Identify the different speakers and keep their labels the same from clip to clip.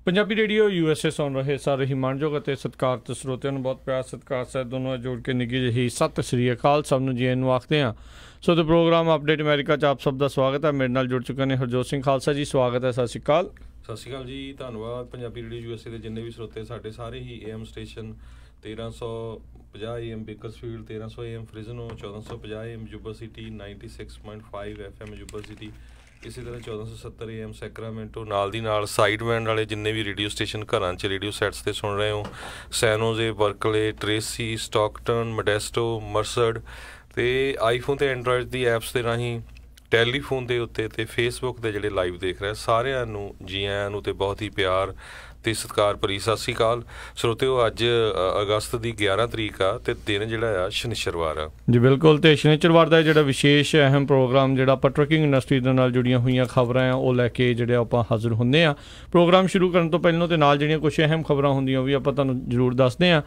Speaker 1: Punjabi radio USA ਸੁਣ ਰਹੇ ਸਾਰੇ ਹੀ ਮਾਣਯੋਗ ਅਤੇ ਸਤਿਕਾਰਤ ਸਰੋਤਿਆਂ ਨੂੰ ਬਹੁਤ ਪਿਆਰ ਸਤਿਕਾਰ ਸਾਹਿਤ ਦੋਨੋਂ ਜੋੜ ਕੇ ਨਿੱਘੀ ਜਿਹੀ ਸਤਿ ਸ੍ਰੀ ਅਕਾਲ ਸਭ ਨੂੰ ਜੀ ਨੂੰ ਆਖਦੇ ਹਾਂ। ਸੋ ਤੇ ਪ੍ਰੋਗਰਾਮ ਅਪਡੇਟ ਅਮਰੀਕਾ 'ਚ ਆਪ ਸਭ ਦਾ ਸਵਾਗਤ ਹੈ। ਮੇਰੇ ਨਾਲ ਜੁੜ ਚੁੱਕੇ ਨੇ ਹਰਜੋਤ ਸਿੰਘ ਖਾਲਸਾ ਜੀ, ਸਵਾਗਤ ਹੈ। ਸਤਿ ਸ਼੍ਰੀ ਅਕਾਲ।
Speaker 2: ਸਤਿ ਸ਼੍ਰੀ ਅਕਾਲ ਜੀ, ਧੰਨਵਾਦ। ਪੰਜਾਬੀ ਰੇਡੀਓ USA ਦੇ ਜਿੰਨੇ ਵੀ ਸਰੋਤੇ ਸਾਡੇ ਸਾਰੇ ਹੀ AM station 1350 AM Bakersfield, 1300 AM Fresno, 1450 AM Yuba City, 96.5 FM Yuba City, ਇਸੇ ਤਰ੍ਹਾਂ 1470 AM ਸੈਕਰਾਮੈਂਟੋ, ਨਾਲ ਦੀ ਨਾਲ ਸਾਈਡ ਬੈਂਡ ਵਾਲੇ ਜਿੰਨੇ ਵੀ ਰੇਡੀਓ ਸਟੇਸ਼ਨ ਘਰਾਂ 'ਚ ਰੇਡੀਓ ਸੈਟਸ 'ਤੇ ਸੁਣ ਰਹੇ ਹੋ, ਸੈਨੋਜ਼ੇ, ਬਰਕਲੇ, ਟਰੇਸੀ, ਸਟਾਕਟਨ, ਮੋਡੈਸਟੋ, ਮਰਸਡ, ਅਤੇ ਆਈਫੋਨ ਅਤੇ ਐਂਡਰਾਇਡ ਦੀ ਐਪਸ ਦੇ ਰਾਹੀਂ ਟੈਲੀਫੋਨ ਦੇ ਉੱਤੇ ਅਤੇ ਫੇਸਬੁੱਕ 'ਤੇ ਜਿਹੜੇ ਲਾਈਵ ਦੇਖ ਰਹੇ ਸਾਰਿਆਂ ਨੂੰ ਜੀ ਆਇਆਂ ਨੂੰ ਅਤੇ ਬਹੁਤ ਹੀ ਪਿਆਰ ਅਤੇ ਸਤਿਕਾਰ ਭਰੀ ਸਤਿ ਸ਼੍ਰੀ ਅਕਾਲ। ਸਰੋਤਿਓ, ਅੱਜ ਅਗਸਤ ਦੀ 11 ਤਰੀਕ ਆ ਅਤੇ ਦਿਨ ਜਿਹੜਾ ਆ ਸ਼ਨੀਚਰਵਾਰ ਆ
Speaker 1: ਜੀ। ਬਿਲਕੁਲ। ਅਤੇ ਸ਼ਨੀਚਰਵਾਰ ਦਾ ਜਿਹੜਾ ਵਿਸ਼ੇਸ਼ ਅਹਿਮ ਪ੍ਰੋਗਰਾਮ ਜਿਹੜਾ ਆਪਾਂ ਟਰੱਕਿੰਗ ਇੰਡਸਟਰੀ ਦੇ ਨਾਲ ਜੁੜੀਆਂ ਹੋਈਆਂ ਖਬਰਾਂ ਆ ਉਹ ਲੈ ਕੇ ਜਿਹੜੇ ਆਪਾਂ ਹਾਜ਼ਰ ਹੁੰਦੇ ਹਾਂ। ਪ੍ਰੋਗਰਾਮ ਸ਼ੁਰੂ ਕਰਨ ਤੋਂ ਪਹਿਲਾਂ ਅਤੇ ਨਾਲ ਜਿਹੜੀਆਂ ਕੁਛ ਅਹਿਮ ਖਬਰਾਂ ਹੁੰਦੀਆਂ ਉਹ ਵੀ ਆਪਾਂ ਤੁਹਾਨੂੰ ਜ਼ਰੂਰ ਦੱਸਦੇ ਹਾਂ।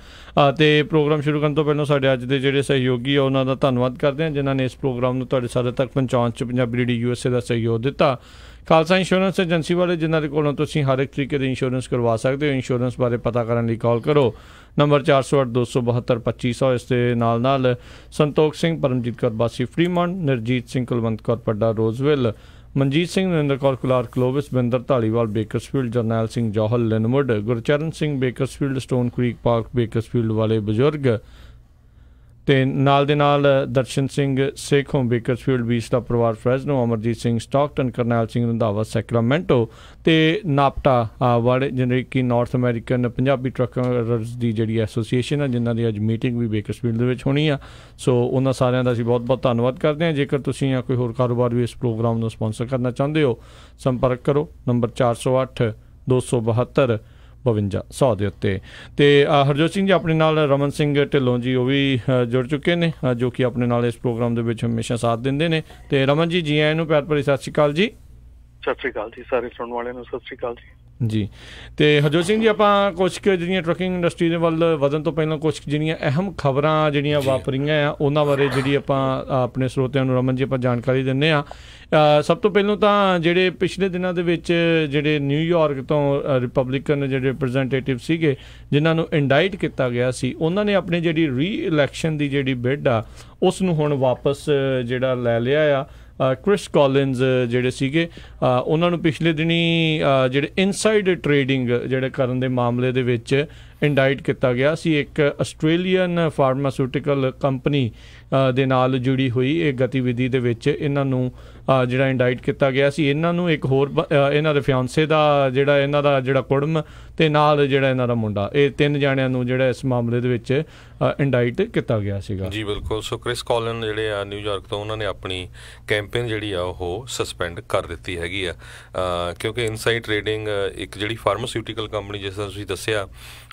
Speaker 1: ਅਤੇ ਪ੍ਰੋਗਰਾਮ ਸ਼ੁਰੂ ਕਰਨ ਤੋਂ ਪਹਿਲਾਂ ਸਾਡੇ ਅੱਜ ਦੇ ਜਿਹੜੇ ਸਹਿਯੋਗੀ ਆ ਉਹਨਾਂ ਦਾ ਧੰਨਵਾਦ ਕਰਦੇ ਹਾਂ ਜਿਨ੍ਹਾਂ ਨੇ ਇਸ ਪ੍ਰੋਗਰਾਮ ਨੂੰ ਤੁਹਾਡੇ ਸਾਰੇ ਤੱਕ ਪਹੁੰਚਾਉਣ 'ਚ ਪੰਜਾਬੀ ਰੇਡੀਓ USA ਦਾ ਸਹਿਯੋਗ ਦਿੱਤਾ। ਖਾਲਸਾ ਇੰਸ਼ੋਰੈਂਸ ਏਜੰਸੀ ਵਾਲੇ ਜਿਨ੍ਹਾਂ ਦੇ ਕੋਲੋਂ ਤੁਸੀਂ ਹਰ ਇੱਕ ਤਰੀਕੇ ਦੇ ਇੰਸ਼ੋਰੈਂਸ ਕਰਵਾ ਸਕਦੇ ਹੋ। ਇੰਸ਼ੋਰੈਂਸ ਬਾਰੇ ਪਤਾ ਕਰਨ ਲਈ ਕਾਲ ਕਰੋ ਨੰਬਰ 408-272-2500। ਇਸ ਦੇ ਨਾਲ Santokh Singh, Paramjit Kaur Basi Fremont, Nirjit Singh, Kulwant Kaur Padda Roseville, Manjit Singh, Narinder Kaur Kular Clovis, Binder Dhaliwal Bakersfield, Jarnail Singh Johal Lynnwood, Gurcharan Singh Bakersfield, Stone Creek Park Bakersfield ਵਾਲੇ ਬਜ਼ੁਰਗ, ਅਤੇ ਨਾਲ ਦੇ ਨਾਲ ਦਰਸ਼ਨ ਸਿੰਘ ਸੇਖੋਂ ਬੇਕਰਸਫੀਲਡ ਬੀਚ ਦਾ ਪਰਿਵਾਰ Fresno, Amarjit Singh Stockton, Karnail Singh Randhawa Sacramento, ਅਤੇ ਨਾਪਟਾ ਵਾਲੇ ਜਿਹੜੇ ਕਿ ਨਾਰਥ ਅਮਰੀਕਨ ਪੰਜਾਬੀ ਟਰੱਕਰਜ਼ ਦੀ ਜਿਹੜੀ ਐਸੋਸੀਏਸ਼ਨ ਆ ਜਿਨ੍ਹਾਂ ਦੀ ਅੱਜ ਮੀਟਿੰਗ ਵੀ ਬੇਕਰਸਫੀਲਡ ਦੇ ਵਿੱਚ ਹੋਣੀ ਆ। ਸੋ ਉਹਨਾਂ ਸਾਰਿਆਂ ਦਾ ਅਸੀਂ ਬਹੁਤ ਬਹੁਤ ਧੰਨਵਾਦ ਕਰਦੇ ਹਾਂ। ਜੇਕਰ ਤੁਸੀਂ ਜਾਂ ਕੋਈ ਹੋਰ ਕਾਰੋਬਾਰ ਵੀ ਇਸ ਪ੍ਰੋਗਰਾਮ ਨੂੰ ਸਪੋਂਸਰ ਕਰਨਾ ਚਾਹੁੰਦੇ ਹੋ ਸੰਪਰਕ ਕਰੋ ਨੰਬਰ 408-272-5200 ਦੇ ਉੱਤੇ। ਅਤੇ ਹਰਜੋਤ ਸਿੰਘ ਜੀ ਆਪਣੇ ਨਾਲ ਰਮਨ ਸਿੰਘ ਢਿੱਲੋਂ ਜੀ ਉਹ ਵੀ ਜੁੜ ਚੁੱਕੇ ਨੇ ਜੋ ਕਿ ਆਪਣੇ ਨਾਲ ਇਸ ਪ੍ਰੋਗਰਾਮ ਦੇ ਵਿੱਚ ਹਮੇਸ਼ਾ ਸਾਥ ਦਿੰਦੇ ਨੇ। ਅਤੇ ਰਮਨ ਜੀ, ਜੀ ਆਇਆਂ ਨੂੰ ਪਿਆਰ ਭਰੀ ਸਤਿ ਸ਼੍ਰੀ ਅਕਾਲ ਜੀ।
Speaker 3: ਸਤਿ ਸ਼੍ਰੀ ਅਕਾਲ ਜੀ, ਸਾਰੇ ਸੁਣਨ ਵਾਲਿਆਂ ਨੂੰ ਸਤਿ ਸ਼੍ਰੀ ਅਕਾਲ ਜੀ।
Speaker 1: ਅਤੇ ਹਰਜੋਤ ਸਿੰਘ ਜੀ, ਆਪਾਂ ਕੁਛ ਕੁ ਜਿਹੜੀਆਂ ਟਰੱਕਿੰਗ ਇੰਡਸਟਰੀ ਦੇ ਵੱਲ ਵਧਣ ਤੋਂ ਪਹਿਲਾਂ ਕੁਛ ਜਿਹੜੀਆਂ ਅਹਿਮ ਖਬਰਾਂ ਜਿਹੜੀਆਂ ਵਾਪਰੀਆਂ ਆ ਉਹਨਾਂ ਬਾਰੇ ਜਿਹੜੀ ਆਪਾਂ ਆਪਣੇ ਸਰੋਤਿਆਂ ਨੂੰ ਰਮਨ ਜੀ ਆਪਾਂ ਜਾਣਕਾਰੀ ਦਿੰਦੇ ਹਾਂ। ਸਭ ਤੋਂ ਪਹਿਲਾਂ ਤਾਂ ਜਿਹੜੇ ਪਿਛਲੇ ਦਿਨਾਂ ਦੇ ਵਿੱਚ ਜਿਹੜੇ ਨਿਊਯਾਰਕ ਤੋਂ ਰਿਪਬਲਿਕਨ ਜਿਹੜੇ ਰਿਪਰੈਜ਼ੈਂਟੇਟਿਵ ਸੀਗੇ ਜਿਨ੍ਹਾਂ ਨੂੰ ਇੰਡਾਈਟ ਕੀਤਾ ਗਿਆ ਸੀ ਉਹਨਾਂ ਨੇ ਆਪਣੀ ਜਿਹੜੀ ਰੀ-ਇਲੈਕਸ਼ਨ ਦੀ ਜਿਹੜੀ ਬਿਡ ਆ ਉਸ ਨੂੰ ਹੁਣ ਵਾਪਸ ਜਿਹੜਾ ਲੈ ਲਿਆ ਆ। ਕ੍ਰਿਸ ਕੋਲਿਨਜ਼ ਜਿਹੜੇ ਸੀਗੇ ਉਹਨਾਂ ਨੂੰ ਪਿਛਲੇ ਦਿਨੀ ਜਿਹੜੇ ਇਨਸਾਈਡ ਟਰੇਡਿੰਗ ਜਿਹੜੇ ਕਰਨ ਦੇ ਮਾਮਲੇ ਦੇ ਵਿੱਚ ਇੰਡਾਈਟ ਕੀਤਾ ਗਿਆ ਸੀ। ਇੱਕ ਆਸਟ੍ਰੇਲੀਅਨ ਫਾਰਮਾਸਿਊਟੀਕਲ ਕੰਪਨੀ ਦੇ ਨਾਲ ਜੁੜੀ ਹੋਈ ਇਹ ਗਤੀਵਿਧੀ ਦੇ ਵਿੱਚ ਇਹਨਾਂ ਨੂੰ ਜਿਹੜਾ ਇੰਡਾਈਟ ਕੀਤਾ ਗਿਆ ਸੀ। ਇਹਨਾਂ ਨੂੰ ਇੱਕ ਹੋਰ ਇਹਨਾਂ ਦੇ ਫਿਆਂਸੇ ਦਾ ਜਿਹੜਾ ਇਹਨਾਂ ਦਾ ਜਿਹੜਾ ਕੁੜਮ ਅਤੇ ਨਾਲ ਜਿਹੜਾ ਇਹਨਾਂ ਦਾ ਮੁੰਡਾ, ਇਹ ਤਿੰਨ ਜਾਣਿਆਂ ਨੂੰ ਜਿਹੜਾ ਇਸ ਮਾਮਲੇ ਦੇ ਵਿੱਚ ਇੰਡਾਈਟ ਕੀਤਾ ਗਿਆ ਸੀਗਾ ਜੀ।
Speaker 2: ਬਿਲਕੁਲ। ਸੋ ਕ੍ਰਿਸ ਕੋਲਿਨ ਜਿਹੜੇ ਆ ਨਿਊਯਾਰਕ ਤੋਂ ਉਹਨਾਂ ਨੇ ਆਪਣੀ ਕੈਂਪੇਨ ਜਿਹੜੀ ਆ ਉਹ ਸਸਪੈਂਡ ਕਰ ਦਿੱਤੀ ਹੈਗੀ ਆ ਕਿਉਂਕਿ ਇਨਸਾਈਡ ਟਰੇਡਿੰਗ ਇੱਕ ਜਿਹੜੀ ਫਾਰਮਾਸਿਊਟੀਕਲ ਕੰਪਨੀ ਜਿਸ ਤਰ੍ਹਾਂ ਤੁਸੀਂ ਦੱਸਿਆ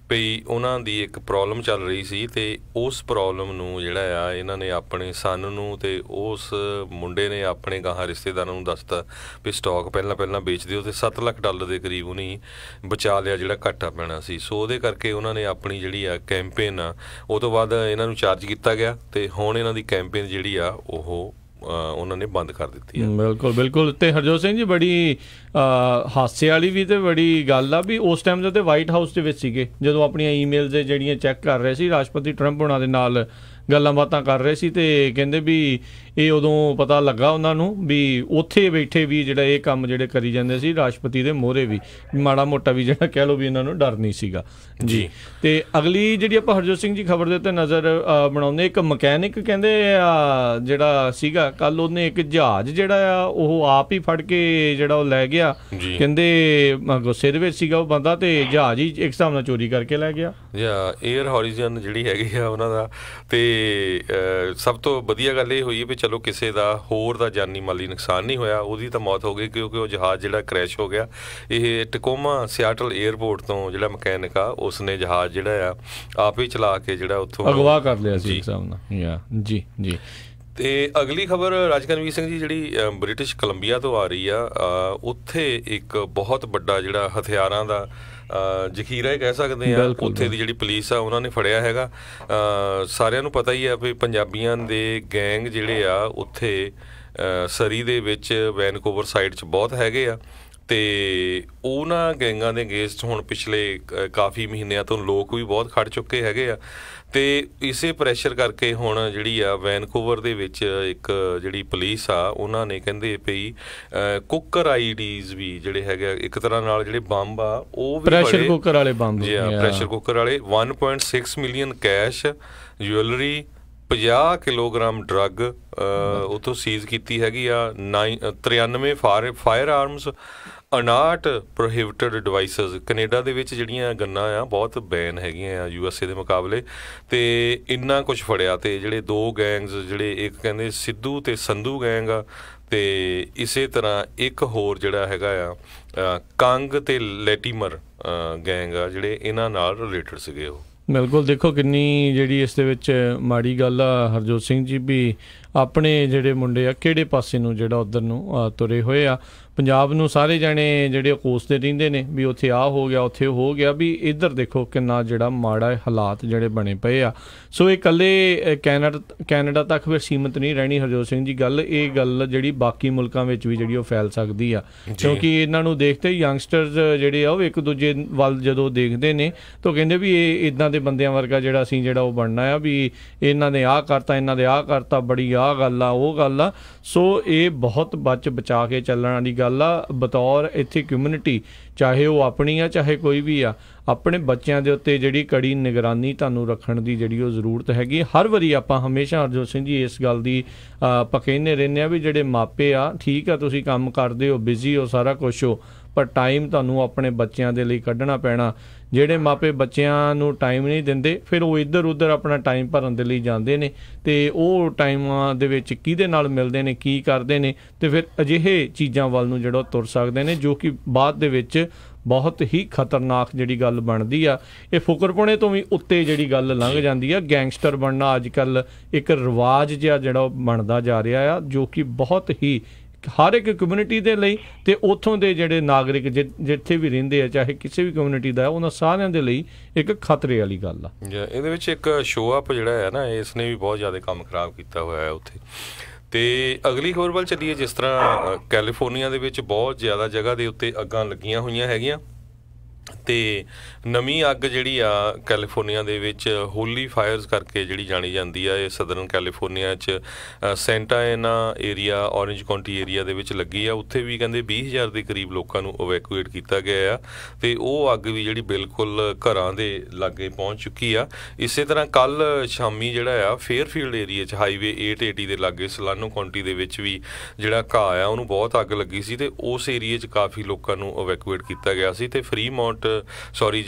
Speaker 2: ਵੀ ਉਹਨਾਂ ਦੀ ਇੱਕ ਪ੍ਰੋਬਲਮ ਚੱਲ ਰਹੀ ਸੀ ਅਤੇ ਉਸ ਪ੍ਰੋਬਲਮ ਨੂੰ ਜਿਹੜਾ ਆ ਇਹਨਾਂ ਨੇ ਆਪਣੇ ਸਨ ਨੂੰ ਅਤੇ ਉਸ ਮੁੰਡੇ ਨੇ ਆਪਣੇ ਗਾਹਾਂ ਰਿਸ਼ਤੇਦਾਰਾਂ ਨੂੰ ਦੱਸਤਾ ਵੀ ਸਟਾਕ ਪਹਿਲਾਂ ਵੇਚ ਦਿਓ ਅਤੇ $7 ਲੱਖ ਦੇ ਕਰੀਬ ਉਹਨੇ ਬਚਾ ਲਿਆ ਜਿਹੜਾ ਘਾਟਾ ਪੈਣਾ ਸੀ। ਸੋ ਉਹਦੇ ਕਰਕੇ ਉਹਨਾਂ ਨੇ ਆਪਣੀ ਜਿਹੜੀ ਆ ਕੈਂਪੇਨ ਆ ਉਹ ਤੋਂ ਬਾਅਦ ਇਹਨਾਂ ਨੂੰ ਚਾਰਜ ਕੀਤਾ ਗਿਆ ਅਤੇ ਹੁਣ ਇਹਨਾਂ ਦੀ ਕੈਂਪੇਨ ਜਿਹੜੀ ਆ ਉਹ ਉਹਨਾਂ ਨੇ ਬੰਦ ਕਰ ਦਿੱਤੀ ਹੈ।
Speaker 1: ਬਿਲਕੁਲ। ਅਤੇ ਹਰਜੋਤ ਸਿੰਘ ਜੀ, ਬੜੀ ਹਾਸੇ ਵਾਲੀ ਵੀ ਅਤੇ ਬੜੀ ਗੱਲ ਆ ਵੀ ਉਸ ਟਾਈਮ ਦੇ ਤਾਂ ਵਾਈਟ ਹਾਊਸ ਦੇ ਵਿੱਚ ਸੀਗੇ ਜਦੋਂ ਆਪਣੀਆਂ ਈਮੇਲਸ ਜਿਹੜੀਆਂ ਚੈੱਕ ਕਰ ਰਹੇ ਸੀ, ਰਾਸ਼ਟਰਪਤੀ ਟਰੰਪ ਉਹਨਾਂ ਦੇ ਨਾਲ ਗੱਲਾਂ ਬਾਤਾਂ ਕਰ ਰਹੇ ਸੀ ਅਤੇ ਕਹਿੰਦੇ ਵੀ ਇਹ ਉਦੋਂ ਪਤਾ ਲੱਗਾ ਉਹਨਾਂ ਨੂੰ ਵੀ ਉੱਥੇ ਬੈਠੇ ਵੀ ਜਿਹੜਾ ਇਹ ਕੰਮ ਜਿਹੜੇ ਕਰੀ ਜਾਂਦੇ ਸੀ ਰਾਸ਼ਟਰਪਤੀ ਦੇ ਮੂਹਰੇ ਵੀ ਮਾੜਾ ਮੋਟਾ ਵੀ ਜਿਹੜਾ ਕਹਿ ਲਓ ਵੀ ਇਹਨਾਂ ਨੂੰ ਡਰ ਨਹੀਂ ਸੀਗਾ ਜੀ। ਅਤੇ ਅਗਲੀ ਜਿਹੜੀ ਆਪਾਂ ਹਰਜੋਤ ਸਿੰਘ ਜੀ ਖਬਰ ਦੇ ਉੱਤੇ ਨਜ਼ਰ ਬਣਾਉਂਦੇ, ਇੱਕ ਮਕੈਨਿਕ ਕਹਿੰਦੇ ਜਿਹੜਾ ਸੀਗਾ ਕੱਲ੍ਹ ਉਹਨੇ ਇੱਕ ਜਹਾਜ਼ ਜਿਹੜਾ ਆ ਉਹ ਆਪ ਹੀ ਫੜ ਕੇ ਜਿਹੜਾ ਉਹ ਲੈ ਗਿਆ। ਕਹਿੰਦੇ ਗੁੱਸੇ ਦੇ ਵਿੱਚ ਸੀਗਾ ਉਹ ਬੰਦਾ ਅਤੇ ਜਹਾਜ਼ ਹੀ ਇੱਕ ਹਿਸਾਬ ਨਾਲ ਚੋਰੀ ਕਰਕੇ ਲੈ ਗਿਆ।
Speaker 2: ਏਅਰ ਹੋਰੀਜ਼ਨ ਜਿਹੜੀ ਹੈਗੀ ਆ ਉਹਨਾਂ ਦਾ। ਅਤੇ ਸਭ ਤੋਂ ਵਧੀਆ ਗੱਲ ਇਹ ਹੋਈ ਵੀ ਚਲੋ ਕਿਸੇ ਦਾ ਹੋਰ ਦਾ ਜਾਨੀ ਮਾਲੀ ਨੁਕਸਾਨ ਨਹੀਂ ਹੋਇਆ, ਉਹਦੀ ਤਾਂ ਮੌਤ ਹੋ ਗਈ ਕਿਉਂਕਿ ਉਹ ਜਹਾਜ਼ ਜਿਹੜਾ ਕਰੈਸ਼ ਹੋ ਗਿਆ। ਇਹ ਟਕੋਮਾ ਸਿਆਟਲ ਏਅਰਪੋਰਟ ਤੋਂ ਜਿਹੜਾ ਮਕੈਨਿਕ ਆ ਉਸਨੇ ਜਹਾਜ਼ ਜਿਹੜਾ ਆ ਆਪ ਹੀ ਚਲਾ ਕੇ ਜਿਹੜਾ ਉੱਥੋਂ
Speaker 1: ਅਗਵਾ ਕਰ ਲਿਆ ਸੀ ਹਿਸਾਬ ਨਾਲ ਜੀ।
Speaker 2: ਅਤੇ ਅਗਲੀ ਖਬਰ ਰਾਜਕਨਵੀਰ ਸਿੰਘ ਜੀ ਜਿਹੜੀ ਬ੍ਰਿਟਿਸ਼ ਕੋਲੰਬੀਆ ਤੋਂ ਆ ਰਹੀ ਆ। ਉੱਥੇ ਇੱਕ ਬਹੁਤ ਵੱਡਾ ਜਿਹੜਾ ਹਥਿਆਰਾਂ ਦਾ ਜ਼ਖੀਰਾ ਕਹਿ ਸਕਦੇ ਹਾਂ, ਉੱਥੇ ਦੀ ਜਿਹੜੀ ਪੁਲਿਸ ਆ ਉਹਨਾਂ ਨੇ ਫੜਿਆ ਹੈਗਾ। ਸਾਰਿਆਂ ਨੂੰ ਪਤਾ ਹੀ ਆ ਵੀ ਪੰਜਾਬੀਆਂ ਦੇ ਗੈਂਗ ਜਿਹੜੇ ਆ ਉੱਥੇ ਸਰੀ ਦੇ ਵਿੱਚ ਵੈਨਕੂਵਰ ਸਾਈਡ 'ਚ ਬਹੁਤ ਹੈਗੇ ਆ। ਤੇ ਉਹਨਾਂ ਗੈਂਗਾਂ ਦੇ ਅਗੇਂਸਟ ਹੁਣ ਪਿਛਲੇ ਕਾਫੀ ਮਹੀਨਿਆਂ ਤੋਂ ਲੋਕ ਵੀ ਬਹੁਤ ਖੜ ਚੁੱਕੇ ਹੈਗੇ ਆ। ਤੇ ਇਸੇ ਪ੍ਰੈਸ਼ਰ ਕਰਕੇ ਹੁਣ ਜਿਹੜੀ ਆ ਵੈਨਕੂਵਰ ਦੇ ਵਿੱਚ ਇੱਕ ਜਿਹੜੀ ਪੁਲਿਸ ਆ ਉਹਨਾਂ ਨੇ ਕਹਿੰਦੇ ਪਈ ਕੁੱਕਰ ਆਈਡੀਜ਼ ਵੀ ਜਿਹੜੇ ਹੈਗੇ ਇੱਕ ਤਰ੍ਹਾਂ ਨਾਲ ਜਿਹੜੇ ਬੰਬ ਆ ਉਹ ਵੀ
Speaker 1: ਪ੍ਰੈਸ਼ਰ ਕੁੱਕਰ ਵਾਲੇ ਬੰਬ,
Speaker 2: ਜੀ ਹਾਂ ਪ੍ਰੈਸ਼ਰ ਕੁੱਕਰ ਵਾਲੇ 1.6 million cash, jewellery, 50 kilogram drug ਉੱਥੋਂ ਸੀਜ਼ ਕੀਤੀ ਹੈਗੀ ਆ। 93 fire arms, 59 prohibited devices. Canada ਦੇ ਵਿੱਚ ਜਿਹੜੀਆਂ ਗੰਨਾਂ ਆ ਬਹੁਤ ਬੈਨ ਹੈਗੀਆਂ ਆ USA ਦੇ ਮੁਕਾਬਲੇ, ਤੇ ਇੰਨਾ ਕੁਛ ਫੜਿਆ। ਤੇ ਜਿਹੜੇ 2 ਗੈਂਗਸ ਜਿਹੜੇ ਇੱਕ ਕਹਿੰਦੇ ਸਿੱਧੂ ਤੇ ਸੰਧੂ ਗੈਂਗ ਆ, ਤੇ ਇਸੇ ਤਰ੍ਹਾਂ ਇੱਕ ਹੋਰ ਜਿਹੜਾ ਹੈਗਾ ਆ ਕੰਗ ਤੇ ਲੈਟੀਮਰ ਗੈਂਗ ਆ ਜਿਹੜੇ ਇਹਨਾਂ ਨਾਲ ਰਿਲੇਟਡ ਸੀਗੇ ਉਹ।
Speaker 1: ਬਿਲਕੁਲ, ਦੇਖੋ ਕਿੰਨੀ ਜਿਹੜੀ ਇਸ ਦੇ ਵਿੱਚ ਮਾੜੀ ਗੱਲ ਆ ਹਰਜੋਤ ਸਿੰਘ ਜੀ, ਵੀ ਆਪਣੇ ਜਿਹੜੇ ਮੁੰਡੇ ਆ ਕਿਹੜੇ ਪਾਸੇ ਨੂੰ ਜਿਹੜਾ ਉੱਧਰ ਨੂੰ ਤੁਰੇ ਹੋਏ ਆ। ਪੰਜਾਬ ਨੂੰ ਸਾਰੇ ਜਾਣੇ ਜਿਹੜੇ ਕੋਸਦੇ ਰਹਿੰਦੇ ਨੇ ਵੀ ਉੱਥੇ ਆਹ ਹੋ ਗਿਆ ਉੱਥੇ ਹੋ ਗਿਆ, ਵੀ ਇੱਧਰ ਦੇਖੋ ਕਿੰਨਾ ਜਿਹੜਾ ਮਾੜਾ ਹਾਲਾਤ ਜਿਹੜੇ ਬਣੇ ਪਏ ਆ। ਸੋ ਇਹ ਇਕੱਲੇ ਕੈਨੇਡਾ ਤੱਕ ਫਿਰ ਸੀਮਿਤ ਨਹੀਂ ਰਹਿਣੀ ਹਰਜੋਤ ਸਿੰਘ ਜੀ ਗੱਲ, ਇਹ ਗੱਲ ਜਿਹੜੀ ਬਾਕੀ ਮੁਲਕਾਂ ਵਿੱਚ ਵੀ ਜਿਹੜੀ ਉਹ ਫੈਲ ਸਕਦੀ ਆ। ਕਿਉਂਕਿ ਇਹਨਾਂ ਨੂੰ ਦੇਖਦੇ ਯੰਗਸਟਰਸ ਜਿਹੜੇ ਆ ਉਹ ਇੱਕ ਦੂਜੇ ਵੱਲ ਜਦੋਂ ਦੇਖਦੇ ਨੇ ਤਾਂ ਕਹਿੰਦੇ ਵੀ ਇਹ ਇੱਦਾਂ ਦੇ ਬੰਦਿਆਂ ਵਰਗਾ ਜਿਹੜਾ ਅਸੀਂ ਜਿਹੜਾ ਉਹ ਬਣਨਾ ਆ, ਵੀ ਇਹਨਾਂ ਨੇ ਆਹ ਕਰਤਾ, ਇਹਨਾਂ ਦੇ ਆਹ ਕਰਤਾ, ਬੜੀ ਆਹ ਗੱਲ ਆ ਉਹ ਗੱਲ ਆ। ਸੋ ਇਹ ਬਹੁਤ ਬਚਾ ਕੇ ਚੱਲਣ ਵਾਲੀ ਗੱਲ ਆ ਬਤੌਰ ਇੱਥੇ ਕਮਿਊਨਿਟੀ, ਚਾਹੇ ਉਹ ਆਪਣੀ ਆ ਚਾਹੇ ਕੋਈ ਵੀ ਆ। ਆਪਣੇ ਬੱਚਿਆਂ ਦੇ ਉੱਤੇ ਜਿਹੜੀ ਕੜੀ ਨਿਗਰਾਨੀ ਤੁਹਾਨੂੰ ਰੱਖਣ ਦੀ ਜਿਹੜੀ ਉਹ ਜ਼ਰੂਰਤ ਹੈਗੀ। ਹਰ ਵਾਰੀ ਆਪਾਂ ਹਮੇਸ਼ਾ ਹਰਜੋਤ ਸਿੰਘ ਜੀ ਇਸ ਗੱਲ ਦੀ ਆਪਾਂ ਕਹਿੰਦੇ ਰਹਿੰਦੇ ਹਾਂ ਵੀ ਜਿਹੜੇ ਮਾਪੇ ਆ, ਠੀਕ ਆ ਤੁਸੀਂ ਕੰਮ ਕਰਦੇ ਹੋ, ਬਿਜ਼ੀ ਹੋ, ਸਾਰਾ ਕੁਛ ਹੋ, ਪਰ ਟਾਈਮ ਤੁਹਾਨੂੰ ਆਪਣੇ ਬੱਚਿਆਂ ਦੇ ਲਈ ਕੱਢਣਾ ਪੈਣਾ। ਜਿਹੜੇ ਮਾਪੇ ਬੱਚਿਆਂ ਨੂੰ ਟਾਈਮ ਨਹੀਂ ਦਿੰਦੇ ਫਿਰ ਉਹ ਇੱਧਰ ਉੱਧਰ ਆਪਣਾ ਟਾਈਮ ਭਰਨ ਦੇ ਲਈ ਜਾਂਦੇ ਨੇ, ਅਤੇ ਉਹ ਟਾਈਮਾਂ ਦੇ ਵਿੱਚ ਕਿਹਦੇ ਨਾਲ ਮਿਲਦੇ ਨੇ, ਕੀ ਕਰਦੇ ਨੇ, ਅਤੇ ਫਿਰ ਅਜਿਹੇ ਚੀਜ਼ਾਂ ਵੱਲ ਨੂੰ ਜਿਹੜਾ ਤੁਰ ਸਕਦੇ ਨੇ ਜੋ ਕਿ ਬਾਅਦ ਦੇ ਵਿੱਚ ਬਹੁਤ ਹੀ ਖਤਰਨਾਕ ਜਿਹੜੀ ਗੱਲ ਬਣਦੀ ਆ। ਇਹ ਫੁਕਰਪੁਣੇ ਤੋਂ ਵੀ ਉੱਤੇ ਜਿਹੜੀ ਗੱਲ ਲੰਘ ਜਾਂਦੀ ਆ। ਗੈਂਗਸਟਰ ਬਣਨਾ ਅੱਜ ਕੱਲ੍ਹ ਇੱਕ ਰਿਵਾਜ ਜਿਹਾ ਜਿਹੜਾ ਉਹ ਬਣਦਾ ਜਾ ਰਿਹਾ ਆ, ਜੋ ਕਿ ਬਹੁਤ ਹੀ ਹਰ ਇੱਕ ਕਮਿਊਨਿਟੀ ਦੇ ਲਈ ਅਤੇ ਉੱਥੋਂ ਦੇ ਜਿਹੜੇ ਨਾਗਰਿਕ ਜਿੱਥੇ ਵੀ ਰਹਿੰਦੇ ਆ, ਚਾਹੇ ਕਿਸੇ ਵੀ ਕਮਿਊਨਿਟੀ ਦਾ, ਉਹਨਾਂ ਸਾਰਿਆਂ ਦੇ ਲਈ ਇੱਕ ਖਤਰੇ ਵਾਲੀ ਗੱਲ ਆ।
Speaker 2: ਇਹਦੇ ਵਿੱਚ ਇੱਕ ਸ਼ੋ ਅਪ ਜਿਹੜਾ ਹੈ ਨਾ, ਇਸ ਨੇ ਵੀ ਬਹੁਤ ਜ਼ਿਆਦਾ ਕੰਮ ਖਰਾਬ ਕੀਤਾ ਹੋਇਆ ਹੈ ਉੱਥੇ। ਤੇ ਅਗਲੀ ਖਬਰ ਵੱਲ ਚੱਲੀਏ। ਜਿਸ ਤਰ੍ਹਾਂ ਕੈਲੀਫੋਰਨੀਆ ਦੇ ਵਿੱਚ ਬਹੁਤ ਜ਼ਿਆਦਾ ਜਗ੍ਹਾ ਦੇ ਉੱਤੇ ਅੱਗਾਂ ਲੱਗੀਆਂ ਹੋਈਆਂ ਹੈਗੀਆਂ, ਤੇ ਨਵੀਂ ਅੱਗ ਜਿਹੜੀ ਆ ਕੈਲੀਫੋਰਨੀਆ ਦੇ ਵਿੱਚ ਹੋਲੀ ਫਾਇਰਸ ਕਰਕੇ ਜਿਹੜੀ ਜਾਣੀ ਜਾਂਦੀ ਆ, ਇਹ ਸਦਰਨ ਕੈਲੀਫੋਰਨੀਆ 'ਚ ਸੈਂਟਾ ਐਨਾ ਏਰੀਆ, ਔਰੇਂਜ ਕਾਉਂਟੀ ਏਰੀਆ ਦੇ ਵਿੱਚ ਲੱਗੀ ਆ। ਉੱਥੇ ਵੀ ਕਹਿੰਦੇ 20,000 ਦੇ ਕਰੀਬ ਲੋਕਾਂ ਨੂੰ ਇਵੈਕੂਏਟ ਕੀਤਾ ਗਿਆ ਆ, ਤੇ ਉਹ ਅੱਗ ਵੀ ਜਿਹੜੀ ਬਿਲਕੁਲ ਘਰਾਂ ਦੇ ਲਾਗੇ ਪਹੁੰਚ ਚੁੱਕੀ ਆ। ਇਸੇ ਤਰ੍ਹਾਂ ਕੱਲ੍ਹ ਸ਼ਾਮੀ ਜਿਹੜਾ ਆ ਫੇਅਰਫੀਲਡ ਏਰੀਆ 'ਚ ਹਾਈਵੇ 880 ਦੇ ਲਾਗੇ ਸਲਾਨੋ ਕਾਉਂਟੀ ਦੇ ਵਿੱਚ ਵੀ ਜਿਹੜਾ ਘਾਹ ਆ ਉਹਨੂੰ ਬਹੁਤ ਅੱਗ ਲੱਗੀ ਸੀ, ਤੇ ਉਸ ਏਰੀਏ 'ਚ ਕਾਫੀ ਲੋਕਾਂ ਨੂੰ ਇਵੈਕੂਏਟ ਕੀਤਾ ਗਿਆ ਸੀ। ਤੇ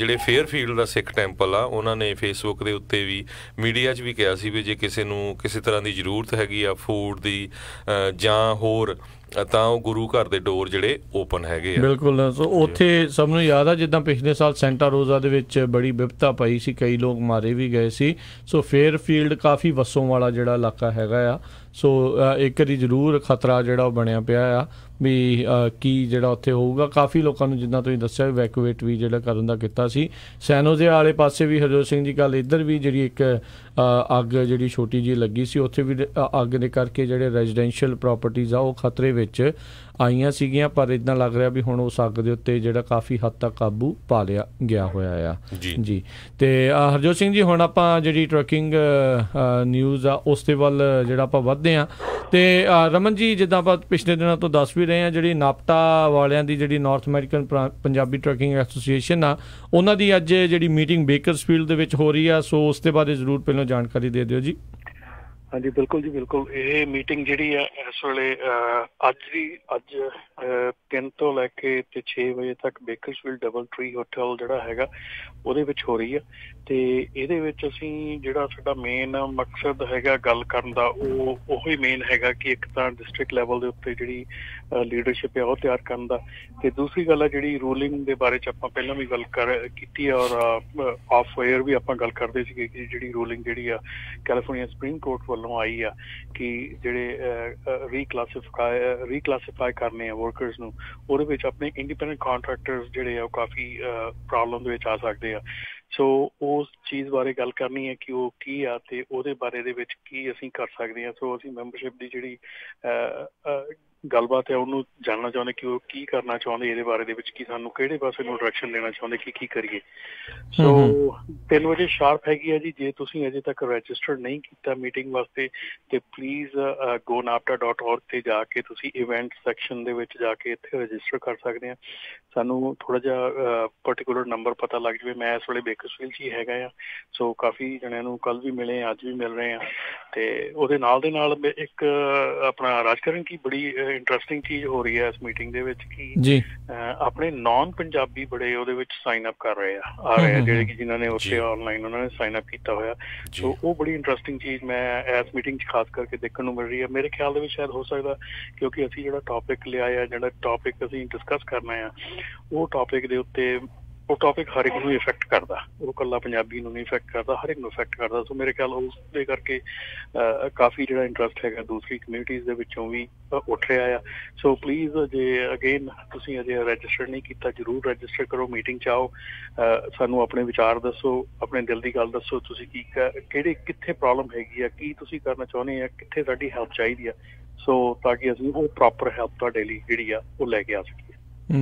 Speaker 2: ਜਿਹੜੇ ਫੇਅਰਫੀਲਡ ਦਾ ਸਿੱਖ ਟੈਂਪਲ ਆ, ਉਹਨਾਂ ਨੇ ਫੇਸਬੁੱਕ ਦੇ ਉੱਤੇ ਵੀ, ਮੀਡੀਆ 'ਚ ਵੀ ਕਿਹਾ ਸੀ ਵੀ ਜੇ ਕਿਸੇ ਨੂੰ ਕਿਸੇ ਤਰ੍ਹਾਂ ਦੀ ਜ਼ਰੂਰਤ ਹੈਗੀ ਆ ਫੂਡ ਦੀ ਜਾਂ ਹੋਰ, ਤਾਂ ਉਹ ਗੁਰੂ ਘਰ ਦੇ ਡੋਰ ਜਿਹੜੇ ਓਪਨ ਹੈਗੇ ਆ।
Speaker 1: ਬਿਲਕੁਲ। ਸੋ ਉੱਥੇ ਸਭ ਨੂੰ ਯਾਦ ਆ ਜਿੱਦਾਂ ਪਿਛਲੇ ਸਾਲ ਸੈਂਟਾ ਰੋਜ਼ਾ ਦੇ ਵਿੱਚ ਬੜੀ ਵਿਪਤਾ ਪਈ ਸੀ, ਕਈ ਲੋਕ ਮਾਰੇ ਵੀ ਗਏ ਸੀ। ਸੋ ਫੇਅਰਫੀਲਡ ਕਾਫੀ ਵਸੋਂ ਵਾਲਾ ਜਿਹੜਾ ਇਲਾਕਾ ਹੈਗਾ ਆ। ਸੋ ਇੱਕ ਵਾਰੀ ਜ਼ਰੂਰ ਖਤਰਾ ਜਿਹੜਾ ਉਹ ਬਣਿਆ ਪਿਆ ਆ ਵੀ ਕੀ ਜਿਹੜਾ ਉੱਥੇ ਹੋਊਗਾ। ਕਾਫੀ ਲੋਕਾਂ ਨੂੰ ਜਿੱਦਾਂ ਤੁਸੀਂ ਦੱਸਿਆ ਇਵੈਕੂਏਟ ਵੀ ਜਿਹੜਾ ਕਰਨ ਦਾ ਕੀਤਾ ਸੀ। ਸੈਨੋਜ਼ੇ ਵਾਲੇ ਪਾਸੇ ਵੀ ਹਰਜੋਤ ਸਿੰਘ ਜੀ ਕੱਲ੍ਹ ਇੱਧਰ ਵੀ ਜਿਹੜੀ ਇੱਕ ਅੱਗ ਜਿਹੜੀ ਛੋਟੀ ਜਿਹੀ ਲੱਗੀ ਸੀ, ਉੱਥੇ ਵੀ ਅੱਗ ਦੇ ਕਰਕੇ ਜਿਹੜੇ ਰੈਜ਼ੀਡੈਂਸ਼ੀਅਲ ਪ੍ਰੋਪਰਟੀਜ਼ ਆ ਉਹ ਖਤਰੇ ਵਿੱਚ ਆਈਆਂ ਸੀਗੀਆਂ, ਪਰ ਇੱਦਾਂ ਲੱਗ ਰਿਹਾ ਵੀ ਹੁਣ ਉਸ ਅੱਗ ਦੇ ਉੱਤੇ ਜਿਹੜਾ ਕਾਫੀ ਹੱਦ ਤੱਕ ਕਾਬੂ ਪਾ ਲਿਆ ਗਿਆ ਹੋਇਆ ਆ ਜੀ। ਤੇ ਹਰਜੋਤ ਸਿੰਘ ਜੀ ਹੁਣ ਆਪਾਂ ਜਿਹੜੀ ਟਰੱਕਿੰਗ ਨਿਊਜ਼ ਆ ਉਸ ਦੇ ਵੱਲ ਜਿਹੜਾ ਆਪਾਂ ਵੱਧਦੇ ਹਾਂ। ਤੇ ਰਮਨ ਜੀ, ਜਿੱਦਾਂ ਆਪਾਂ ਪਿਛਲੇ ਦਿਨਾਂ ਤੋਂ ਦੱਸ ਵੀ ਰਹੇ ਹਾਂ, ਜਿਹੜੀ ਨਾਪਟਾ ਵਾਲਿਆਂ ਦੀ ਜਿਹੜੀ north American Punjabi trucking association ਆ, ਉਹਨਾਂ ਦੀ ਅੱਜ ਜਿਹੜੀ ਮੀਟਿੰਗ ਬੇਕਰਸਫੀਲਡ ਦੇ ਵਿੱਚ ਹੋ ਰਹੀ ਆ, ਸੋ ਉਸ ਦੇ ਬਾਰੇ ਜ਼ਰੂਰ ਪਹਿਲਾਂ ਜਾਣਕਾਰੀ ਦੇ ਦਿਓ ਜੀ।
Speaker 3: ਹਾਂਜੀ ਬਿਲਕੁਲ ਜੀ, ਬਿਲਕੁਲ। ਇਹ ਮੀਟਿੰਗ ਜਿਹੜੀ ਆ ਇਸ ਵੇਲੇ ਅੱਜ 3 ਤੋਂ ਲੈ ਕੇ ਤੇ 6 ਵਜੇ ਤੱਕ ਬੇਕਰਸਫੀਲਡ ਡਬਲ ਟਰੀ ਹੋਟਲ ਜਿਹੜਾ ਹੈਗਾ ਉਹਦੇ ਵਿੱਚ ਹੋ ਰਹੀ ਆ। ਤੇ ਇਹਦੇ ਵਿੱਚ ਅਸੀਂ ਜਿਹੜਾ ਸਾਡਾ ਮੇਨ ਮਕਸਦ ਹੈਗਾ ਗੱਲ ਕਰਨ ਦਾ, ਉਹ ਹੀ ਮੇਨ ਹੈਗਾ ਕਿ ਇੱਕ ਤਾਂ ਡਿਸਟ੍ਰਿਕਟ ਲੈਵਲ ਦੇ ਉੱਤੇ ਜਿਹੜੀ ਲੀਡਰਸ਼ਿਪ ਆ ਉਹ ਤਿਆਰ ਕਰਨ ਦਾ, ਤੇ ਦੂਸਰੀ ਗੱਲ ਆ ਜਿਹੜੀ ਰੂਲਿੰਗ ਦੇ ਬਾਰੇ 'ਚ ਆਪਾਂ ਪਹਿਲਾਂ ਵੀ ਗੱਲ ਕੀਤੀ ਆ, ਔਰ ਆਫ ਏਅਰ ਵੀ ਆਪਾਂ ਗੱਲ ਕਰਦੇ ਸੀਗੇ ਕਿ ਜਿਹੜੀ ਰੂਲਿੰਗ ਜਿਹੜੀ ਆ ਕੈਲੀਫੋਰਨੀਆ ਸੁਪਰੀਮ ਕੋਰਟ ਵੱਲੋਂ ਆਈ ਆ ਕਿ ਜਿਹੜੇ ਰੀਕਲਾਸੀਫਾਈ ਕਰਨੇ ਆ ਵਰਕਰਸ ਨੂੰ, ਉਹਦੇ ਵਿੱਚ ਆਪਣੇ ਇੰਡੀਪੈਂਡੈਂਟ ਕਾਂਟਰੈਕਟਰਸ ਜਿਹੜੇ ਆ ਉਹ ਕਾਫੀ ਪ੍ਰੋਬਲਮ ਦੇ ਵਿੱਚ ਆ ਸਕਦੇ ਆ। ਸੋ ਉਸ ਚੀਜ਼ ਬਾਰੇ ਗੱਲ ਕਰਨੀ ਹੈ ਕਿ ਉਹ ਕੀ ਆ ਤੇ ਉਹਦੇ ਬਾਰੇ ਦੇ ਵਿੱਚ ਕੀ ਅਸੀਂ ਕਰ ਸਕਦੇ ਹਾਂ। ਸੋ ਅਸੀਂ ਮੈਂਬਰਸ਼ਿਪ ਦੀ ਜਿਹੜੀ ਗੱਲਬਾਤ ਹੈ ਉਹਨੂੰ ਜਾਣਨਾ ਚਾਹੁੰਦੇ ਕਿ ਉਹ ਕੀ ਕਰਨਾ ਚਾਹੁੰਦੇ ਇਹਦੇ ਬਾਰੇ ਦੇ ਵਿੱਚ, ਕਿ ਸਾਨੂੰ ਕਿਹੜੇ ਪਾਸੇ ਨੂੰ ਡਾਇਰੈਕਸ਼ਨ ਦੇਣਾ ਚਾਹੁੰਦੇ, ਕੀ ਕਰੀਏ। ਸੋ 3 ਵਜੇ ਸ਼ਾਰਪ ਹੈਗੀ ਹੈ ਜੀ। ਜੇ ਤੁਸੀਂ ਅਜੇ ਤੱਕ ਰਜਿਸਟਰ ਨਹੀਂ ਕੀਤਾ ਮੀਟਿੰਗ ਵਾਸਤੇ ਤੇ ਪਲੀਜ਼ gonapta.org ਤੇ ਜਾ ਕੇ ਤੁਸੀਂ ਇਵੈਂਟ ਸੈਕਸ਼ਨ ਦੇ ਵਿੱਚ ਜਾ ਕੇ ਇੱਥੇ ਰਜਿਸਟਰ ਕਰ ਸਕਦੇ ਆ। ਸਾਨੂੰ ਥੋੜਾ ਜਿਹਾ ਪਰਟੀਕੂਲਰ ਨੰਬਰ ਪਤਾ ਲੱਗ ਜਾਵੇ। ਮੈਂ ਇਸ ਵੇਲੇ ਬੇਕਰਸਫੀਲਡ 'ਚ ਹੀ ਹੈਗਾ ਆ, ਸੋ ਕਾਫੀ ਜਣਿਆਂ ਨੂੰ ਕੱਲ ਵੀ ਮਿਲੇ, ਅੱਜ ਵੀ ਮਿਲ ਰਹੇ ਆ। ਤੇ ਉਹਦੇ ਨਾਲ ਦੇ ਨਾਲ ਇੱਕ ਆਪਣਾ ਰਾਜਕਰਨ ਕੀ ਬੜੀ ਇੰਟਰਸਟਿੰਗ ਚੀਜ਼ ਹੋ ਰਹੀ ਹੈ ਇਸ ਮੀਟਿੰਗ ਦੇ ਵਿੱਚ ਕਿ ਆਪਣੇ ਨਾਨ ਪੰਜਾਬੀ ਬੜੇ ਉਹਦੇ ਵਿੱਚ ਸਾਈਨ ਅਪ ਕਰ ਰਹੇ ਆ ਰਹੇ ਆ, ਜਿਹੜੇ ਕਿ ਜਿਨ੍ਹਾਂ ਨੇ ਉੱਥੇ ਆਨਲਾਈਨ ਉਹਨਾਂ ਨੇ ਸਾਈਨ ਅਪ ਕੀਤਾ ਹੋਇਆ। ਸੋ ਉਹ ਬੜੀ ਇੰਟਰਸਟਿੰਗ ਚੀਜ਼ ਮੈਂ ਇਸ ਮੀਟਿੰਗ 'ਚ ਖਾਸ ਕਰਕੇ ਦੇਖਣ ਨੂੰ ਮਿਲ ਰਹੀ ਹੈ। ਮੇਰੇ ਖਿਆਲ ਦੇ ਵਿੱਚ ਸ਼ਾਇਦ ਹੋ ਸਕਦਾ ਕਿਉਂਕਿ ਅਸੀਂ ਜਿਹੜਾ ਟੌਪਿਕ ਲਿਆ ਆ, ਜਿਹੜਾ ਟੌਪਿਕ ਅਸੀਂ ਡਿਸਕਸ ਕਰਨਾ ਆ, ਉਹ ਟੌਪਿਕ ਦੇ ਉੱਤੇ ਉਹ ਟੌਪਿਕ ਹਰ ਇੱਕ ਨੂੰ ਇਫੈਕਟ ਕਰਦਾ, ਉਹ ਇਕੱਲਾ ਪੰਜਾਬੀ ਨੂੰ ਨਹੀਂ ਇਫੈਕਟ ਕਰਦਾ, ਹਰ ਇੱਕ ਨੂੰ ਇਫੈਕਟ ਕਰਦਾ। ਸੋ ਮੇਰੇ ਖਿਆਲ ਉਸ ਦੇ ਕਰਕੇ ਕਾਫੀ ਜਿਹੜਾ ਇੰਟਰਸਟ ਹੈਗਾ ਦੂਸਰੀ ਕਮਿਊਨਿਟੀਜ਼ ਦੇ ਵਿੱਚੋਂ ਵੀ ਉੱਠ ਰਿਹਾ ਆ। ਸੋ ਪਲੀਜ਼ ਜੇ ਅਗੇਨ ਤੁਸੀਂ ਅਜੇ ਰਜਿਸਟਰ ਨਹੀਂ ਕੀਤਾ, ਜ਼ਰੂਰ ਰਜਿਸਟਰ ਕਰੋ, ਮੀਟਿੰਗ 'ਚ ਆਓ, ਸਾਨੂੰ ਆਪਣੇ ਵਿਚਾਰ ਦੱਸੋ, ਆਪਣੇ ਦਿਲ ਦੀ ਗੱਲ ਦੱਸੋ, ਤੁਸੀਂ ਕਿੱਥੇ ਪ੍ਰੋਬਲਮ ਹੈਗੀ ਆ, ਕੀ ਤੁਸੀਂ ਕਰਨਾ ਚਾਹੁੰਦੇ ਆ, ਕਿੱਥੇ ਸਾਡੀ ਹੈਲਪ ਚਾਹੀਦੀ ਆ, ਸੋ ਤਾਂ ਕਿ ਅਸੀਂ ਉਹ ਪ੍ਰੋਪਰ ਹੈਲਪ ਤੁਹਾਡੇ ਲਈ ਜਿਹੜੀ ਆ ਉਹ ਲੈ ਕੇ ਆ ਸਕੀਏ।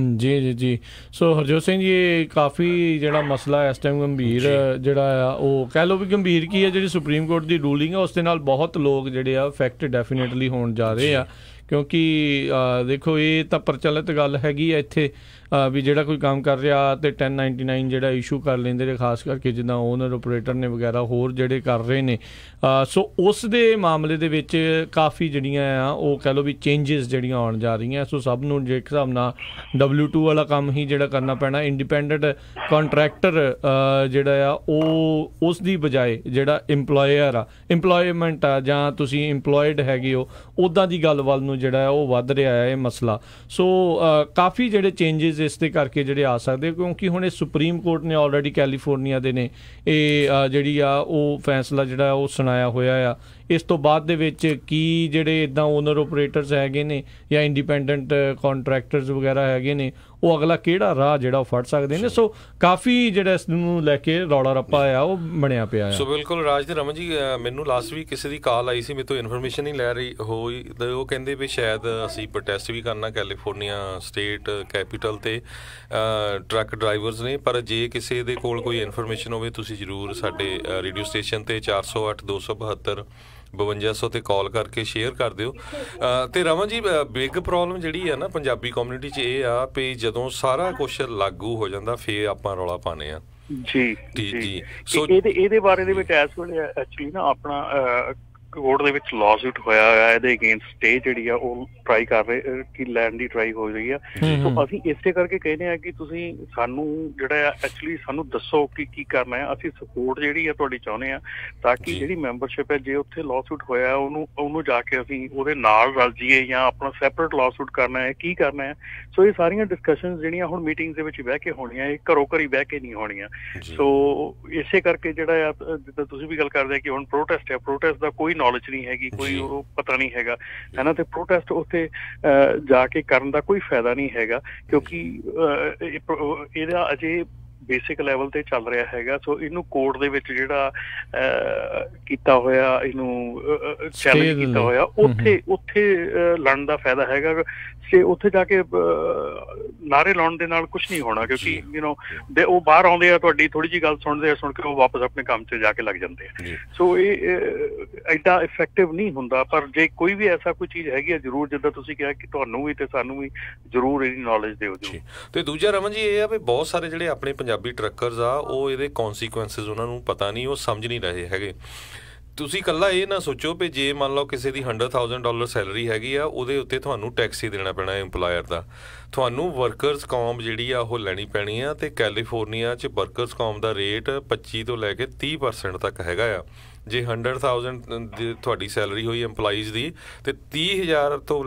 Speaker 1: ਜੀ। ਸੋ ਹਰਜੋਤ ਸਿੰਘ ਜੀ, ਕਾਫੀ ਜਿਹੜਾ ਮਸਲਾ ਇਸ ਟਾਈਮ ਗੰਭੀਰ ਜਿਹੜਾ ਆ, ਉਹ ਕਹਿ ਲਓ ਵੀ ਗੰਭੀਰ ਕੀ ਹੈ, ਜਿਹੜੀ ਸੁਪਰੀਮ ਕੋਰਟ ਦੀ ਰੂਲਿੰਗ ਆ ਉਸ ਦੇ ਨਾਲ ਬਹੁਤ ਲੋਕ ਜਿਹੜੇ ਆ ਅਫੈਕਟ ਡੈਫੀਨੇਟਲੀ ਹੋਣ ਜਾ ਰਹੇ ਆ। ਕਿਉਂਕਿ ਦੇਖੋ ਇਹ ਤਾਂ ਪ੍ਰਚਲਿਤ ਗੱਲ ਹੈਗੀ ਆ ਇੱਥੇ ਵੀ ਜਿਹੜਾ ਕੋਈ ਕੰਮ ਕਰ ਰਿਹਾ ਤੇ 1099 ਜਿਹੜਾ ਇਸ਼ੂ ਕਰ ਲੈਂਦੇ ਨੇ, ਖਾਸ ਕਰਕੇ ਜਿੱਦਾਂ ਓਨਰ ਆਪਰੇਟਰ ਨੇ ਵਗੈਰਾ ਹੋਰ ਜਿਹੜੇ ਕਰ ਰਹੇ ਨੇ। ਸੋ ਉਸ ਦੇ ਮਾਮਲੇ ਦੇ ਵਿੱਚ ਕਾਫੀ ਜਿਹੜੀਆਂ ਆ ਉਹ ਕਹਿ ਲਓ ਵੀ ਚੇਂਜਿਸ ਜਿਹੜੀਆਂ ਆਉਣ ਜਾ ਰਹੀਆਂ। ਸੋ ਸਭ ਨੂੰ ਜੇ ਹਿਸਾਬ ਨਾਲ W2 ਵਾਲਾ ਕੰਮ ਹੀ ਜਿਹੜਾ ਕਰਨਾ ਪੈਣਾ, ਇੰਡੀਪੈਂਡੈਂਟ ਕੰਟਰੈਕਟਰ ਜਿਹੜਾ ਆ ਉਹ ਉਸ ਦੀ ਬਜਾਏ ਜਿਹੜਾ ਇੰਪਲੋਇਰ ਆ, ਇੰਪਲੋਇਮੈਂਟ ਆ, ਜਾਂ ਤੁਸੀਂ ਇੰਪਲੋਇਡ ਹੈਗੇ ਹੋ, ਉੱਦਾਂ ਦੀ ਗੱਲ ਵੱਲ ਨੂੰ ਜਿਹੜਾ ਉਹ ਵੱਧ ਰਿਹਾ ਹੈ ਇਹ ਮਸਲਾ। ਸੋ ਕਾਫੀ ਜਿਹੜੇ ਚੇਂਜਿਸ ਇਸ ਦੇ ਕਰਕੇ ਜਿਹੜੇ ਆ ਸਕਦੇ, ਕਿਉਂਕਿ ਹੁਣ ਇਹ ਸੁਪਰੀਮ ਕੋਰਟ ਨੇ ਆਲਰੇਡੀ ਕੈਲੀਫੋਰਨੀਆ ਦੇ ਨੇ ਇਹ ਜਿਹੜੀ ਆ ਉਹ ਫੈਸਲਾ ਜਿਹੜਾ ਉਹ ਸੁਣਾਇਆ ਹੋਇਆ ਆ। ਇਸ ਤੋਂ ਬਾਅਦ ਦੇ ਵਿੱਚ ਕੀ ਜਿਹੜੇ ਇੱਦਾਂ ਓਨਰ ਓਪਰੇਟਰਸ ਹੈਗੇ ਨੇ ਜਾਂ ਇੰਡੀਪੈਂਡੈਂਟ ਕੰਟਰੈਕਟਰਸ ਵਗੈਰਾ ਹੈਗੇ ਨੇ, ਉਹ ਅਗਲਾ ਕਿਹੜਾ ਰਾਹ ਜਿਹੜਾ ਉਹ ਫੜ ਸਕਦੇ ਨੇ। ਸੋ ਕਾਫੀ ਜਿਹੜਾ ਇਸ ਨੂੰ ਲੈ ਕੇ ਰੌਲਾ ਰੱਪਾ ਆ ਉਹ ਬਣਿਆ ਪਿਆ ਆ।
Speaker 2: ਸੋ ਬਿਲਕੁਲ ਰਾਜ ਤੇ ਰਮਨ ਜੀ, ਮੈਨੂੰ ਲਾਸਟ ਵੀਕ ਕਿਸੇ ਦੀ ਕਾਲ ਆਈ ਸੀ, ਮੇਰੇ ਤੋਂ ਇਨਫੋਰਮੇਸ਼ਨ ਨਹੀਂ ਲੈ ਰਹੀ ਹੋਈ, ਉਹ ਕਹਿੰਦੇ ਵੀ ਸ਼ਾਇਦ ਅਸੀਂ ਪ੍ਰੋਟੈਸਟ ਵੀ ਕਰਨਾ ਕੈਲੀਫੋਰਨੀਆ ਸਟੇਟ ਕੈਪੀਟਲ ਤੇ ਟਰੱਕ ਡਰਾਈਵਰਸ ਨੇ, ਪਰ ਜੇ ਕਿਸੇ ਦੇ ਕੋਲ ਕੋਈ ਇਨਫੋਰਮੇਸ਼ਨ ਹੋਵੇ ਤੁਸੀਂ ਜ਼ਰੂਰ ਸਾਡੇ ਰੇਡੀਓ ਸਟੇਸ਼ਨ ਤੇ 408 272 5200 ਤੇ ਕਾਲ ਕਰਕੇ ਸ਼ੇਅਰ ਕਰ ਦਿਓ। ਤੇ ਰਮਨ ਜੀ, ਬਿਗ ਪ੍ਰੋਬਲਮ ਜਿਹੜੀ ਆ ਨਾ ਪੰਜਾਬੀ ਕਮਿਊਨਿਟੀ 'ਚ ਇਹ ਆ ਵੀ ਜਦੋਂ ਸਾਰਾ ਕੁਛ ਲਾਗੂ ਹੋ ਜਾਂਦਾ ਫੇਰ ਆਪਾਂ ਰੌਲਾ ਪਾਉਂਦੇ ਆ। ਜੀ
Speaker 3: ਸੋ ਇਹਦੇ ਬਾਰੇ ਦੇ ਵਿੱਚ ਇਸ ਵੇਲੇ ਐਕਚੁਅਲੀ ਨਾ ਆਪਣਾ ਕੋਰਟ ਦੇ ਵਿੱਚ ਲਾਸੂਟ ਹੋਇਆ ਹੋਇਆ, ਇਹਦੇ ਅਗੇਂਸਟ ਸਟੇ ਜਿਹੜੀ ਆ ਉਹ ਟਰਾਈ ਕਰ ਰਹੇ ਕਿ ਲੈਣ ਦੀ ਟਰਾਈ ਹੋ ਰਹੀ ਆ। ਸੋ ਅਸੀਂ ਇਸੇ ਕਰਕੇ ਕਹਿੰਦੇ ਆ ਕਿ ਤੁਸੀਂ ਸਾਨੂੰ ਜਿਹੜਾ ਆ ਐਕਚੁਅਲੀ ਸਾਨੂੰ ਦੱਸੋ ਕਿ ਕੀ ਕਰਨਾ ਹੈ। ਅਸੀਂ ਸਪੋਰਟ ਜਿਹੜੀ ਆ ਤੁਹਾਡੀ ਚਾਹੁੰਦੇ ਆ ਤਾਂ ਕਿ ਜਿਹੜੀ ਮੈਂਬਰਸ਼ਿਪ ਹੈ, ਜੇ ਉੱਥੇ ਲਾਸੂਟ ਹੋਇਆ ਉਹਨੂੰ ਜਾ ਕੇ ਅਸੀਂ ਉਹਦੇ ਨਾਲ ਰਲ ਜਾਈਏ ਜਾਂ ਆਪਣਾ ਸੈਪਰੇਟ ਲਾਸੂਟ ਕਰਨਾ ਹੈ, ਕੀ ਕਰਨਾ ਹੈ। ਸੋ ਇਹ ਸਾਰੀਆਂ ਡਿਸਕਸ਼ਨਸ ਜਿਹੜੀਆਂ ਹੁਣ ਮੀਟਿੰਗਸ ਦੇ ਵਿੱਚ ਬਹਿ ਕੇ ਹੋਣੀਆਂ, ਇਹ ਘਰੋਂ ਘਰੀ ਬਹਿ ਕੇ ਨਹੀਂ ਹੋਣੀਆਂ। ਸੋ ਇਸੇ ਕਰਕੇ ਜਿਹੜਾ ਆ, ਜਿੱਦਾਂ ਤੁਸੀਂ ਵੀ ਗੱਲ ਕਰਦੇ ਆ ਕਿ ਹੁਣ ਪ੍ਰੋਟੈਸਟ ਹੈ, ਪ੍ਰੋਟੈਸਟ ਦਾ ਕੋਈ ਨੌਲੇਜ ਨਹੀਂ ਹੈਗੀ, ਕੋਈ ਉਹ ਪਤਾ ਨਹੀਂ ਹੈਗਾ ਹੈ ਨਾ, ਤੇ ਪ੍ਰੋਟੈਸਟ ਉੱਥੇ ਜਾ ਕੇ ਕਰਨ ਦਾ ਕੋਈ ਫਾਇਦਾ ਨਹੀਂ ਹੈਗਾ, ਕਿਉਂਕਿ ਇਹਦਾ ਅਜੇ ਬੇਸਿਕ ਲੈਵਲ ਤੇ ਚੱਲ ਰਿਹਾ ਹੈਗਾ। ਸੋ ਇਹਨੂੰ ਕੋਰਟ ਦੇ ਵਿੱਚ ਜਿਹੜਾ ਕੀਤਾ ਹੋਇਆ, ਇਹਨੂੰ ਚੈਲੰਜ ਕੀਤਾ ਹੋਇਆ, ਉੱਥੇ ਲੜਨ ਦਾ ਫਾਇਦਾ ਹੈਗਾ। ਤੇ ਉੱਥੇ ਜਾ ਕੇ ਨਾਰੇ ਲਾਉਣ ਦੇ ਨਾਲ ਕੁਛ ਨਹੀਂ ਹੋਣਾ, ਕਿਉਂਕਿ ਉਹ ਬਾਹਰ ਆਉਂਦੇ ਆ, ਤੁਹਾਡੀ ਥੋੜੀ ਜਿਹੀ ਗੱਲ ਸੁਣਦੇ ਆ, ਸੁਣ ਕੇ ਉਹ ਵਾਪਸ ਆਪਣੇ ਕੰਮ 'ਚ ਜਾ ਕੇ ਲੱਗ ਜਾਂਦੇ ਆ। ਸੋ ਇਹ ਐਡਾ ਇਫੈਕਟਿਵ ਨਹੀਂ ਹੁੰਦਾ। ਪਰ ਜੇ ਕੋਈ ਵੀ ਐਸਾ ਕੋਈ ਚੀਜ਼ ਹੈਗੀ ਆ, ਜ਼ਰੂਰ ਜਿੱਦਾਂ ਤੁਸੀਂ ਕਿਹਾ ਕਿ ਤੁਹਾਨੂੰ ਵੀ ਤੇ ਸਾਨੂੰ ਵੀ ਜ਼ਰੂਰ ਇਹਦੀ ਨੌਲੇਜ ਦਿਓ ਜੀ।
Speaker 2: ਤੇ ਦੂਜਾ ਰਮਨ ਜੀ ਇਹ ਆ ਵੀ ਬਹੁਤ ਸਾਰੇ ਜਿਹੜੇ ਆਪਣੇ ਪੰਜਾਬੀ ਟਰੱਕਰਸ ਆ, ਉਹ ਇਹਦੇ ਕੌਨਸੀਕੁਐਂਸਿਸ ਉਹਨਾਂ ਨੂੰ ਪਤਾ ਨਹੀਂ, ਉਹ ਸਮਝ ਨਹੀਂ ਰਹੇ ਹੈਗੇ। ਤੁਸੀਂ ਇਕੱਲਾ ਇਹ ਨਾ ਸੋਚੋ ਵੀ ਜੇ ਮੰਨ ਲਓ ਕਿਸੇ ਦੀ $100,000 ਸੈਲਰੀ ਹੈਗੀ ਆ, ਉਹਦੇ ਉੱਤੇ ਤੁਹਾਨੂੰ ਟੈਕਸ ਹੀ ਦੇਣਾ ਪੈਣਾ ਇੰਪਲਾਇਰ ਦਾ। ਤੁਹਾਨੂੰ ਵਰਕਰਸ ਕੌਮ ਜਿਹੜੀ ਆ ਉਹ ਲੈਣੀ ਪੈਣੀ ਆ, ਤੇ ਕੈਲੀਫੋਰਨੀਆ 'ਚ ਵਰਕਰਸ ਕੌਮ ਦਾ ਰੇਟ 25 ਤੋਂ ਲੈ ਕੇ 30% ਤੱਕ ਹੈਗਾ ਆ। ਜੇ 100,000 ਦੀ ਤੁਹਾਡੀ ਸੈਲਰੀ ਹੋਈ ਇੰਪਲਾਈਜ਼ ਦੀ, ਤੇ 25,000 ਤੋਂ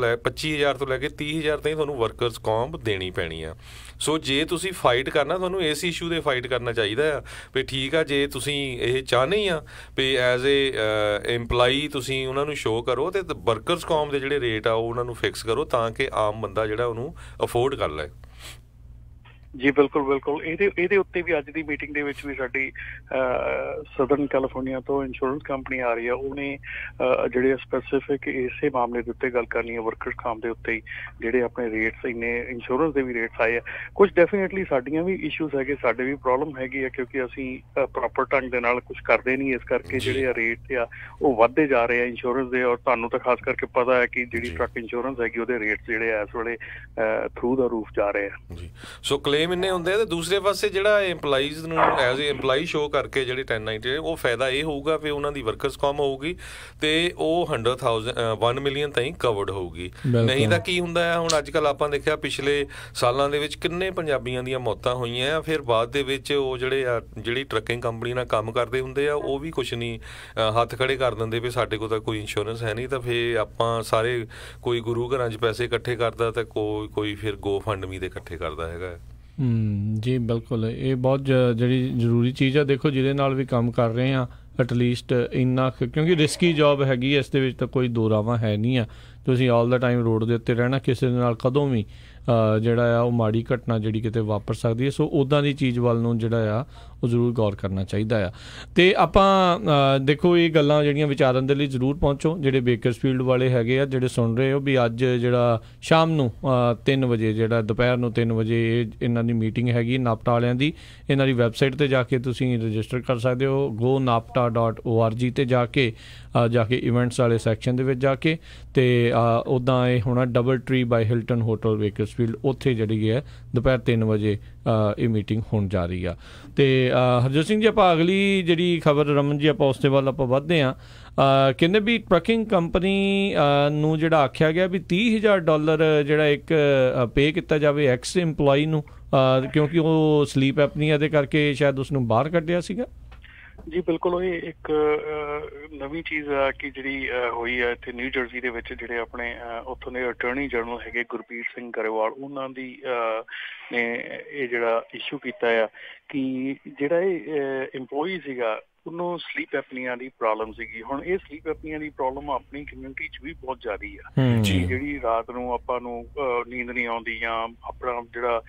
Speaker 2: ਲੈ ਕੇ 30,000 ਤਾਈਂ ਤੁਹਾਨੂੰ ਵਰਕਰਸ ਕੌਮ ਦੇਣੀ ਪੈਣੀ ਆ। ਸੋ ਜੇ ਤੁਸੀਂ ਫਾਈਟ ਕਰਨਾ, ਤੁਹਾਨੂੰ ਇਸ ਇਸ਼ੂ ਦੇ ਫਾਈਟ ਕਰਨਾ ਚਾਹੀਦਾ ਆ ਵੀ ਠੀਕ ਆ, ਜੇ ਤੁਸੀਂ ਇਹ ਚਾਹੁੰਦੇ ਆ ਵੀ ਐਜ਼ ਏ ਇੰਪਲਾਈ ਤੁਸੀਂ ਉਹਨਾਂ ਨੂੰ ਸ਼ੋਅ ਕਰੋ, ਤੇ ਵਰਕਰਸ ਕੌਮ ਦੇ ਜਿਹੜੇ ਰੇਟ ਆ ਉਹ ਉਹਨਾਂ ਨੂੰ ਫਿਕਸ ਕਰੋ, ਤਾਂ ਕਿ ਆਮ ਬੰਦਾ ਜਿਹੜਾ ਉਹਨੂੰ ਅਫੋਰਡ ਕਰ ਲੈ।
Speaker 3: ਜੀ ਬਿਲਕੁਲ ਇਹਦੇ ਉੱਤੇ ਵੀ ਅੱਜ ਦੀ ਮੀਟਿੰਗ ਦੇ ਵਿੱਚ ਵੀ ਸਾਡੀ ਸਦਰਨ ਕੈਲੀਫੋਰਨੀਆ ਤੋਂ ਇੰਸ਼ੋਰੈਂਸ ਕੰਪਨੀ ਆ ਰਹੀ ਆ, ਉਹਨੇ ਜਿਹੜੇ ਸਪੈਸੀਫਿਕ ਇਸੇ ਮਾਮਲੇ ਦੇ ਉੱਤੇ ਗੱਲ ਕਰਨੀ ਹੈ, ਵਰਕਰਸ ਕਾਮ ਦੇ ਉੱਤੇ ਹੀ ਜਿਹੜੇ ਆਪਣੇ ਰੇਟਸ ਇੰਨੇ ਇੰਸ਼ੋਰੈਂਸ ਦੇ ਵੀ ਰੇਟਸ ਆਏ ਆ। ਕੁਝ ਡੈਫੀਨੇਟਲੀ ਸਾਡੀਆਂ ਵੀ ਇਸ਼ੂਜ਼ ਹੈਗੇ, ਸਾਡੇ ਵੀ ਪ੍ਰੋਬਲਮ ਹੈਗੀ ਆ, ਕਿਉਂਕਿ ਅਸੀਂ ਪ੍ਰੋਪਰ ਢੰਗ ਦੇ ਨਾਲ ਕੁਝ ਕਰਦੇ ਨਹੀਂ, ਇਸ ਕਰਕੇ ਜਿਹੜੇ ਆ ਰੇਟ ਆ ਉਹ ਵੱਧਦੇ ਜਾ ਰਹੇ ਆ ਇੰਸ਼ੋਰੈਂਸ ਦੇ। ਔਰ ਤੁਹਾਨੂੰ ਤਾਂ ਖਾਸ ਕਰਕੇ ਪਤਾ ਹੈ ਕਿ ਜਿਹੜੀ ਟਰੱਕ ਇੰਸ਼ੋਰੈਂਸ ਹੈਗੀ ਉਹਦੇ ਰੇਟਸ ਜਿਹੜੇ ਆ ਇਸ ਵੇਲੇ ਥਰੂ ਦਾ ਰੂਫ ਜਾ ਰਹੇ ਆ
Speaker 2: ਜੀ। ਸੋ ਕਲੇਮ ਇੰਨੇ ਹੁੰਦੇ ਆ ਤੇ ਦੂਸਰੇ ਪਾਸੇ ਜਿਹੜਾ ਇੰਪਲਾਈਜ਼ ਨੂੰ ਐਜ਼ ਏ ਇੰਪਲਾਈ ਸ਼ੋ ਕਰਕੇ ਜਿਹੜੇ 1090 ਉਹ ਫਾਇਦਾ ਇਹ ਹੋਊਗਾ ਵੀ ਉਹਨਾਂ ਦੀ ਵਰਕਰਸ ਕਾਮ ਹੋਊਗੀ ਤੇ ਉਹ 1 ਮਿਲੀਅਨ ਤਾਈਂ ਕਵਰਡ ਹੋਊਗੀ। ਨਹੀਂ ਤਾਂ ਕੀ ਹੁੰਦਾ ਆ, ਹੁਣ ਅੱਜ ਕੱਲ੍ਹ ਆਪਾਂ ਦੇਖਿਆ ਪਿਛਲੇ ਸਾਲਾਂ ਦੇ ਵਿੱਚ ਕਿੰਨੇ ਪੰਜਾਬੀਆਂ ਦੀਆਂ ਮੌਤਾਂ ਹੋਈਆਂ ਆ, ਫਿਰ ਬਾਅਦ ਦੇ ਵਿੱਚ ਉਹ ਜਿਹੜੀ ਟਰੱਕਿੰਗ ਕੰਪਨੀ ਨਾਲ ਕੰਮ ਕਰਦੇ ਹੁੰਦੇ ਆ ਉਹ ਵੀ ਕੁਛ ਨਹੀਂ ਹੱਥ ਖੜੇ ਕਰ ਦਿੰਦੇ ਵੀ ਸਾਡੇ ਕੋਲ ਤਾਂ ਕੋਈ ਇੰਸ਼ੋਰੈਂਸ ਹੈ ਨਹੀਂ। ਤਾਂ ਫਿਰ ਆਪਾਂ ਸਾਰੇ ਕੋਈ ਗੁਰੂ ਘਰਾਂ 'ਚ ਪੈਸੇ ਇਕੱਠੇ ਕਰਦਾ ਤੇ ਕੋਈ ਫਿਰ ਗੋ ਫੰਡ ਮੀ ਦੇ ਇਕੱਠੇ ਕਰਦਾ ਹੈਗਾ।
Speaker 1: ਜੀ ਬਿਲਕੁਲ, ਇਹ ਬਹੁਤ ਜਿਹੜੀ ਜ਼ਰੂਰੀ ਚੀਜ਼ ਆ। ਦੇਖੋ ਜਿਹਦੇ ਨਾਲ ਵੀ ਕੰਮ ਕਰ ਰਹੇ ਆ ਐਟਲੀਸਟ ਇੰਨਾ, ਕਿਉਂਕਿ ਰਿਸਕੀ ਜੋਬ ਹੈਗੀ, ਇਸ ਦੇ ਵਿੱਚ ਤਾਂ ਕੋਈ ਦੋ ਰਾਵਾਂ ਹੈ ਨਹੀਂ ਆ। ਤੁਸੀਂ ਆਲ ਦਾ ਟਾਈਮ ਰੋਡ ਦੇ ਉੱਤੇ ਰਹਿਣਾ, ਕਿਸੇ ਦੇ ਨਾਲ ਕਦੋਂ ਵੀ ਜਿਹੜਾ ਆ ਉਹ ਮਾੜੀ ਘਟਨਾ ਜਿਹੜੀ ਕਿਤੇ ਵਾਪਰ ਸਕਦੀ ਹੈ। ਸੋ ਉੱਦਾਂ ਦੀ ਚੀਜ਼ ਵੱਲ ਨੂੰ ਜਿਹੜਾ ਆ ਉਹ ਜ਼ਰੂਰ ਗੌਰ ਕਰਨਾ ਚਾਹੀਦਾ ਆ। ਅਤੇ ਆਪਾਂ ਦੇਖੋ ਇਹ ਗੱਲਾਂ ਜਿਹੜੀਆਂ ਵਿਚਾਰਨ ਦੇ ਲਈ ਜ਼ਰੂਰ ਪਹੁੰਚੋ। ਜਿਹੜੇ ਬੇਕਰਸਫੀਲਡ ਵਾਲੇ ਹੈਗੇ ਆ, ਜਿਹੜੇ ਸੁਣ ਰਹੇ ਹੋ ਵੀ ਅੱਜ ਜਿਹੜਾ ਸ਼ਾਮ ਨੂੰ 3 ਵਜੇ ਜਿਹੜਾ ਦੁਪਹਿਰ ਨੂੰ 3 ਵਜੇ ਇਹਨਾਂ ਦੀ ਮੀਟਿੰਗ ਹੈਗੀ ਨਾਪਟਾ ਵਾਲਿਆਂ ਦੀ। ਇਹਨਾਂ ਦੀ ਵੈਬਸਾਈਟ 'ਤੇ ਜਾ ਕੇ ਤੁਸੀਂ ਰਜਿਸਟਰ ਕਰ ਸਕਦੇ ਹੋ, gonapta.org 'ਤੇ ਜਾ ਕੇ ਇਵੈਂਟਸ ਵਾਲੇ ਸੈਕਸ਼ਨ ਦੇ ਵਿੱਚ ਜਾ ਕੇ। ਅਤੇ ਉੱਦਾਂ ਇਹ ਹੋਣਾ ਡਬਲ ਟਰੀ ਬਾਈ ਹਿਲਟਨ ਹੋਟਲ ਬੇਕਰਸਫੀਲਡ, ਉੱਥੇ ਜਿਹੜੀ ਹੈ ਦੁਪਹਿਰ 3 ਵਜੇ ਇਹ ਮੀਟਿੰਗ ਹੋਣ ਜਾ ਰਹੀ ਆ। ਅਤੇ ਹਰਜੋਤ ਸਿੰਘ ਜੀ, ਆਪਾਂ ਅਗਲੀ ਜਿਹੜੀ ਖਬਰ ਰਮਨ ਜੀ ਆਪਾਂ ਉਸ ਦੇ ਵੱਲ ਆਪਾਂ ਵੱਧਦੇ ਹਾਂ। ਕਹਿੰਦੇ ਵੀ ਟਰੱਕਿੰਗ ਕੰਪਨੀ ਨੂੰ ਜਿਹੜਾ ਆਖਿਆ ਗਿਆ ਵੀ $30,000 ਜਿਹੜਾ ਇੱਕ ਪੇ ਕੀਤਾ ਜਾਵੇ ਐਕਸ ਇੰਪਲਾਈ ਨੂੰ, ਕਿਉਂਕਿ ਉਹ ਸਲੀਪ ਐਪਨੀਆ ਦੇ ਕਰਕੇ ਸ਼ਾਇਦ ਉਸਨੂੰ ਬਾਹਰ ਕੱਢਿਆ ਸੀਗਾ।
Speaker 3: ਜੀ ਬਿਲਕੁਲ, ਇਹ ਇੱਕ ਨਵੀਂ ਚੀਜ਼ ਆ ਕਿ ਜਿਹੜੀ ਹੋਈ ਆ ਇੱਥੇ ਨਿਊ ਜਰਸੀ ਦੇ ਵਿੱਚ। ਜਿਹੜੇ ਆਪਣੇ ਉੱਥੋਂ ਦੇ ਅਟਰਨੀ ਜਨਰਲ ਹੈਗੇ ਗੁਰਪ੍ਰੀਤ ਸਿੰਘ ਗਰੇਵਾਲ, ਉਹਨਾਂ ਦੀ ਨੇ ਇਹ ਜਿਹੜਾ ਇਸ਼ੂ ਕੀਤਾ ਆ ਕਿ ਜਿਹੜਾ ਇਹ ਇੰਪਲੋਈ ਸੀਗਾ ਉਹਨੂੰ ਸਲੀਪ ਐਪਨੀਆ ਦੀ ਪ੍ਰੋਬਲਮ ਸੀਗੀ। ਹੁਣ ਇਹ ਸਲੀਪ ਐਪਨੀਆ ਦੀ ਪ੍ਰੋਬਲਮ ਆਪਣੀ ਕਮਿਊਨਿਟੀ 'ਚ ਵੀ ਬਹੁਤ ਜ਼ਿਆਦਾ ਆ। ਜਿਹੜੀ ਰਾਤ ਨੂੰ ਆਪਾਂ ਨੂੰ ਨੀਂਦ ਨਹੀਂ ਆਉਂਦੀ ਜਾਂ ਆਪਣਾ ਜਿਹੜਾ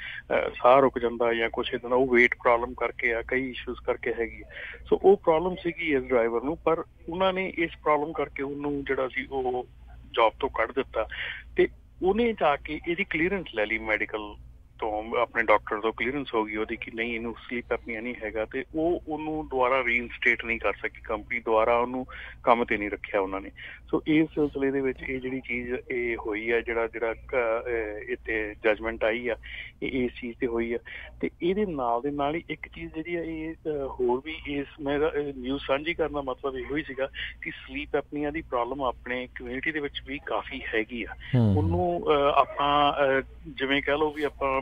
Speaker 3: ਸਾਹ ਰੁਕ ਜਾਂਦਾ ਜਾਂ ਕੁਛ ਇੱਦਾਂ ਦਾ, ਉਹ ਵੇਟ ਪ੍ਰੋਬਲਮ ਕਰਕੇ ਆ, ਕਈ ਇਸ਼ੂਜ਼ ਕਰਕੇ ਹੈਗੀ। ਸੋ ਉਹ ਪ੍ਰੋਬਲਮ ਸੀਗੀ ਇਸ ਡਰਾਈਵਰ ਨੂੰ, ਪਰ ਉਹਨਾਂ ਨੇ ਇਸ ਪ੍ਰੋਬਲਮ ਕਰਕੇ ਉਹਨੂੰ ਜਿਹੜਾ ਸੀ ਉਹ ਜੌਬ ਤੋਂ ਕੱਢ ਦਿੱਤਾ। ਤੇ ਉਹਨੇ ਜਾ ਕੇ ਇਹਦੀ ਕਲੀਅਰੈਂਸ ਲੈ ਲਈ ਮੈਡੀਕਲ ਤੋਂ, ਆਪਣੇ ਡਾਕਟਰ ਤੋਂ ਕਲੀਅਰੈਂਸ ਹੋ ਗਈ ਉਹਦੀ ਕਿ ਨਹੀਂ ਇਹਨੂੰ ਸਲੀਪ ਐਪਨੀਆ ਨਹੀਂ ਹੈਗਾ। ਤੇ ਉਹ ਉਹਨੂੰ ਦੁਬਾਰਾ ਰੀਇਨਸਟੇਟ ਨਹੀਂ ਕਰ ਸਕੀ, ਕੰਪਨੀ ਦੁਆਰਾ ਉਹਨੂੰ ਕੰਮ ਤੇ ਨਹੀਂ ਰੱਖਿਆ ਉਹਨਾਂ ਨੇ। ਸੋ ਇਸ ਸਿਲਸਿਲੇ ਦੇ ਵਿੱਚ ਇਹ ਜਿਹੜੀ ਚੀਜ਼ ਇਹ ਹੋਈ ਆ, ਜਿਹੜਾ ਇੱਥੇ ਜਜਮੈਂਟ ਆਈ ਆ, ਇਹ ਇਸ ਚੀਜ਼ ਤੇ ਹੋਈ ਆ। ਤੇ ਇਹਦੇ ਨਾਲ ਦੇ ਨਾਲ ਹੀ ਇੱਕ ਚੀਜ਼ ਜਿਹੜੀ ਆ ਇਹ ਹੋਰ ਵੀ ਮੇਰਾ ਨਿਊਜ਼ ਸਾਂਝੀ ਕਰਨ ਦਾ ਮਤਲਬ ਇਹੋ ਹੀ ਸੀਗਾ ਕਿ ਸਲੀਪ ਐਪਨੀਆ ਦੀ ਪ੍ਰੋਬਲਮ ਆਪਣੇ ਕਮਿਊਨਿਟੀ ਦੇ ਵਿੱਚ ਵੀ ਕਾਫੀ ਹੈਗੀ ਆ। ਉਹਨੂੰ ਆਪਾਂ ਜਿਵੇਂ ਕਹਿ ਲਓ ਵੀ ਆਪਾਂ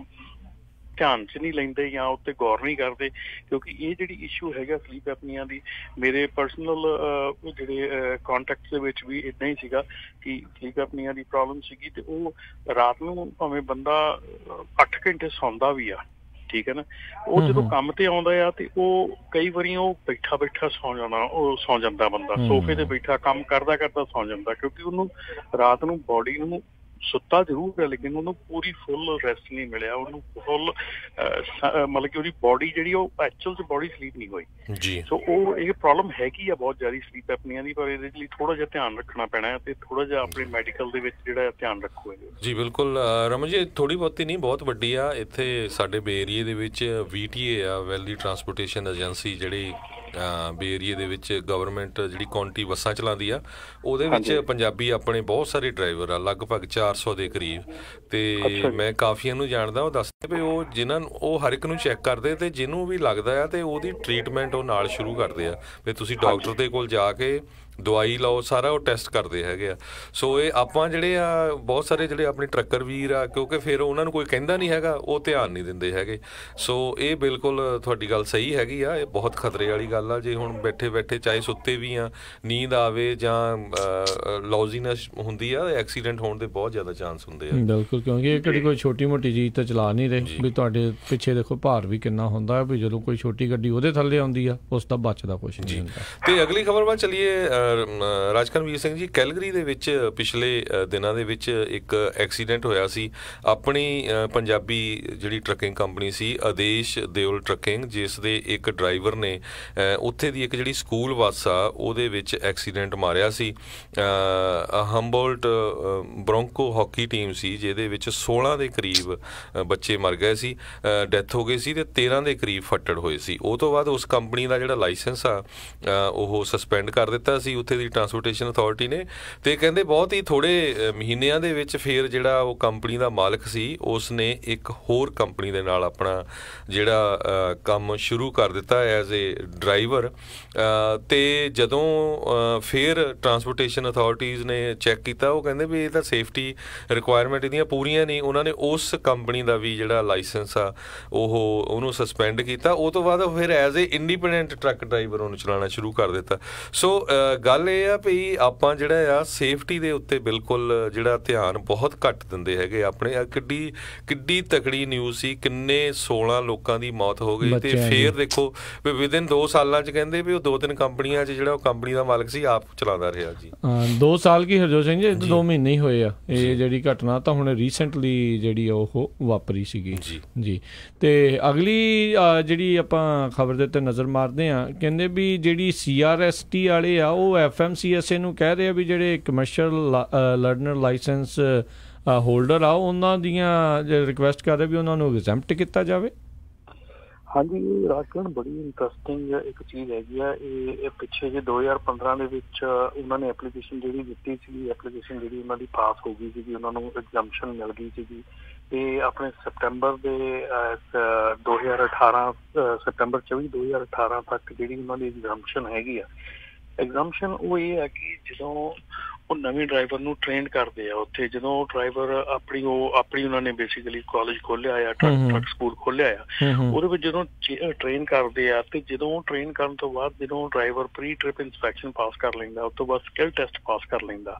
Speaker 3: ਧਿਆਨ 'ਚ ਨਹੀਂ ਲੈਂਦੇ ਜਾਂ ਉੱਤੇ ਗੌਰ ਨਹੀਂ ਕਰਦੇ, ਕਿਉਂਕਿ ਇਹ ਜਿਹੜੀ ਇਸ਼ੂ ਹੈਗਾ ਸਲੀਪ ਐਪਨੀਆ ਦੀ, ਮੇਰੇ ਪਰਸਨਲ ਜਿਹੜੇ ਕੰਟੈਕਟ ਦੇ ਵਿੱਚ ਵੀ ਇੱਦਾਂ ਹੀ ਸੀਗਾ ਕਿ ਸਲੀਪ ਐਪਨੀਆ ਦੀ ਪ੍ਰੋਬਲਮ ਸੀਗੀ। ਤੇ ਉਹ ਰਾਤ ਨੂੰ ਭਾਵੇਂ ਬੰਦਾ 8 ਘੰਟੇ ਸੌਂਦਾ ਵੀ ਆ, ਠੀਕ ਹੈ ਨਾ, ਉਹ ਜਦੋਂ ਕੰਮ ਤੇ ਆਉਂਦਾ ਆ ਤੇ ਉਹ ਕਈ ਵਾਰੀ ਉਹ ਬੈਠਾ ਸੌ ਜਾਂਦਾ ਬੰਦਾ, ਸੋਫੇ ਤੇ ਬੈਠਾ ਕੰਮ ਕਰਦਾ ਸੌ ਜਾਂਦਾ, ਕਿਉਂਕਿ ਉਹਨੂੰ ਰਾਤ ਨੂੰ ਬੋਡੀ ਨੂੰ ਸੁੱਤਾ ਜ਼ਰੂਰ ਹੈ ਲੇਕਿਨ ਉਹਨੂੰ ਪੂਰੀ ਫੁੱਲ ਰੈਸਟ ਨਹੀਂ ਮਿਲਿਆ, ਉਹਨੂੰ ਫੁੱਲ ਮਤਲਬ ਕਿ ਉਹਦੀ ਬੋਡੀ ਜਿਹੜੀ ਉਹ ਐਕਚੁਅਲ 'ਚ ਬੋਡੀ ਸਲੀਪ ਨਹੀਂ ਹੋਈ ਜੀ। ਸੋ ਉਹ ਇਹ ਪ੍ਰੋਬਲਮ ਹੈਗੀ ਆ ਬਹੁਤ ਜ਼ਿਆਦਾ ਸਲੀਪ ਐਪਨੀਆ ਦੀ, ਪਰ ਇਹਦੇ ਲਈ ਥੋੜਾ ਜਿਹਾ ਧਿਆਨ ਰੱਖਣਾ ਪੈਣਾ ਹੈ ਤੇ ਥੋੜਾ ਜਿਹਾ ਆਪਣੇ ਮੈਡੀਕਲ ਦੇ ਵਿੱਚ ਜਿਹੜਾ ਧਿਆਨ ਰੱਖੋ ਜੀ।
Speaker 2: ਬਿਲਕੁਲ ਰਮਨ ਜੀ, ਥੋੜੀ ਬਹੁਤੀ ਨਹੀਂ ਬਹੁਤ ਵੱਡੀ ਆ। ਇੱਥੇ ਸਾਡੇ ਬੇ ਏਰੀਏ ਦੇ ਵਿੱਚ VTA ਆ, ਵੈਲੀ ਟਰਾਂਸਪੋਰਟੇਸ਼ਨ ਏਜੰਸੀ, ਜਿਹੜੀ ਬੇ ਏਰੀਏ ਦੇ ਵਿੱਚ ਗਵਰਨਮੈਂਟ ਜਿਹੜੀ ਕਾਉਂਟੀ ਬੱਸਾਂ ਚਲਾਉਂਦੀ ਆ, ਉਹਦੇ ਵਿੱਚ ਪੰਜਾਬੀ ਆਪਣੇ ਬਹੁਤ ਸਾਰੇ ਡਰਾਈਵਰ ਆ, ਲਗਭਗ 400 ਦੇ ਕਰੀਬ। ਤੇ ਮੈਂ ਕਾਫੀਆਂ ਨੂੰ ਜਾਣਦਾ, ਉਹ ਦੱਸਦੇ ਵੀ ਉਹ ਜਿਹਨਾਂ ਨੂੰ ਉਹ ਹਰ ਇੱਕ ਨੂੰ ਚੈੱਕ ਕਰਦੇ ਤੇ ਜਿਹਨੂੰ ਵੀ ਲੱਗਦਾ ਆ ਤੇ ਉਹਦੀ ਟਰੀਟਮੈਂਟ ਉਹ ਨਾਲ ਸ਼ੁਰੂ ਕਰਦੇ ਆ ਵੀ ਤੁਸੀਂ ਡਾਕਟਰ ਦੇ ਕੋਲ ਜਾ ਕੇ ਦਵਾਈ ਲਓ, ਸਾਰਾ ਉਹ ਟੈਸਟ ਕਰਦੇ ਹੈਗੇ ਆ। ਸੋ ਇਹ ਆਪਾਂ ਜਿਹੜੇ ਆ ਬਹੁਤ ਸਾਰੇ ਜਿਹੜੇ ਆਪਣੇ ਟਰੱਕਰ ਵੀਰ ਆ, ਕਿਉਂਕਿ ਫਿਰ ਉਹਨਾਂ ਨੂੰ ਕੋਈ ਕਹਿੰਦਾ ਨਹੀਂ ਹੈਗਾ, ਉਹ ਧਿਆਨ ਨਹੀਂ ਦਿੰਦੇ ਹੈਗੇ। ਸੋ ਇਹ ਬਿਲਕੁਲ ਤੁਹਾਡੀ ਗੱਲ ਸਹੀ ਹੈਗੀ ਆ, ਇਹ ਬਹੁਤ ਖਤਰੇ ਵਾਲੀ ਗੱਲ ਆ। ਜੇ ਹੁਣ ਬੈਠੇ ਚਾਹੇ ਸੁੱਤੇ ਵੀ ਆ, ਨੀਂਦ ਆਵੇ ਜਾਂ ਲੌਜ਼ੀਨੈਸ ਹੁੰਦੀ ਆ, ਐਕਸੀਡੈਂਟ ਹੋਣ ਦੇ ਬਹੁਤ ਜ਼ਿਆਦਾ ਚਾਂਸ ਹੁੰਦੇ ਆ।
Speaker 1: ਬਿਲਕੁਲ, ਕਿਉਂਕਿ ਇਹ ਕਿਹੜੀ ਕੋਈ ਛੋਟੀ ਮੋਟੀ ਚੀਜ਼ ਤਾਂ ਚਲਾ ਨਹੀਂ ਰਹੇ ਵੀ ਤੁਹਾਡੇ ਪਿੱਛੇ ਦੇਖੋ ਭਾਰ ਵੀ ਕਿੰਨਾ ਹੁੰਦਾ ਵੀ ਜਦੋਂ ਕੋਈ ਛੋਟੀ ਗੱਡੀ ਉਹਦੇ ਥੱਲੇ ਆਉਂਦੀ ਆ ਉਸ ਦਾ ਬਚਦਾ ਕੁਛ ਨਹੀਂ ਹੁੰਦਾ।
Speaker 2: ਤੇ ਅਗਲੀ ਖਬਰ ਵੱਲ ਚੱਲੀਏ ਰਾਜਕਰਮਵੀਰ ਸਿੰਘ ਜੀ, ਕੈਲਗਰੀ ਦੇ ਵਿੱਚ ਪਿਛਲੇ ਦਿਨਾਂ ਦੇ ਵਿੱਚ ਇੱਕ ਐਕਸੀਡੈਂਟ ਹੋਇਆ ਸੀ। ਆਪਣੀ ਪੰਜਾਬੀ ਜਿਹੜੀ ਟਰੱਕਿੰਗ ਕੰਪਨੀ ਸੀ ਆਦੇਸ਼ ਦਿਓਲ ਟਰੱਕਿੰਗ, ਜਿਸ ਦੇ ਇੱਕ ਡਰਾਈਵਰ ਨੇ ਉੱਥੇ ਦੀ ਇੱਕ ਜਿਹੜੀ ਸਕੂਲ ਬੱਸ ਆ ਉਹਦੇ ਵਿੱਚ ਐਕਸੀਡੈਂਟ ਮਾਰਿਆ ਸੀ। ਹੰਬੋਲਟ ਬ੍ਰੋਂਕੋ ਹਾਕੀ ਟੀਮ ਸੀ ਜਿਹਦੇ ਵਿੱਚ 16 ਦੇ ਕਰੀਬ ਬੱਚੇ ਮਰ ਗਏ ਸੀ, ਡੈਥ ਹੋ ਗਈ ਸੀ, ਤੇ 13 ਦੇ ਕਰੀਬ ਫੱਟੜ ਹੋਏ ਸੀ। ਉਹ ਤੋਂ ਬਾਅਦ ਉਸ ਕੰਪਨੀ ਦਾ ਜਿਹੜਾ ਲਾਇਸੈਂਸ ਆ ਉਹ ਸਸਪੈਂਡ ਕਰ ਦਿੱਤਾ ਸੀ ਉੱਥੇ ਦੀ ਟਰਾਂਸਪੋਰਟੇਸ਼ਨ ਅਥਾਰਟੀ ਨੇ। ਤੇ ਕਹਿੰਦੇ ਬਹੁਤ ਹੀ ਥੋੜ੍ਹੇ ਮਹੀਨਿਆਂ ਦੇ ਵਿੱਚ ਫਿਰ ਜਿਹੜਾ ਉਹ ਕੰਪਨੀ ਦਾ ਮਾਲਕ ਸੀ ਉਸ ਨੇ ਇੱਕ ਹੋਰ ਕੰਪਨੀ ਦੇ ਨਾਲ ਆਪਣਾ ਜਿਹੜਾ ਕੰਮ ਸ਼ੁਰੂ ਕਰ ਦਿੱਤਾ ਐਜ਼ ਏ ਡਰਾਈਵਰ। ਤੇ ਜਦੋਂ ਫਿਰ ਟਰਾਂਸਪੋਰਟੇਸ਼ਨ ਅਥਾਰਟੀਜ਼ ਨੇ ਚੈੱਕ ਕੀਤਾ, ਉਹ ਕਹਿੰਦੇ ਵੀ ਇਹ ਤਾਂ ਸੇਫਟੀ ਰਿਕੁਆਇਰਮੈਂਟ ਇਹਦੀਆਂ ਪੂਰੀਆਂ ਨਹੀਂ। ਉਹਨਾਂ ਨੇ ਉਸ ਕੰਪਨੀ ਦਾ ਵੀ ਜਿਹੜਾ ਲਾਇਸੈਂਸ ਆ ਉਹਨੂੰ ਸਸਪੈਂਡ ਕੀਤਾ। ਉਹ ਤੋਂ ਬਾਅਦ ਫਿਰ as a independent truck driver ਉਹਨੂੰ ਚਲਾਉਣਾ ਸ਼ੁਰੂ ਕਰ ਦਿੱਤਾ। ਸੋ ਗੱਲ ਇਹ ਆ ਵੀ ਆਪਾਂ ਜਿਹੜਾ ਆ ਸੇਫਟੀ ਦੇ ਉੱਤੇ ਬਿਲਕੁਲ ਜਿਹੜਾ ਧਿਆਨ ਬਹੁਤ ਘੱਟ ਦਿੰਦੇ ਹੈਗੇ ਆਪਣੇ। ਕਿੱਡੀ ਤਕੜੀ ਨਿਊਜ਼ ਸੀ, ਕਿੰਨੇ 16 ਲੋਕਾਂ ਦੀ ਮੌਤ ਹੋ ਗਈ, ਤੇ ਫਿਰ ਦੇਖੋ ਵੀ ਵਿਦਿਨ 2 ਸਾਲਾਂ 'ਚ ਕਹਿੰਦੇ ਵੀ ਉਹ 2-3 ਕੰਪਨੀਆਂ 'ਚ ਜਿਹੜਾ ਉਹ ਕੰਪਨੀ ਦਾ ਮਾਲਕ ਸੀ ਆਪ ਚਲਾਉਂਦਾ ਰਿਹਾ ਜੀ।
Speaker 1: 2 ਸਾਲ ਕੀ ਹਰਜੋਤ ਸਿੰਘ ਜੀ, 2 ਮਹੀਨੇ ਹੀ ਹੋਏ ਆ ਇਹ ਜਿਹੜੀ ਘਟਨਾ ਤਾਂ ਹੁਣ ਰੀਸੈਂਟਲੀ ਜਿਹੜੀ ਉਹ ਵਾਪਰੀ ਸੀਗੀ ਜੀ। ਤੇ ਅਗਲੀ ਜਿਹੜੀ ਆਪਾਂ ਖਬਰ ਦੇ ਉੱਤੇ ਨਜ਼ਰ ਮਾਰਦੇ ਹਾਂ, ਕਹਿੰਦੇ ਵੀ ਜਿਹੜੀ CRST ਵਾਲੇ ਆ ਉਹ FMCSA ਨੂੰ ਕਹਿ ਰਹੇ ਆ ਵੀ ਜਿਹੜੇ ਕਮਰਸ਼ੀਅਲ ਲਰਨਰ ਲਾਇਸੈਂਸ ਹੋਲਡਰ ਆ ਉਹਨਾਂ ਦੀਆਂ ਰਿਕੁਐਸਟ ਕਰ ਰਹੇ ਵੀ ਉਹਨਾਂ ਨੂੰ ਐਗਜ਼ੈਂਪਟ ਕੀਤਾ ਜਾਵੇ।
Speaker 3: ਹਾਂਜੀ, ਇਹ ਰਾਜਕਰਨ ਬੜੀ ਇੰਟਰਸਟਿੰਗ ਇੱਕ ਚੀਜ਼ ਹੈਗੀ ਆ। ਇਹ ਪਿੱਛੇ ਜੇ 2015 ਦੇ ਵਿੱਚ ਉਹਨਾਂ ਨੇ ਐਪਲੀਕੇਸ਼ਨ ਜਿਹੜੀ ਦਿੱਤੀ ਸੀ, ਐਪਲੀਕੇਸ਼ਨ ਜਿਹੜੀ ਉਹਨਾਂ ਦੀ ਪਾਸ ਹੋ ਗਈ ਸੀਗੀ, ਉਹਨਾਂ ਨੂੰ ਐਗਜ਼ੈਂਪਸ਼ਨ ਮਿਲ ਗਈ ਸੀਗੀ। ਇਹ ਆਪਣੇ ਸਤੰਬਰ ਦੇ 2018 ਸਤੰਬਰ 24 2018 ਤੱਕ ਜਿਹੜੀ ਉਹਨਾਂ ਦੀ ਐਗਜ਼ੈਂਪਸ਼ਨ ਹੈਗੀ ਆ। ਐਗਜ਼ੈਂਪਸ਼ਨ ਉਹ ਇਹ ਹੈ ਕਿ ਜਦੋਂ ਉਹ ਨਵੇਂ ਡਰਾਈਵਰ ਨੂੰ ਟ੍ਰੇਨ ਕਰਦੇ ਆ ਉੱਥੇ, ਜਦੋਂ ਡਰਾਈਵਰ ਆਪਣੀ ਉਹਨਾਂ ਨੇ ਬੇਸਿਕਲੀ ਕਾਲਜ ਖੋਲਿਆ ਆ, ਟਰੱਕ ਸਕੂਲ ਖੋਲਿਆ ਆ, ਉਹਦੇ ਵਿੱਚ ਜਦੋਂ ਟ੍ਰੇਨ ਕਰਦੇ ਆ ਤੇ ਜਦੋਂ ਟ੍ਰੇਨ ਕਰਨ ਤੋਂ ਬਾਅਦ ਜਦੋਂ ਡਰਾਈਵਰ ਪ੍ਰੀ ਟ੍ਰਿਪ ਇੰਸਪੈਕਸ਼ਨ ਪਾਸ ਕਰ ਲੈਂਦਾ, ਉਸ ਤੋਂ ਬਾਅਦ ਸਕਿੱਲ ਟੈਸਟ ਪਾਸ ਕਰ ਲੈਂਦਾ,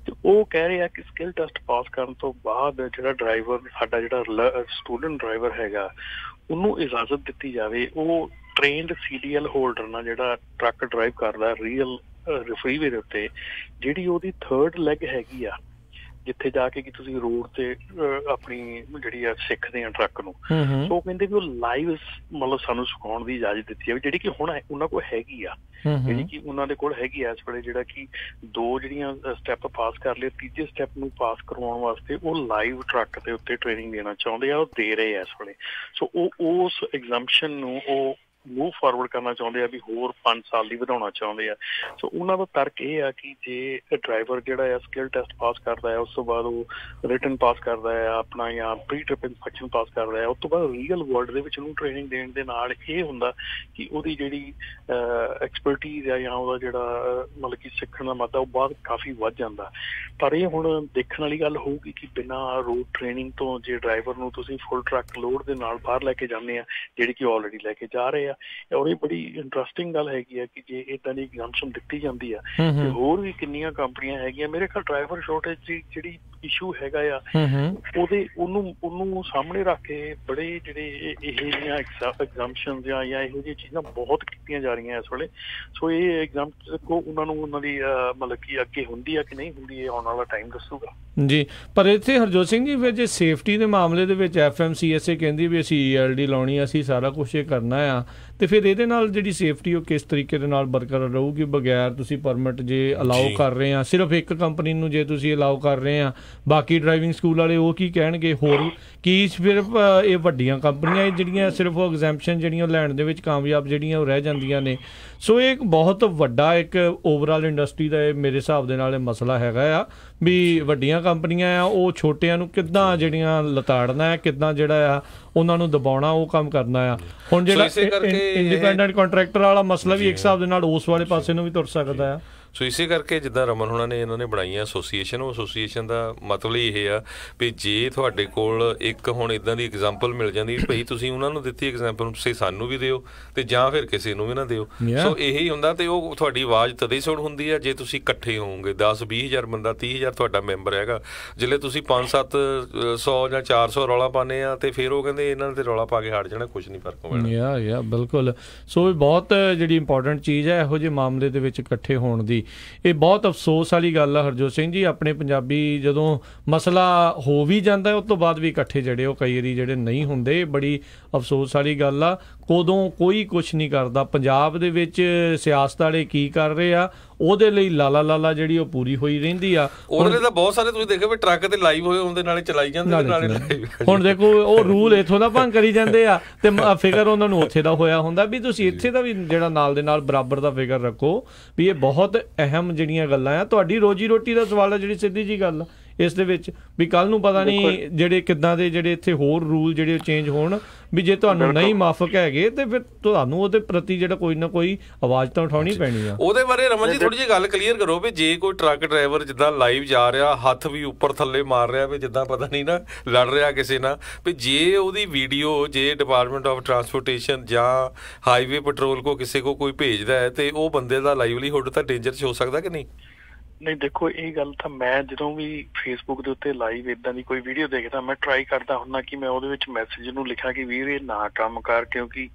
Speaker 3: ਤੇ ਉਹ ਕਹਿ ਰਹੇ ਆ ਕਿ ਸਕਿੱਲ ਟੈਸਟ ਪਾਸ ਕਰਨ ਤੋਂ ਬਾਅਦ ਜਿਹੜਾ ਡਰਾਈਵਰ ਸਾਡਾ ਜਿਹੜਾ ਸਟੂਡੈਂਟ ਡਰਾਈਵਰ ਹੈਗਾ ਉਹਨੂੰ ਇਜਾਜ਼ਤ ਦਿੱਤੀ ਜਾਵੇ ਉਹ ਟ੍ਰੇਨਡ CDL ਹੋਲਡਰ ਨਾਲ ਜਿਹੜਾ ਟਰੱਕ ਡਰਾਈਵ ਕਰਦਾ ਰੀਅਲ ਫਰੀਵੇ ਦੇ ਉੱਤੇ, ਜਿਹੜੀ ਉਹਦੀ 3rd ਲੈਗ ਹੈਗੀ ਆ, ਜਿੱਥੇ ਜਾ ਕੇ ਕਿ ਤੁਸੀਂ ਰੋਡ ਤੇ ਆਪਣੀ ਜਿਹੜੀ ਆ ਸਿੱਖਦੇ ਆ ਟਰੱਕ ਨੂੰ। ਸੋ ਉਹ ਕਹਿੰਦੇ ਵੀ ਉਹ ਲਾਈਵ ਮਤਲਬ ਸਾਨੂੰ ਸਿਖਾਉਣ ਦੀ ਇਜਾਜ਼ਤ ਦਿੱਤੀ ਹੈ, ਜਿਹੜੀ ਕਿ ਹੁਣ ਉਹਨਾਂ ਕੋਲ ਹੈਗੀ ਆ, ਜਿਹੜੀ ਕਿ ਉਹਨਾਂ ਦੇ ਕੋਲ ਹੈਗੀ ਆ ਇਸ ਵੇਲੇ, ਜਿਹੜਾ ਕਿ 2 ਜਿਹੜੀਆਂ ਸਟੈਪ ਪਾਸ ਕਰ ਲਏ, ਤੀਜੇ ਸਟੈਪ ਨੂੰ ਪਾਸ ਕਰਵਾਉਣ ਵਾਸਤੇ ਉਹ ਲਾਈਵ ਟਰੱਕ ਦੇ ਉੱਤੇ ਟ੍ਰੇਨਿੰਗ ਦੇਣਾ ਚਾਹੁੰਦੇ ਆ, ਉਹ ਦੇ ਰਹੇ ਆ ਇਸ ਵੇਲੇ। ਸੋ ਉਹ ਉਸ ਐਗਜ਼ੈਂਪਸ਼ਨ ਨੂੰ ਉਹ ਮੂਵ ਫਾਰਵਰਡ ਕਰਨਾ ਚਾਹੁੰਦੇ ਆ, ਵੀ ਹੋਰ 5 ਸਾਲ ਦੀ ਵਧਾਉਣਾ ਚਾਹੁੰਦੇ ਆ। ਸੋ ਉਹਨਾਂ ਦਾ ਤਰਕ ਇਹ ਆ ਕਿ ਜੇ ਡਰਾਈਵਰ ਜਿਹੜਾ ਆ ਸਕਿੱਲ ਟੈਸਟ ਪਾਸ ਕਰਦਾ ਹੈ, ਉਸ ਤੋਂ ਬਾਅਦ ਉਹ ਰਿਟਨ ਪਾਸ ਕਰਦਾ ਹੈ ਆਪਣਾ, ਜਾਂ ਪ੍ਰੀ ਟ੍ਰਿਪ ਇੰਸਪੈਕਸ਼ਨ ਪਾਸ ਕਰਦਾ ਹੈ, ਉਸ ਤੋਂ ਬਾਅਦ ਰੀਅਲ ਵਰਲਡ ਦੇ ਵਿੱਚ ਉਹਨੂੰ ਟ੍ਰੇਨਿੰਗ ਦੇਣ ਦੇ ਨਾਲ ਇਹ ਹੁੰਦਾ ਕਿ ਉਹਦੀ ਜਿਹੜੀ ਐਕਸਪਰਟੀਜ਼ ਆ ਜਾਂ ਉਹਦਾ ਜਿਹੜਾ ਮਤਲਬ ਕਿ ਸਿੱਖਣ ਦਾ ਮਾਦਾ ਉਹ ਬਾਅਦ ਕਾਫੀ ਵੱਧ ਜਾਂਦਾ। ਪਰ ਇਹ ਹੁਣ ਦੇਖਣ ਵਾਲੀ ਗੱਲ ਹੋਊਗੀ ਕਿ ਬਿਨਾਂ ਰੋਡ ਟ੍ਰੇਨਿੰਗ ਤੋਂ ਜੇ ਡਰਾਈਵਰ ਨੂੰ ਤੁਸੀਂ ਫੁੱਲ ਟਰੱਕ ਲੋਡ ਦੇ ਨਾਲ ਬਾਹਰ ਲੈ ਕੇ ਜਾਂਦੇ ਆ, ਜਿਹੜੀ ਕਿ ਆਲਰੇਡੀ ਲੈ ਕੇ ਜਾ ਰਹੇ ਆ, ਔਰ ਇਹ ਬੜੀ ਇੰਟਰਸਟਿੰਗ ਗੱਲ ਹੈਗੀ ਆ ਕਿ ਜੇ ਏਦਾਂ ਦੀ ਐਗਜ਼ੈਂਪਸ਼ਨ ਦਿੱਤੀ ਜਾਂਦੀ ਆ ਤੇ ਹੋਰ ਵੀ ਕਿੰਨੀਆਂ ਕੰਪਨੀਆਂ ਹੈਗੀਆਂ। ਮੇਰੇ ਖਿਆਲ ਡਰਾਈਵਰ ਸ਼ੋਰਟੇਜ ਦੀ ਜਿਹੜੀ ਇਸ਼ੂ ਹੈਗਾ ਆ ਉਹਨੂੰ ਸਾਹਮਣੇ ਰੱਖ ਕੇ ਬੜੇ ਜਿਹੜੇ ਇਹ ਜਿਹੀਆਂ ਐਗਜ਼ੈਂਪਸ਼ਨ ਜਾਂ ਇਹੋ ਜਿਹੀਆਂ ਚੀਜ਼ਾਂ ਬਹੁਤ ਕੀਤੀਆਂ ਜਾ ਰਹੀਆਂ ਇਸ ਵੇਲੇ। ਸੋ ਇਹ ਐਗਜ਼ੈਂਪਸ਼ਨ ਕੋ ਉਹਨਾਂ ਦੀ ਮਤਲਬ ਕਿ ਅੱਗੇ ਹੁੰਦੀ ਆ ਕਿ ਨਹੀਂ ਹੁੰਦੀ, ਇਹ ਆਉਣ ਵਾਲਾ ਟਾਈਮ ਦੱਸੂਗਾ
Speaker 1: ਜੀ। ਪਰ ਇੱਥੇ ਹਰਜੋਤ ਸਿੰਘ ਜੀ ਫਿਰ ਜੇ ਸੇਫਟੀ ਦੇ ਮਾਮਲੇ ਦੇ ਵਿੱਚ FMCSA ਕਹਿੰਦੀ ਵੀ ਅਸੀਂ ELD ਲਾਉਣੀ, ਅਸੀਂ ਸਾਰਾ ਕੁਛ ਇਹ ਕਰਨਾ ਆ, ਤੇ ਫਿਰ ਇਹਦੇ ਨਾਲ ਜਿਹੜੀ ਸੇਫਟੀ ਉਹ ਕਿਸ ਤਰੀਕੇ ਦੇ ਨਾਲ ਬਰਕਰਾਰ ਰਹੂਗੀ? ਬਗੈਰ ਤੁਸੀਂ ਪਰਮਿਟ ਜੇ ਅਲਾਓ ਕਰ ਰਹੇ ਆ, ਸਿਰਫ ਇੱਕ ਕੰਪਨੀ ਨੂੰ ਜੇ ਤੁਸੀਂ ਅਲਾਓ ਕਰ ਰਹੇ ਆ, ਬਾਕੀ ਡਰਾਈਵਿੰਗ ਸਕੂਲ ਵਾਲੇ ਉਹ ਕੀ ਕਹਿਣਗੇ? ਹੋਰ ਕੀ ਸਿਰਫ ਇਹ ਵੱਡੀਆਂ ਕੰਪਨੀਆਂ ਜਿਹੜੀਆਂ ਸਿਰਫ ਉਹ ਐਗਜ਼ੈਂਪਸ਼ਨ ਜਿਹੜੀਆਂ ਲੈਣ ਦੇ ਵਿੱਚ ਕਾਮਯਾਬ ਜਿਹੜੀਆਂ ਉਹ ਰਹਿ ਜਾਂਦੀਆਂ ਨੇ? ਸੋ ਇਹ ਇੱਕ ਬਹੁਤ ਵੱਡਾ ਇੱਕ ਓਵਰਆਲ ਇੰਡਸਟਰੀ ਦਾ ਇਹ ਮੇਰੇ ਹਿਸਾਬ ਦੇ ਨਾਲ ਇਹ ਮਸਲਾ ਹੈਗਾ ਆ ਵੀ ਵੱਡੀਆਂ ਕੰਪਨੀਆਂ ਆ ਉਹ ਛੋਟਿਆਂ ਨੂੰ ਕਿੱਦਾਂ ਜਿਹੜੀਆਂ ਲਤਾੜਨਾ ਹੈ, ਕਿੱਦਾਂ ਜਿਹੜਾ ਆ ਉਹਨਾਂ ਨੂੰ ਦਬਾਉਣਾ, ਉਹ ਕੰਮ ਕਰਨਾ ਆ। ਹੁਣ ਜਿਹੜਾ ਇੰਡੀਪੈਂਡੈਂਟ ਕੰਟਰੈਕਟਰ ਵਾਲਾ ਮਸਲਾ ਵੀ ਇੱਕ ਹਿਸਾਬ ਦੇ ਨਾਲ ਉਸ ਵਾਲੇ ਪਾਸੇ ਨੂੰ ਵੀ ਤੁਰ ਸਕਦਾ ਆ।
Speaker 2: ਸੋ ਇਸੇ ਕਰਕੇ ਜਿੱਦਾਂ ਰਮਨ ਹੋਣਾ ਨੇ ਇਹਨਾਂ ਨੇ ਬਣਾਈ ਆ ਐਸੋਸੀਏਸ਼ਨ, ਉਹ ਐਸੋਸੀਏਸ਼ਨ ਦਾ ਮਤਲਬ ਇਹ ਆ ਵੀ ਜੇ ਤੁਹਾਡੇ ਕੋਲ ਇੱਕ ਹੁਣ ਇੱਦਾਂ ਦੀ ਐਗਜ਼ਾਮਪਲ ਮਿਲ ਜਾਂਦੀ ਭਾਈ ਤੁਸੀਂ ਉਹਨਾਂ ਨੂੰ ਦਿੱਤੀ ਐਗਜ਼ਾਮਪਲ, ਤੁਸੀਂ ਸਾਨੂੰ ਵੀ ਦਿਓ ਤੇ ਜਾਂ ਫਿਰ ਕਿਸੇ ਨੂੰ ਵੀ ਨਾ ਦਿਓ। ਸੋ ਇਹੀ ਹੁੰਦਾ, ਤੇ ਉਹ ਤੁਹਾਡੀ ਆਵਾਜ਼ ਤਦੇ ਸੁਣ ਹੁੰਦੀ ਆ ਜੇ ਤੁਸੀਂ ਇਕੱਠੇ ਹੋਵੋਗੇ। 10-20 ਹਜ਼ਾਰ ਬੰਦਾ, 30 ਹਜ਼ਾਰ ਤੁਹਾਡਾ ਮੈਂਬਰ ਹੈਗਾ, ਜਿੱਲੇ ਤੁਸੀਂ 500-700 ਜਾਂ 400 ਰੌਲਾ ਪਾਉਂਦੇ ਆ ਤੇ ਫਿਰ ਉਹ ਕਹਿੰਦੇ ਇਹਨਾਂ ਤੇ ਰੌਲਾ ਪਾ ਕੇ ਹਟ ਜਾਣਾ, ਕੁਛ ਨਹੀਂ ਫਰਕ ਪੈਣਾ।
Speaker 1: ਬਿਲਕੁਲ। ਸੋ ਇਹ ਬਹੁਤ ਜਿਹੜੀ ਇੰਪੋਰਟੈਂਟ ਚੀਜ਼ ਹੈ ਇਹੋ ਜਿਹੇ ਮਾਮਲੇ ਦੇ ਵਿੱਚ ਇਕੱਠੇ ਹੋਣ ਦੀ। ਜੀ ਇਹ ਬਹੁਤ ਅਫਸੋਸ ਵਾਲੀ ਗੱਲ ਆ ਹਰਜੋਤ ਸਿੰਘ ਜੀ। ਆਪਣੇ ਪੰਜਾਬੀ ਜਦੋਂ ਮਸਲਾ ਹੋ ਵੀ ਜਾਂਦਾ ਉਸ ਤੋਂ ਬਾਅਦ ਵੀ ਇਕੱਠੇ ਜਿਹੜੇ ਉਹ ਕਈ ਵਾਰੀ ਜਿਹੜੇ ਨਹੀਂ ਹੁੰਦੇ, ਬੜੀ ਅਫਸੋਸ ਵਾਲੀ ਗੱਲ ਆ। ਉਦੋਂ ਕੋਈ ਕੁਛ ਨਹੀਂ ਕਰਦਾ। ਪੰਜਾਬ ਦੇ ਵਿੱਚ ਸਿਆਸਤ ਵਾਲੇ ਕੀ ਕਰ ਰਹੇ ਆ ਉਹਦੇ ਲਈ ਲਾਲਾ ਜਿਹੜੀ ਉਹ ਪੂਰੀ ਹੋਈ ਰਹਿੰਦੀ ਆ।
Speaker 2: ਉਹਦੇ ਲਈ ਤਾਂ ਬਹੁਤ ਸਾਰੇ ਤੁਸੀਂ ਦੇਖੋ ਵੀ ਟਰੱਕ ਤੇ ਲਾਈਵ ਹੋਏ ਹੁੰਦੇ, ਨਾਲੇ ਚਲਾਈ ਜਾਂਦੇ ਨਾਲੇ।
Speaker 1: ਹੁਣ ਦੇਖੋ ਉਹ ਰੂਲ ਇੱਥੋਂ ਦਾ ਭੰਗ ਕਰੀ ਜਾਂਦੇ ਆ ਤੇ ਫਿਕਰ ਉਹਨਾਂ ਨੂੰ ਉੱਥੇ ਦਾ ਹੋਇਆ ਹੁੰਦਾ ਵੀ ਤੁਸੀਂ ਇੱਥੇ ਦਾ ਵੀ ਜਿਹੜਾ ਨਾਲ ਦੇ ਨਾਲ ਬਰਾਬਰ ਦਾ ਫਿਕਰ ਰੱਖੋ ਵੀ ਇਹ ਬਹੁਤ ਅਹਿਮ ਜਿਹੜੀਆਂ ਗੱਲਾਂ ਆ। ਤੁਹਾਡੀ ਰੋਜੀ ਰੋਟੀ ਦਾ ਸਵਾਲ ਆ ਜਿਹੜੀ ਸਿੱਧੀ ਜੀ ਗੱਲ ਇਸ ਦੇ ਵਿੱਚ ਵੀ ਕੱਲ ਨੂੰ ਪਤਾ ਨਹੀਂ ਜਿਹੜੇ ਕਿੱਦਾਂ ਦੇ ਜਿਹੜੇ ਇੱਥੇ ਹੋਰ ਰੂਲ ਜਿਹੜੇ ਚੇਂਜ ਹੋਣ ਵੀ ਜੇ ਤੁਹਾਨੂੰ ਨਹੀਂ ਮਾਫਕ ਹੈਗੇ ਤੇ ਫਿਰ ਤੁਹਾਨੂੰ ਉਹਦੇ ਪ੍ਰਤੀ ਜਿਹੜਾ ਕੋਈ ਨਾ ਕੋਈ ਆਵਾਜ਼ ਤਾਂ ਉਠਾਉਣੀ ਪੈਣੀ ਆ।
Speaker 2: ਉਹਦੇ ਬਾਰੇ ਰਮਨ ਜੀ ਥੋੜੀ ਜਿਹੀ ਗੱਲ ਕਲੀਅਰ ਕਰੋ ਵੀ ਜੇ ਕੋਈ ਟਰੱਕ ਡਰਾਈਵਰ ਜਿੱਦਾਂ ਲਾਈਵ ਜਾ ਰਿਹਾ, ਹੱਥ ਵੀ ਉੱਪਰ ਥੱਲੇ ਮਾਰ ਰਿਹਾ ਵੀ ਜਿੱਦਾਂ ਪਤਾ ਨਹੀਂ ਨਾ ਲੜ ਰਿਹਾ ਕਿਸੇ ਨਾਲ, ਵੀ ਜੇ ਉਹਦੀ ਵੀਡੀਓ ਜੇ ਡਿਪਾਰਟਮੈਂਟ ਆਫ ਟਰਾਂਸਪੋਰਟੇਸ਼ਨ ਜਾਂ ਹਾਈਵੇ ਪੈਟਰੋਲ ਕੋ ਕਿਸੇ ਕੋ ਕੋਈ ਭੇਜਦਾ ਹੈ ਤੇ ਉਹ ਬੰਦੇ ਦਾ ਲਾਈਵਲੀਹੁੱਡ ਤਾਂ ਡੇਂਜਰ 'ਚ ਹੋ ਸਕਦਾ ਕਿ ਨਹੀਂ?
Speaker 3: ਨਹੀਂ ਦੇਖੋ, ਇਹ ਗੱਲ ਤਾਂ ਮੈਂ ਜਦੋਂ ਵੀ ਫੇਸਬੁੱਕ ਦੇ ਉੱਤੇ ਲਾਈਵ ਇਦਾਂ ਦੀ ਕੋਈ ਵੀਡੀਓ ਦੇਖਦਾ ਮੈਂ ਟਰਾਈ ਕਰਦਾ ਹੁੰਦਾ ਕਿ ਮੈਂ ਉਹਦੇ ਵਿੱਚ ਮੈਸੇਜ ਨੂੰ ਲਿਖਾਂ ਕਿ ਵੀਰ ਇਹ ਨਾ ਕੰਮ ਕਰ, ਕਿਉਂਕਿ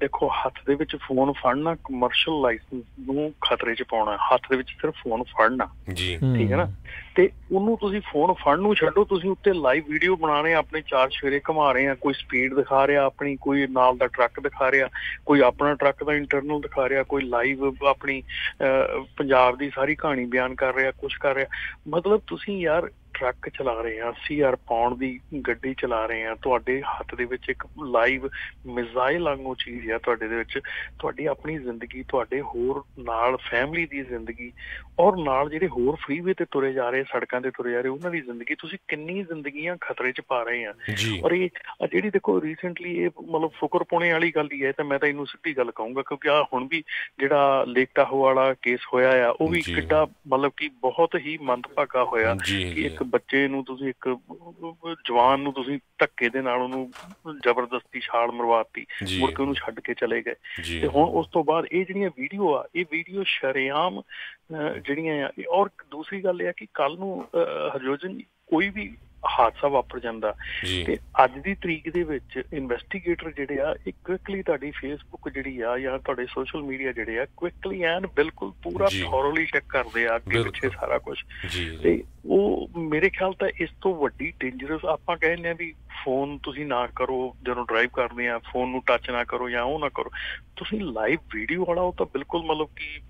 Speaker 3: ਦੇਖੋ ਹੱਥ ਦੇ ਵਿੱਚ ਫੋਨ ਫੜਨਾ ਕਮਰਸ਼ੀਅਲ ਲਾਇਸੈਂਸ ਨੂੰ ਖਤਰੇ 'ਚ ਪਾਉਣਾ। ਹੱਥ ਦੇ ਵਿੱਚ ਸਿਰਫ ਫੋਨ ਫੜਨਾ ਜੀ, ਠੀਕ ਹੈ ਨਾ, ਤੇ ਉਹਨੂੰ ਤੁਸੀਂ ਫੋਨ ਫੜਨ ਨੂੰ ਛੱਡੋ, ਤੁਸੀਂ ਉੱਤੇ ਲਾਈਵ ਵੀਡੀਓ ਬਣਾ ਰਹੇ, ਆਪਣੇ ਚਾਰ ਸ਼ੇਰੇ ਘੁਮਾ ਰਹੇ ਆ, ਕੋਈ ਸਪੀਡ ਦਿਖਾ ਰਿਹਾ ਆਪਣੀ, ਕੋਈ ਨਾਲ ਦਾ ਟਰੱਕ ਦਿਖਾ ਰਿਹਾ, ਕੋਈ ਆਪਣਾ ਟਰੱਕ ਦਾ ਇੰਟਰਨਲ ਦਿਖਾ ਰਿਹਾ, ਕੋਈ ਲਾਈਵ ਆਪਣੀ ਪੰਜਾਬ ਦੀ ਸਾਰੀ ਕਹਾਣੀ ਬਿਆਨ ਕਰ ਰਿਹਾ, ਕੁਛ ਕਰ ਰਿਹਾ। ਮਤਲਬ ਤੁਸੀਂ ਯਾਰ ਟਰੱਕ ਚਲਾ ਰਹੇ ਆ, 80,000 ਪਾਉਂਡ ਦੀ ਗੱਡੀ ਚਲਾ ਰਹੇ ਆ, ਤੁਹਾਡੇ ਹੱਥ ਦੇ ਵਿੱਚ ਇੱਕ ਲਾਈਵ ਮਿਜ਼ਾਈਲ ਵਾਂਗੂ ਚੀਜ਼ ਆ, ਤੁਹਾਡੇ ਦੇ ਵਿੱਚ ਤੁਹਾਡੀ ਆਪਣੀ ਜ਼ਿੰਦਗੀ, ਤੁਹਾਡੇ ਹੋਰ ਨਾਲ ਫੈਮਿਲੀ ਦੀ ਜ਼ਿੰਦਗੀ, ਔਰ ਨਾਲ ਜਿਹੜੇ ਹੋਰ ਫਰੀਵੇ ਤੇ ਤੁਰੇ ਜਾ ਰਹੇ, ਸੜਕਾਂ ਤੇ ਤੁਰੇ ਜਾ ਰਹੇ, ਉਹਨਾਂ ਦੀ ਜ਼ਿੰਦਗੀ, ਤੁਸੀਂ ਕਿੰਨੀ ਜ਼ਿੰਦਗੀਆਂ ਖਤਰੇ 'ਚ ਪਾ ਰਹੇ ਆ। ਔਰ ਇਹ ਜਿਹੜੀ ਦੇਖੋ ਰੀਸੈਂਟਲੀ ਇਹ ਮਤਲਬ ਫੁਕਰ ਪਾਉਣੇ ਵਾਲੀ ਗੱਲ ਹੀ ਹੈ, ਤਾਂ ਮੈਂ ਤਾਂ ਇਹਨੂੰ ਸਿੱਧੀ ਗੱਲ ਕਹੂੰਗਾ, ਕਿਉਂਕਿ ਆਹ ਹੁਣ ਵੀ ਜਿਹੜਾ ਲੇਕ ਟਾਹੋ ਵਾਲਾ ਕੇਸ ਹੋਇਆ ਆ ਉਹ ਵੀ ਕਿੱਡਾ ਮਤਲਬ ਕਿ ਬਹੁਤ ਹੀ ਮੰਦਭਾਗਾ ਹੋਇਆ ਕਿ ਇੱਕ ਬੱਚੇ ਨੂੰ ਤੁਸੀਂ, ਇੱਕ ਜਵਾਨ ਨੂੰ ਤੁਸੀਂ ਧੱਕੇ ਦੇ ਨਾਲ ਉਹਨੂੰ ਜ਼ਬਰਦਸਤੀ ਛਾਲ ਮਰਵਾਤੀ, ਮੁੜ ਕੇ ਉਹਨੂੰ ਛੱਡ ਕੇ ਚਲੇ ਗਏ। ਤੇ ਹੁਣ ਉਸ ਤੋਂ ਬਾਅਦ ਇਹ ਜਿਹੜੀਆਂ ਵੀਡੀਓ ਆ, ਇਹ ਵੀਡੀਓ ਸ਼ਰੇਆਮ ਜਿਹੜੀਆਂ ਆ। ਔਰ ਦੂਸਰੀ ਗੱਲ ਇਹ ਆ ਕਿ ਕੱਲ ਨੂੰ ਹਰਜੋਤ ਜੀ ਕੋਈ ਵੀ ਹਾਦਸਾ ਵਾਪਰ ਜਾਂਦਾ ਤੇ ਅੱਜ ਦੀ ਤਰੀਕ ਦੇ ਵਿੱਚ ਇਨਵੈਸਟੀਗੇਟਰ ਜਿਹੜੇ ਆ ਇਹ ਕੁਇਕਲੀ ਤੁਹਾਡੀ ਫੇਸਬੁੱਕ ਜਿਹੜੀ ਆ ਜਾਂ ਤੁਹਾਡੇ ਸੋਸ਼ਲ ਮੀਡੀਆ ਜਿਹੜੇ ਆ ਕੁਇਕਲੀ ਐਨ ਬਿਲਕੁਲ ਪੂਰਾ ਥੋਰਲੀ ਚੈੱਕ ਕਰਦੇ ਆ ਅੱਗੇ ਪਿੱਛੇ ਸਾਰਾ ਕੁਝ। ਤੇ ਉਹ ਮੇਰੇ ਖਿਆਲ ਤਾਂ ਇਸ ਤੋਂ ਵੱਡੀ ਡੇਂਜਰਸ ਆਪਾਂ ਕਹਿੰਦੇ ਆ ਵੀ ਫੋਨ ਤੁਸੀਂ ਨਾ ਕਰੋ ਜਦੋਂ ਡਰਾਈਵ ਕਰਦੇ ਆ, ਫੋਨ ਨੂੰ ਟੱਚ ਨਾ ਕਰੋ ਜਾਂ ਉਹ ਨਾ ਕਰੋ, ਤੁਸੀਂ ਲਾਈਵ ਵੀਡੀਓ ਵਾਲਾ ਉਹ ਤਾਂ ਬਿਲਕੁਲ ਮਤਲਬ ਕਿ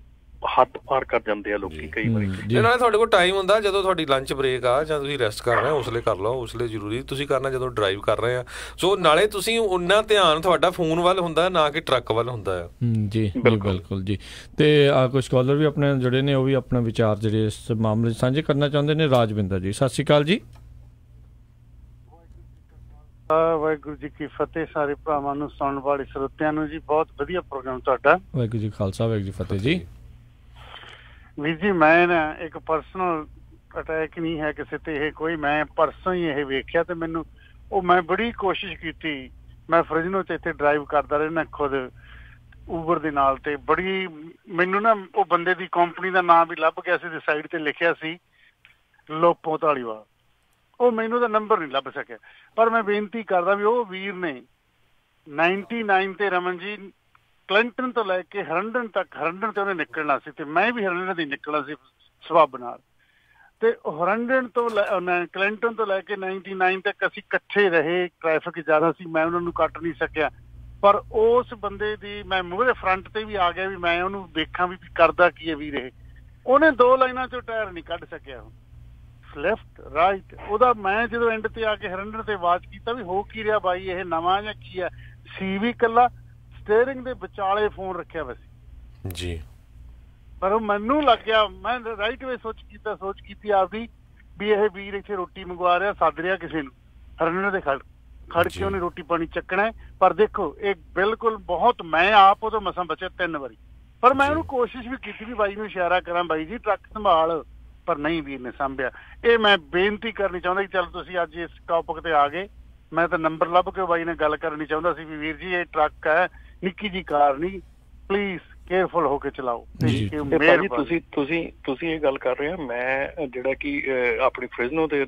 Speaker 3: ਹੱਦ ਪਾਰ ਕਰ ਜਾਂਦੇ ਆ ਲੋਕੀ ਕਈ ਵਾਰੀ।
Speaker 2: ਨਾਲੇ ਤੁਹਾਡੇ ਕੋਲ ਟਾਈਮ ਹੁੰਦਾ ਜਦੋਂ ਤੁਹਾਡੀ ਲੰਚ ਬ੍ਰੇਕ ਆ ਜਾਂ ਤੁਸੀਂ ਰੈਸਟ ਕਰ ਰਹੇ ਹੋ ਉਸਲੇ ਕਰ ਲਓ, ਉਸਲੇ ਜ਼ਰੂਰੀ ਤੁਸੀਂ ਕਰਨਾ ਜਦੋਂ ਡਰਾਈਵ ਕਰ ਰਹੇ ਆ। ਸੋ ਨਾਲੇ ਤੁਸੀਂ ਉਨਾ ਧਿਆਨ ਤੁਹਾਡਾ ਫੋਨ ਵੱਲ ਹੁੰਦਾ ਨਾ ਕਿ ਟਰੱਕ ਵੱਲ ਹੁੰਦਾ ਆ। ਜੀ
Speaker 1: ਬਿਲਕੁਲ ਜੀ। ਤੇ ਕੁਝ ਕਾਲਰ ਵੀ ਆਪਣੇ ਜਿਹੜੇ ਨੇ ਉਹ ਵੀ ਆਪਣਾ ਵਿਚਾਰ ਜਿਹੜੇ ਇਸ ਮਾਮਲੇ 'ਚ ਸਾਂਝੇ ਕਰਨਾ ਚਾਹੁੰਦੇ ਨੇ। ਰਾਜਵਿੰਦਰ ਜੀ ਸਤਿ ਸ਼੍ਰੀ ਅਕਾਲ ਜੀ।
Speaker 4: ਵਾਹਿਗੁਰੂ ਜੀ ਕੀ ਫਤਿਹ। ਸਾਰੇ ਭਰਾਵਾਂ ਨੂੰ, ਸੁਣਨ ਵਾਲੇ ਸਰੋਤਿਆਂ ਨੂੰ ਜੀ ਬਹੁਤ ਵਧੀਆ ਪ੍ਰੋਗਰਾਮ ਤੁਹਾਡਾ।
Speaker 1: ਵਾਹਿਗੁਰੂ ਜੀ ਖਾਲਸਾ, ਵਾਹਿਗੁਰੂ ਜੀ ਫਤਿਹ ਜੀ।
Speaker 4: ਵੀਰ ਜੀ ਮੈਂ ਨਾ ਇੱਕ ਪਰਸਨਲ ਅਟੈਕ ਨਹੀਂ ਹੈ ਕਿਸੇ ਤੇ, ਇਹ ਕੋਈ ਮੈਂ ਪਰਸੋਂ ਹੀ ਇਹ ਵੇਖਿਆ ਤੇ ਮੈਨੂੰ ਉਹ ਮੈਂ ਬੜੀ ਕੋਸ਼ਿਸ਼ ਕੀਤੀ। ਮੈਂ ਫਰਿਜ਼ਨੋ ਤੇ ਇੱਥੇ ਡਰਾਈਵ ਕਰਦਾ ਰਹਿਣਾ ਖੁਦ ਊਬਰ ਦੇ ਨਾਲ, ਤੇ ਬੜੀ ਮੈਨੂੰ ਨਾ ਉਹ ਬੰਦੇ ਦੀ ਕੰਪਨੀ ਦਾ ਨਾਮ ਵੀ ਲੱਭ ਗਿਆ ਸੀ ਤੇ ਸਾਈਡ ਤੇ ਲਿਖਿਆ ਸੀ ਲੋਪੋ ਧਾਲੀਵਾਲ। ਉਹ ਮੈਨੂੰ ਉਹਦਾ ਨੰਬਰ ਨਹੀਂ ਲੱਭ ਸਕਿਆ, ਪਰ ਮੈਂ ਬੇਨਤੀ ਕਰਦਾ ਵੀ ਉਹ ਵੀਰ ਨੇ 99 ਤੇ ਰਮਨ ਜੀ ਕਲਿੰਟਨ ਤੋਂ ਲੈ ਕੇ ਹਰੰਡਨ ਤੱਕ, ਹਰੰਡਨ ਤੇ ਉਹਨੇ ਨਿਕਲਣਾ ਸੀ ਤੇ ਮੈਂ ਵੀ ਹਰੰਡਨ ਦੀ ਨਿਕਲਣਾ ਸੀ ਸਬੱਬ ਨਾਲ, ਤੇ ਹਰੰਡਨ ਤੋਂ ਕਲਿੰਟਨ ਤੋਂ ਲੈ ਕੇ 99 ਤੱਕ ਅਸੀਂ ਇਕੱਠੇ ਰਹੇ। ਟ੍ਰੈਫਿਕ ਜ਼ਿਆਦਾ ਸੀ, ਮੈਂ ਉਹਨਾਂ ਨੂੰ ਕੱਟ ਨਹੀਂ ਸਕਿਆ, ਪਰ ਉਸ ਬੰਦੇ ਦੀ ਮੈਂ ਮੂਹਰੇ ਫਰੰਟ ਤੇ ਵੀ ਆ ਗਿਆ ਵੀ ਮੈਂ ਉਹਨੂੰ ਦੇਖਾਂ ਵੀ ਕਰਦਾ ਕੀ ਹੈ ਵੀਰ ਇਹ। ਉਹਨੇ 2 ਲਾਈਨਾਂ ਚੋਂ ਟਾਇਰ ਨਹੀਂ ਕੱਢ ਸਕਿਆ, ਲੈਫਟ ਰਾਈਟ ਉਹਦਾ। ਮੈਂ ਜਦੋਂ ਐਂਡ ਤੇ ਆ ਕੇ ਹਰੰਡਨ ਤੇ ਆਵਾਜ਼ ਕੀਤਾ ਵੀ ਹੋ ਕੀ ਰਿਹਾ ਬਾਈ, ਇਹ ਨਵਾਂ ਜਾਂ ਕੀ ਹੈ? ਸੀ ਵੀ ਇਕੱਲਾ ਸਟੀਅਰਿੰਗ ਦੇ ਵਿਚਾਲੇ ਫੋਨ ਰੱਖਿਆ ਵੈਸੇ ਜੀ, ਪਰ ਮੈਨੂੰ ਲੱਗਿਆ ਮੈਂ ਰਾਈਟ ਵੇ ਸੋਚ ਕੀਤੀ ਆਪਦੀ ਵੀ ਇਹ ਵੀਰ ਇੱਥੇ ਰੋਟੀ ਮੰਗਵਾ ਰਿਹਾ, ਸੱਦ ਰਿਹਾ ਕਿਸੇ ਨੂੰ, ਹਰੰਡਨ ਦੇ ਖੜ ਕੇ ਉਹਨੇ ਰੋਟੀ ਪਾਣੀ ਚੱਕਣਾ। ਪਰ ਦੇਖੋ ਇਹ ਬਿਲਕੁਲ ਬਹੁਤ, ਮੈਂ ਆਪ ਉਦੋਂ ਮਸਾਂ ਬਚਿਆ 3 ਵਾਰੀ, ਪਰ ਮੈਂ ਉਹਨੂੰ ਕੋਸ਼ਿਸ਼ ਵੀ ਕੀਤੀ ਵੀ ਬਾਈ ਨੂੰ ਇਸ਼ਾਰਾ ਕਰਾਂ ਬਾਈ ਜੀ ਟਰੱਕ ਸੰਭਾਲ, ਪਰ ਨਹੀਂ ਵੀਰ ਨੇ ਸਾਂਭਿਆ। ਇਹ ਮੈਂ ਬੇਨਤੀ ਕਰਨੀ ਚਾਹੁੰਦਾ ਕਿ ਚੱਲ ਤੁਸੀਂ ਅੱਜ ਇਸ ਟੌਪਿਕ ਤੇ ਆ ਗਏ, ਮੈਂ ਤਾਂ ਨੰਬਰ ਲੱਭ ਕੇ ਬਾਈ ਨਾਲ ਗੱਲ ਕਰਨੀ ਚਾਹੁੰਦਾ ਸੀ ਵੀ ਵੀਰ ਜੀ ਇਹ ਟਰੱਕ ਹੈ, ਨਿੱਕੀ ਜੀ ਕਾਰ ਨਹੀਂ, ਪਲੀਜ਼ ਕੇਅਰਫੁਲ ਹੋ ਕੇ ਚਲਾਓ।
Speaker 3: ਤੁਸੀਂ ਇਹ ਗੱਲ ਕਰ ਰਹੇ ਆ, ਮੈਂ ਜਿਹੜਾ ਕਿ ਆਪਣੀ ਫਰਿਜ਼ਨੋ ਦੇ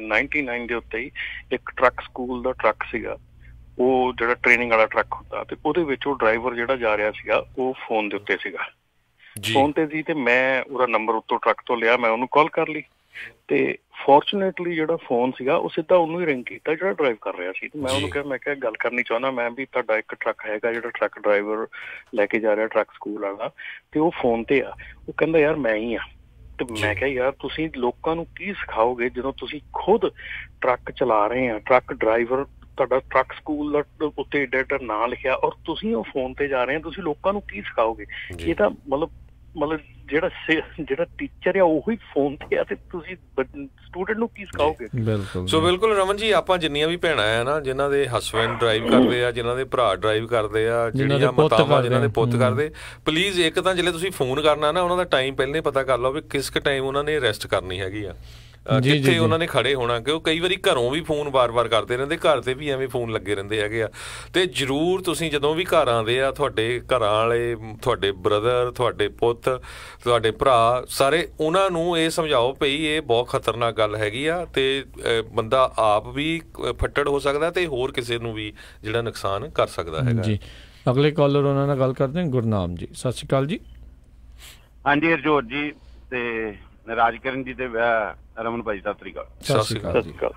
Speaker 3: 99 ਦੇ ਉੱਤੇ ਹੀ ਇੱਕ ਟਰੱਕ ਸਕੂਲ ਦਾ ਟਰੱਕ ਸੀਗਾ, ਉਹ ਜਿਹੜਾ ਟ੍ਰੇਨਿੰਗ ਵਾਲਾ ਟਰੱਕ ਹੁੰਦਾ, ਤੇ ਉਹਦੇ ਵਿੱਚ ਉਹ ਡਰਾਈਵਰ ਜਿਹੜਾ ਜਾ ਰਿਹਾ ਸੀਗਾ ਉਹ ਫੋਨ ਦੇ ਉੱਤੇ ਸੀਗਾ। ਫੋਨ ਤੇ ਸੀ ਤੇ ਮੈਂ ਉਹਦਾ ਨੰਬਰ ਉੱਤੋਂ ਟਰੱਕ ਤੋਂ ਲਿਆ, ਮੈਂ ਉਹਨੂੰ ਕਾਲ ਕਰ ਲਈ ਤੇ ਫੋਰਚੂਨੇਟਲੀ ਜਿਹੜਾ ਫੋਨ ਸੀਗਾ ਉਹ ਸਿੱਧਾ ਉਹਨੂੰ ਹੀ ਰਿੰਗ ਕੀਤਾ ਜਿਹੜਾ ਡਰਾਈਵ ਕਰ ਰਿਹਾ ਸੀ। ਤੇ ਮੈਂ ਉਹਨੂੰ ਕਿਹਾ, ਮੈਂ ਕਿਹਾ ਗੱਲ ਕਰਨੀ ਚਾਹੁੰਦਾ ਮੈਂ ਵੀ, ਤੁਹਾਡਾ ਇੱਕ ਟਰੱਕ ਹੈਗਾ ਜਿਹੜਾ ਟਰੱਕ ਡਰਾਈਵਰ ਲੈ ਕੇ ਜਾ ਰਿਹਾ ਟਰੱਕ ਸਕੂਲ ਵਾਲਾ, ਤੇ ਉਹ ਫੋਨ ਤੇ ਆ। ਉਹ ਕਹਿੰਦਾ ਯਾਰ ਮੈਂ ਹੀ ਆ। ਤੇ ਮੈਂ ਕਿਹਾ ਯਾਰ ਤੁਸੀਂ ਲੋਕਾਂ ਨੂੰ ਕੀ ਸਿਖਾਓਗੇ ਜਦੋਂ ਤੁਸੀਂ ਖੁਦ ਟਰੱਕ ਚਲਾ ਰਹੇ ਆ, ਟਰੱਕ ਡਰਾਈਵਰ, ਤੁਹਾਡਾ ਟਰੱਕ ਸਕੂਲ ਦਾ ਉੱਤੇ ਏਡਾ ਨਾਂ ਲਿਖਿਆ ਔਰ ਤੁਸੀਂ ਉਹ ਫੋਨ ਤੇ ਜਾ ਰਹੇ ਆ, ਤੁਸੀਂ ਲੋਕਾਂ ਨੂੰ ਕੀ ਸਿਖਾਓਗੇ? ਇਹ ਤਾਂ ਮਤਲਬ ਜਿਹੜਾ ਟੀਚਰ ਆ ਉਹੀ ਫੋਨ ਤੇ ਆ ਤੇ ਤੁਸੀਂ ਸਟੂਡੈਂਟ ਨੂੰ ਕੀ ਸਿਖਾਓਗੇ?
Speaker 2: ਸੋ ਬਿਲਕੁਲ ਰਮਨ ਜੀ, ਆਪਾਂ ਜਿੰਨੀਆਂ ਵੀ ਭੈਣਾਂ ਆ ਨਾ ਜਿਨ੍ਹਾਂ ਦੇ ਹਸਬੈਂਡ ਡਰਾਈਵ ਕਰਦੇ ਆ, ਜਿਨ੍ਹਾਂ ਦੇ ਭਰਾ ਡਰਾਈਵ ਕਰਦੇ ਆ, ਜਿਹੜੀਆਂ ਮਾਤਾਵਾਂ ਜਿਨ੍ਹਾਂ ਦੇ ਪੁੱਤ ਕਰਦੇ, ਪਲੀਜ਼ ਇੱਕ ਤਾਂ ਜਿਹੜੇ ਤੁਸੀਂ ਫੋਨ ਕਰਨਾ ਨਾ ਉਹਨਾਂ ਦਾ ਟਾਈਮ ਪਹਿਲਾਂ ਪਤਾ ਕਰ ਲਓ ਵੀ ਕਿਸ ਕੁ ਟਾਈਮ ਉਹਨਾਂ ਨੇ ਰੈਸਟ ਕਰਨੀ ਹੈਗੀ ਆ, ਕਿੱਥੇ ਉਹਨਾਂ ਨੇ ਖੜੇ ਹੋਣਾ। ਕਿਉਂ ਕਈ ਵਾਰੀ ਘਰੋਂ ਵੀ ਫੋਨ ਵਾਰ-ਵਾਰ ਕਰਦੇ ਰਹਿੰਦੇ, ਘਰ ਤੇ ਵੀ ਐਵੇਂ ਫੋਨ ਲੱਗੇ ਰਹਿੰਦੇ ਹੈਗੇ ਆ। ਤੇ ਜ਼ਰੂਰ ਤੁਸੀਂ ਜਦੋਂ ਵੀ ਘਰ ਆਉਂਦੇ ਆ, ਤੁਹਾਡੇ ਘਰਾਂ ਵਾਲੇ, ਤੁਹਾਡੇ ਬ੍ਰਦਰ, ਤੁਹਾਡੇ ਪੁੱਤ, ਤੁਹਾਡੇ ਭਰਾ, ਸਾਰੇ ਉਹਨਾਂ ਨੂੰ ਇਹ ਸਮਝਾਓ ਭਈ ਇਹ ਬਹੁਤ ਖਤਰਨਾਕ ਗੱਲ ਹੈਗੀ ਆ ਤੇ ਬੰਦਾ ਆਪ ਵੀ ਫੱਟੜ ਹੋ ਸਕਦਾ ਤੇ ਹੋਰ ਕਿਸੇ ਨੂੰ ਵੀ ਜਿਹੜਾ ਨੁਕਸਾਨ ਕਰ ਸਕਦਾ ਹੈਗਾ ਜੀ।
Speaker 1: ਅਗਲੇ ਕਾਲਰ ਉਹਨਾਂ ਨਾਲ ਗੱਲ ਕਰਦੇ ਹਾਂ। ਗੁਰਨਾਮ ਜੀ, ਸਤਿ ਸ਼੍ਰੀ ਅਕਾਲ ਜੀ।
Speaker 5: ਹਾਂਜੀ ਹਰਜੋਤ ਜੀ ਤੇ ਰਾਜਕਰਨ ਜੀ ਤੇ ਰਮਨ ਭਾਈ, ਸਤਿ ਸ੍ਰੀ ਅਕਾਲ।
Speaker 1: ਸਤਿ ਸ਼੍ਰੀ ਅਕਾਲ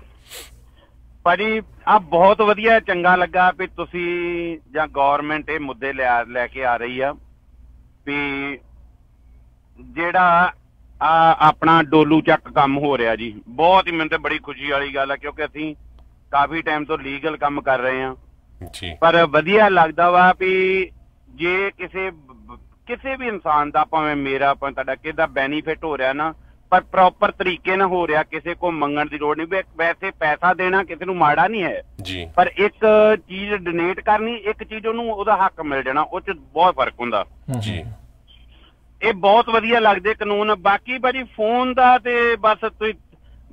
Speaker 5: ਭਾਜੀ। ਆ ਬਹੁਤ ਵਧੀਆ, ਚੰਗਾ ਲੱਗਾ ਵੀ ਤੁਸੀਂ ਜਾਂ ਗੌਰਮੈਂਟ ਇਹ ਮੁੱਦੇ ਲੈ ਕੇ ਆ ਰਹੀ ਆ ਵੀ ਜਿਹੜਾ ਆਪਣਾ ਡੋਲੂ ਚੱਕ ਕੰਮ ਹੋ ਰਿਹਾ ਜੀ, ਬਹੁਤ ਹੀ ਮੈਨੂੰ ਤੇ ਬੜੀ ਖੁਸ਼ੀ ਵਾਲੀ ਗੱਲ ਆ ਕਿਉਂਕਿ ਅਸੀਂ ਕਾਫੀ ਟਾਈਮ ਤੋਂ ਲੀਗਲ ਕੰਮ ਕਰ ਰਹੇ ਆ। ਪਰ ਵਧੀਆ ਲੱਗਦਾ ਵਾ ਵੀ ਜੇ ਕਿਸੇ ਵੀ ਇਨਸਾਨ ਦਾ, ਭਾਵੇਂ ਮੇਰਾ ਭਾਵੇਂ ਤੁਹਾਡਾ, ਕਿਹਦਾ ਬੈਨੀਫਿਟ ਹੋ ਰਿਹਾ ਨਾ, ਪਰ ਪ੍ਰੋਪਰ ਤਰੀਕੇ ਨਾਲ ਹੋ ਰਿਹਾ, ਕਿਸੇ ਕੋਲ ਮੰਗਣ ਦੀ ਲੋੜ ਨਹੀਂ। ਵੈਸੇ ਪੈਸਾ ਦੇਣਾ ਕਿਸੇ ਨੂੰ ਮਾੜਾ ਨਹੀਂ ਹੈ ਜੀ, ਪਰ ਇੱਕ ਚੀਜ਼ ਡੋਨੇਟ ਕਰਨੀ, ਇੱਕ ਚੀਜ਼ ਉਹਨੂੰ ਉਹਦਾ ਹੱਕ ਮਿਲ ਜਾਣਾ, ਉਹ ਚ ਬਹੁਤ ਫਰਕ ਹੁੰਦਾ ਜੀ। ਇਹ ਬਹੁਤ ਵਧੀਆ ਲੱਗਦੇ ਕਾਨੂੰਨ। ਬਾਕੀ ਭਾਜੀ ਫੋਨ ਦਾ ਤੇ ਬਸ ਤੁਸੀਂ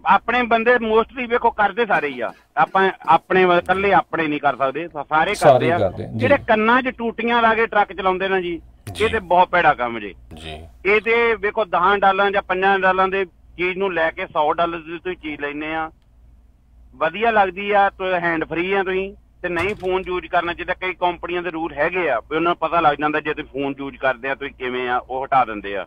Speaker 5: ਆਪਣੇ ਬੰਦੇ ਮੋਸਟਲੀ ਵੇਖੋ ਕਰਦੇ ਸਾਰੇ ਹੀ ਆ, ਆਪਾਂ ਆਪਣੇ ਇਕੱਲੇ ਆਪਣੇ ਨਹੀਂ ਕਰ ਸਕਦੇ, ਸਾਰੇ ਕਰਦੇ ਆ। ਜਿਹੜੇ ਕੰਨਾਂ 'ਚ ਟੂਟੀਆਂ ਲਾ ਕੇ ਟਰੱਕ ਚਲਾਉਂਦੇ ਨਾ ਜੀ, ਇਹ ਤੇ ਬਹੁਤ ਭੈੜਾ ਕੰਮ ਜੀ। ਇਹ ਤੇ ਵੇਖੋ $10 ਜਾਂ $5 ਦੇ ਚੀਜ਼ ਨੂੰ ਲੈ ਕੇ $100 ਦੀ ਤੁਸੀਂ ਚੀਜ਼ ਲੈਂਦੇ ਆ, ਵਧੀਆ ਲੱਗਦੀ ਆ, ਹੈਂਡ ਫਰੀ ਆ ਤੁਸੀਂ, ਤੇ ਨਹੀਂ ਫੋਨ ਯੂਜ ਕਰਨਾ ਚਾਹੀਦਾ। ਕਈ ਕੰਪਨੀਆਂ ਦੇ ਰੂਲ ਹੈਗੇ ਆ ਵੀ ਉਹਨਾਂ ਨੂੰ ਪਤਾ ਲੱਗ ਜਾਂਦਾ ਜੇ ਤੁਸੀਂ ਫੋਨ ਯੂਜ ਕਰਦੇ ਆ ਤੁਸੀਂ ਕਿਵੇਂ ਆ, ਉਹ ਹਟਾ ਦਿੰਦੇ ਆ।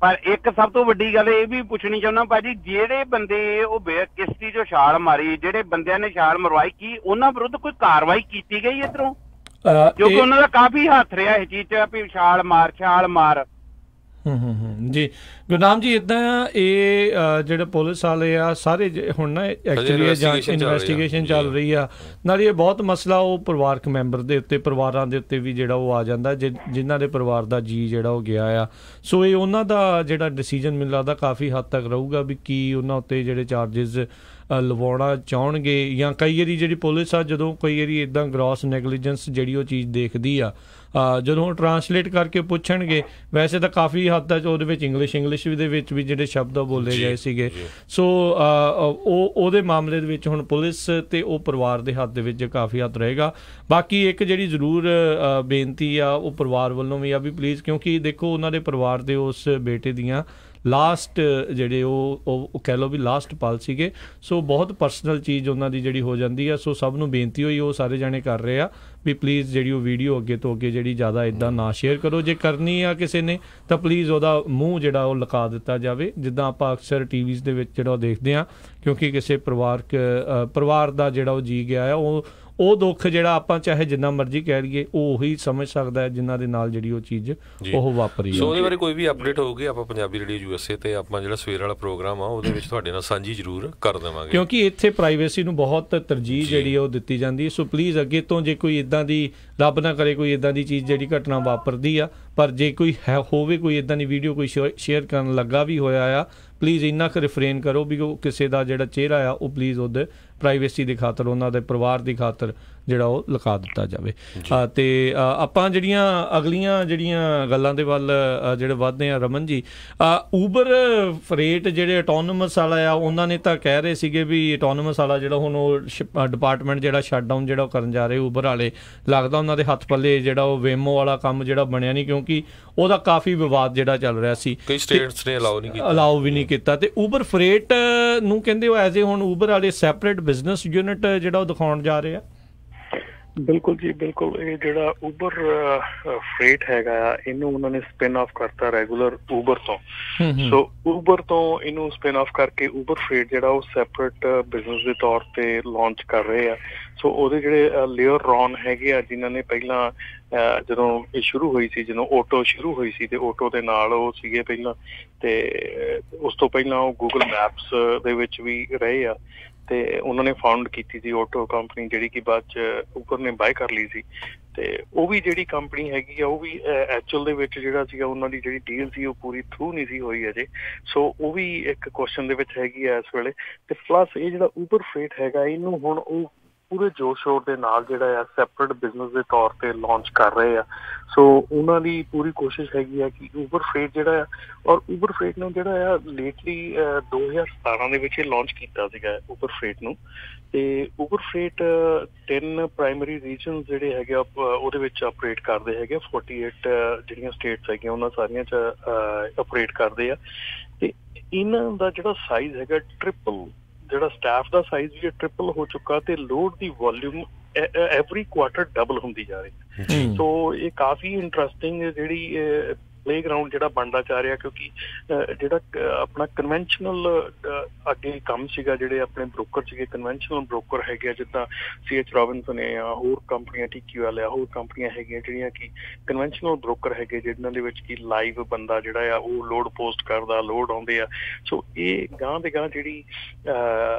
Speaker 5: ਪਰ ਇੱਕ ਸਭ ਤੋਂ ਵੱਡੀ ਗੱਲ ਇਹ ਵੀ ਪੁੱਛਣੀ ਚਾਹੁੰਦਾ ਭਾਜੀ, ਜਿਹੜੇ ਬੰਦੇ ਉਹ ਕਿਸ਼ਤੀ ਚੋਂ ਛਾਲ ਮਾਰੀ, ਜਿਹੜੇ ਬੰਦਿਆਂ ਨੇ ਛਾਲ ਮਰਵਾਈ, ਕੀ ਉਹਨਾਂ ਵਿਰੁੱਧ ਕੋਈ ਕਾਰਵਾਈ ਕੀਤੀ ਗਈ ਇੱਧਰੋਂ? ਕਿਉਂਕਿ ਉਹਨਾਂ ਦਾ ਕਾਫੀ ਹੱਥ ਰਿਹਾ ਇਸ ਚੀਜ਼ 'ਚ ਵੀ ਛਾਲ ਮਾਰ।
Speaker 1: ਜੀ ਗੁਰਨਾਮ ਜੀ, ਇੱਦਾਂ ਇਹ ਜਿਹੜੇ ਪੁਲਿਸ ਵਾਲੇ ਆ ਸਾਰੇ ਹੁਣ ਨਾ ਐਕਚੁਅਲੀ ਇਨਵੈਸਟੀਗੇਸ਼ਨ ਚੱਲ ਰਹੀ ਆ, ਨਾਲ ਇਹ ਬਹੁਤ ਮਸਲਾ ਉਹ ਪਰਿਵਾਰਕ ਮੈਂਬਰ ਦੇ ਉੱਤੇ, ਪਰਿਵਾਰਾਂ ਦੇ ਉੱਤੇ ਵੀ ਜਿਹੜਾ ਉਹ ਆ ਜਾਂਦਾ ਜਿਨ੍ਹਾਂ ਦੇ ਪਰਿਵਾਰ ਦਾ ਜੀ ਜਿਹੜਾ ਉਹ ਗਿਆ ਆ। ਸੋ ਇਹ ਉਹਨਾਂ ਦਾ ਜਿਹੜਾ ਡਿਸੀਜਨ ਮੈਨੂੰ ਲੱਗਦਾ ਕਾਫੀ ਹੱਦ ਤੱਕ ਰਹੂਗਾ ਵੀ ਕੀ ਉਹਨਾਂ ਉੱਤੇ ਜਿਹੜੇ ਚਾਰਜਿਸ ਲਵਾਉਣਾ ਚਾਹੁਣਗੇ, ਜਾਂ ਕਈ ਵਾਰੀ ਜਿਹੜੀ ਪੁਲਿਸ ਆ ਜਦੋਂ ਕਈ ਵਾਰੀ ਇੱਦਾਂ ਗ੍ਰੋਸ ਨੈਗਲੀਜੈਂਸ ਜਿਹੜੀ ਉਹ ਚੀਜ਼ ਦੇਖਦੀ ਆ, ਜਦੋਂ ਉਹ ਟਰਾਂਸਲੇਟ ਕਰਕੇ ਪੁੱਛਣਗੇ, ਵੈਸੇ ਤਾਂ ਕਾਫੀ ਹੱਦ ਤੱਕ ਉਹਦੇ ਵਿੱਚ ਇੰਗਲਿਸ਼ ਦੇ ਵਿੱਚ ਵੀ ਜਿਹੜੇ ਸ਼ਬਦ ਬੋਲੇ ਗਏ ਸੀਗੇ। ਸੋ ਉਹਦੇ ਮਾਮਲੇ ਦੇ ਵਿੱਚ ਹੁਣ ਪੁਲਿਸ ਤੇ ਉਹ ਪਰਿਵਾਰ ਦੇ ਹੱਥ ਦੇ ਵਿੱਚ ਕਾਫੀ ਹੱਥ ਰਹੇਗਾ। ਬਾਕੀ ਇੱਕ ਜਿਹੜੀ ਜ਼ਰੂਰ ਬੇਨਤੀ ਆ ਉਹ ਪਰਿਵਾਰ ਵੱਲੋਂ ਵੀ ਆ ਵੀ ਪਲੀਜ਼, ਕਿਉਂਕਿ ਦੇਖੋ ਉਹਨਾਂ ਦੇ ਪਰਿਵਾਰ ਦੇ ਉਸ ਬੇਟੇ ਦੀਆਂ ਲਾਸਟ ਜਿਹੜੇ ਉਹ ਕਹਿ ਲਓ ਵੀ ਲਾਸਟ ਪਲ ਸੀਗੇ, ਸੋ ਬਹੁਤ ਪਰਸਨਲ ਚੀਜ਼ ਉਹਨਾਂ ਦੀ ਜਿਹੜੀ ਹੋ ਜਾਂਦੀ ਆ। ਸੋ ਸਭ ਨੂੰ ਬੇਨਤੀ ਹੋਈ, ਉਹ ਸਾਰੇ ਜਾਣੇ ਕਰ ਰਹੇ ਆ ਵੀ ਪਲੀਜ਼ ਜਿਹੜੀ ਉਹ ਵੀਡੀਓ ਅੱਗੇ ਤੋਂ ਅੱਗੇ ਜਿਹੜੀ ਜ਼ਿਆਦਾ ਇੱਦਾਂ ਨਾ ਸ਼ੇਅਰ ਕਰੋ। ਜੇ ਕਰਨੀ ਆ ਕਿਸੇ ਨੇ ਤਾਂ ਪਲੀਜ਼ ਉਹਦਾ ਮੂੰਹ ਜਿਹੜਾ ਉਹ ਲੁਕਾ ਦਿੱਤਾ ਜਾਵੇ, ਜਿੱਦਾਂ ਆਪਾਂ ਅਕਸਰ ਟੀਵੀਜ਼ ਦੇ ਵਿੱਚ ਜਿਹੜਾ ਉਹ ਦੇਖਦੇ ਹਾਂ, ਕਿਉਂਕਿ ਕਿਸੇ ਪਰਿਵਾਰ ਦਾ ਜਿਹੜਾ ਉਹ ਜੀ ਗਿਆ ਆ, ਉਹ ਦੁੱਖ ਜਿਹੜਾ ਆਪਾਂ ਚਾਹੇ ਜਿੰਨਾ ਮਰਜ਼ੀ ਕਹਿ ਲਈਏ ਉਹ ਉਹੀ ਸਮਝ ਸਕਦਾ ਹੈ ਜਿਨ੍ਹਾਂ ਦੇ ਨਾਲ ਜਿਹੜੀ ਉਹ ਚੀਜ਼ ਉਹ ਵਾਪਰੀ।
Speaker 2: ਸੋ ਉਹਦੇ ਬਾਰੇ ਕੋਈ ਵੀ ਅਪਡੇਟ ਹੋਊਗੀ ਆਪਾਂ ਪੰਜਾਬੀ ਰੇਡੀਓ USA ਤੇ ਆਪਾਂ ਜਿਹੜਾ ਸਵੇਰ ਵਾਲਾ ਪ੍ਰੋਗਰਾਮ ਆ ਉਹਦੇ ਵਿੱਚ ਤੁਹਾਡੇ ਨਾਲ ਸਾਂਝੀ ਜ਼ਰੂਰ ਕਰ ਦੇਵਾਂਗੇ, ਕਿਉਂਕਿ
Speaker 1: ਇੱਥੇ ਪ੍ਰਾਈਵੇਸੀ ਨੂੰ ਬਹੁਤ ਤਰਜੀਹ ਜਿਹੜੀ ਉਹ ਦਿੱਤੀ ਜਾਂਦੀ ਹੈ। ਸੋ ਪਲੀਜ਼ ਅੱਗੇ ਤੋਂ ਜੇ ਕੋਈ ਇੱਦਾਂ ਦੀ, ਰੱਬ ਨਾ ਕਰੇ ਕੋਈ ਇੱਦਾਂ ਦੀ ਚੀਜ਼ ਜਿਹੜੀ ਘਟਨਾ ਵਾਪਰਦੀ ਆ, ਪਰ ਜੇ ਕੋਈ ਹੋਵੇ ਕੋਈ ਇੱਦਾਂ ਦੀ ਵੀਡੀਓ ਕੋਈ ਸ਼ੇਅਰ ਕਰਨ ਲੱਗਾ ਵੀ ਹੋਇਆ ਆ, ਪਲੀਜ਼ ਇੰਨਾ ਕੁ ਰਿਫਰੇਨ ਕਰੋ ਵੀ ਉਹ ਕਿਸੇ ਦਾ ਜਿਹੜਾ ਚਿਹਰਾ ਆ ਉਹ ਪਲੀਜ਼ ਉਹਦੇ ਪ੍ਰਾਈਵੇਸੀ ਦੀ ਖਾਤਰ, ਉਹਨਾਂ ਦੇ ਪਰਿਵਾਰ ਦੀ ਖਾਤਰ ਜਿਹੜਾ ਉਹ ਲੁਕਾ ਦਿੱਤਾ ਜਾਵੇ। ਤੇ ਆਪਾਂ ਜਿਹੜੀਆਂ ਅਗਲੀਆਂ ਜਿਹੜੀਆਂ ਗੱਲਾਂ ਦੇ ਵੱਲ ਜਿਹੜੇ ਵੱਧਦੇ ਆ ਰਮਨ ਜੀ, ਊਬਰ ਫਰੇਟ ਜਿਹੜੇ ਆਟੋਨੋਮਸ ਵਾਲਾ ਆ, ਉਹਨਾਂ ਨੇ ਤਾਂ ਕਹਿ ਰਹੇ ਸੀਗੇ ਵੀ ਆਟੋਨੋਮਸ ਵਾਲਾ ਜਿਹੜਾ ਹੁਣ ਉਹ ਡਿਪਾਰਟਮੈਂਟ ਜਿਹੜਾ ਸ਼ਟਡਾਊਨ ਜਿਹੜਾ ਉਹ ਕਰਨ ਜਾ ਰਹੇ ਊਬਰ ਵਾਲੇ, ਲੱਗਦਾ ਉਹਨਾਂ ਦੇ ਹੱਥ ਪੱਲੇ ਜਿਹੜਾ ਉਹ ਵੇਮੋ ਵਾਲਾ ਕੰਮ ਜਿਹੜਾ ਬਣਿਆ ਨਹੀਂ, ਕਿਉਂਕਿ ਉਹਦਾ ਕਾਫੀ ਵਿਵਾਦ ਜਿਹੜਾ ਚੱਲ ਰਿਹਾ ਸੀ,
Speaker 2: ਕਈ ਸਟੇਟਸ ਨੇ
Speaker 1: ਅਲਾਓ ਵੀ ਨਹੀਂ ਕੀਤਾ। ਤੇ ਊਬਰ ਫਰੇਟ ਨੂੰ ਕਹਿੰਦੇ ਉਹ ਐਜ਼ ਏ ਹੁਣ ਊਬਰ ਵਾਲੇ ਸੈਪਰੇਟ ਬਿਜ਼ਨਸ ਯੂਨਿਟ ਜਿਹੜਾ ਉਹ ਦਿਖਾਉਣ ਜਾ ਰਹੇ ਆ।
Speaker 3: ਬਿਲਕੁਲ ਜੀ ਬਿਲਕੁਲ। ਇਹ ਜਿਹੜਾ ਉਬਰ ਫਰੇਟ ਹੈਗਾ ਆ, ਇਹਨੂੰ ਉਹਨਾਂ ਨੇ ਸਪਿਨ ਆਫ ਕਰਤਾ ਰੈਗੂਲਰ ਉਬਰ ਤੋਂ। ਸੋ ਉਬਰ ਤੋਂ ਇਹਨੂੰ ਸਪਿਨ ਆਫ ਕਰਕੇ ਉਬਰ ਫਰੇਟ ਜਿਹੜਾ ਉਹ ਸੈਪਰੇਟ ਬਿਜ਼ਨਸ ਦੇ ਤੌਰ ਤੇ ਲਾਂਚ ਕਰ ਰਹੇ ਆ। ਸੋ ਉਹਦੇ ਜਿਹੜੇ ਲੇਅਰ ਰੌਨ ਹੈਗੇ ਆ, ਜਿਨ੍ਹਾਂ ਨੇ ਪਹਿਲਾਂ ਜਦੋਂ ਇਹ ਸ਼ੁਰੂ ਹੋਈ ਸੀ, ਜਦੋਂ ਆਟੋ ਸ਼ੁਰੂ ਹੋਈ ਸੀ ਤੇ ਆਟੋ ਦੇ ਨਾਲ ਉਹ ਸੀਗੇ ਪਹਿਲਾਂ, ਤੇ ਉਸ ਤੋਂ ਪਹਿਲਾਂ ਉਹ ਗੂਗਲ ਮੈਪਸ ਦੇ ਵਿੱਚ ਵੀ ਰਹੇ ਆ, ਤੇ ਉਹਨਾਂ ਨੇ ਫਾਊਂਡ ਕੀਤੀ ਸੀ ਆਟੋ ਕੰਪਨੀ, ਜਿਹੜੀ ਕਿ ਬਾਅਦ ਚ ਉਬਰ ਨੇ ਬਾਏ ਕਰ ਲਈ ਸੀ। ਤੇ ਉਹ ਵੀ ਜਿਹੜੀ ਕੰਪਨੀ ਹੈਗੀ ਆ, ਉਹ ਵੀ ਐਕਚੁਅਲ ਦੇ ਵਿੱਚ ਜਿਹੜਾ ਸੀਗਾ ਉਹਨਾਂ ਦੀ ਜਿਹੜੀ ਡੀਲ ਸੀ ਉਹ ਪੂਰੀ ਥਰੂ ਨਹੀਂ ਸੀ ਹੋਈ ਅਜੇ। ਸੋ ਉਹ ਵੀ ਇੱਕ ਕੁਐਸਚਨ ਦੇ ਵਿੱਚ ਹੈਗੀ ਆ ਇਸ ਵੇਲੇ। ਤੇ ਪਲੱਸ ਇਹ ਜਿਹੜਾ ਉਬਰ ਫਰੇਟ ਹੈਗਾ, ਇਹਨੂੰ ਹੁਣ ਉਹ ਪੂਰੇ ਜੋਸ਼ ਸ਼ੋਰ ਦੇ ਨਾਲ ਜਿਹੜਾ ਆ ਸੈਪਰੇਟ ਬਿਜ਼ਨਸ ਦੇ ਤੌਰ ਤੇ ਲਾਂਚ ਕਰ ਰਹੇ ਆ। ਸੋ ਉਹਨਾਂ ਦੀ ਪੂਰੀ ਕੋਸ਼ਿਸ਼ ਹੈਗੀ ਆ ਕਿ ਉਬਰ ਫਰੇਟ ਜਿਹੜਾ ਆ, ਔਰ ਉਬਰ ਫਰੇਟ ਨੂੰ ਜਿਹੜਾ ਆ ਲੇਟਲੀ 2017 ਦੇ ਵਿੱਚ ਇਹ ਲਾਂਚ ਕੀਤਾ ਸੀਗਾ ਉਬਰ ਫਰੇਟ ਨੂੰ। ਤੇ ਉਬਰ ਫਰੇਟ 10 ਪ੍ਰਾਇਮਰੀ ਰੀਜਨਸ ਜਿਹੜੇ ਹੈਗੇ ਆ ਉਹਦੇ ਵਿੱਚ ਆਪਰੇਟ ਕਰਦੇ ਹੈਗੇ। 48 ਜਿਹੜੀਆਂ ਸਟੇਟਸ ਹੈਗੀਆਂ ਉਹਨਾਂ ਸਾਰੀਆਂ 'ਚ ਆਪਰੇਟ ਕਰਦੇ ਆ। ਤੇ ਇਹਨਾਂ ਦਾ ਜਿਹੜਾ ਸਾਈਜ਼ ਹੈਗਾ ਟ੍ਰਿਪਲ, ਜਿਹੜਾ ਸਟਾਫ ਦਾ ਸਾਈਜ਼ ਵੀ ਟ੍ਰਿਪਲ ਹੋ ਚੁੱਕਾ, ਤੇ ਲੋਡ ਦੀ ਵੋਲਿਊਮ ਐਵਰੀ ਕੁਆਟਰ ਡਬਲ ਹੁੰਦੀ ਜਾ ਰਹੀ। ਸੋ ਇਹ ਕਾਫੀ ਇੰਟਰਸਟਿੰਗ ਜਿਹੜੀ ਪਲੇਗਰਾਊਂਡ ਜਿਹੜਾ ਬਣਦਾ ਜਾ ਰਿਹਾ, ਕਿਉਂਕਿ ਜਿਹੜਾ ਆਪਣਾ ਕਨਵੈਨਸ਼ਨਲ ਅੱਗੇ ਕੰਮ ਸੀਗਾ, ਜਿਹੜੇ ਆਪਣੇ ਬ੍ਰੋਕਰ ਸੀਗੇ ਕਨਵੈਨਸ਼ਨਲ ਬ੍ਰੋਕਰ ਹੈਗੇ ਆ, ਜਿੱਦਾਂ CH ਰੋਬਿਨਸਨ ਆ, ਹੋਰ ਕੰਪਨੀਆਂ TQL ਆ, ਹੋਰ ਕੰਪਨੀਆਂ ਹੈਗੀਆਂ ਜਿਹੜੀਆਂ ਕਿ ਕਨਵੈਨਸ਼ਨਲ ਬ੍ਰੋਕਰ ਹੈਗੇ, ਜਿਹਨਾਂ ਦੇ ਵਿੱਚ ਕਿ ਲਾਈਵ ਬੰਦਾ ਜਿਹੜਾ ਆ ਉਹ ਲੋਡ ਪੋਸਟ ਕਰਦਾ, ਲੋਡ ਆਉਂਦੇ ਆ। ਸੋ ਇਹ ਗਾਂਹ ਦੇ ਗਾਂਹ ਜਿਹੜੀ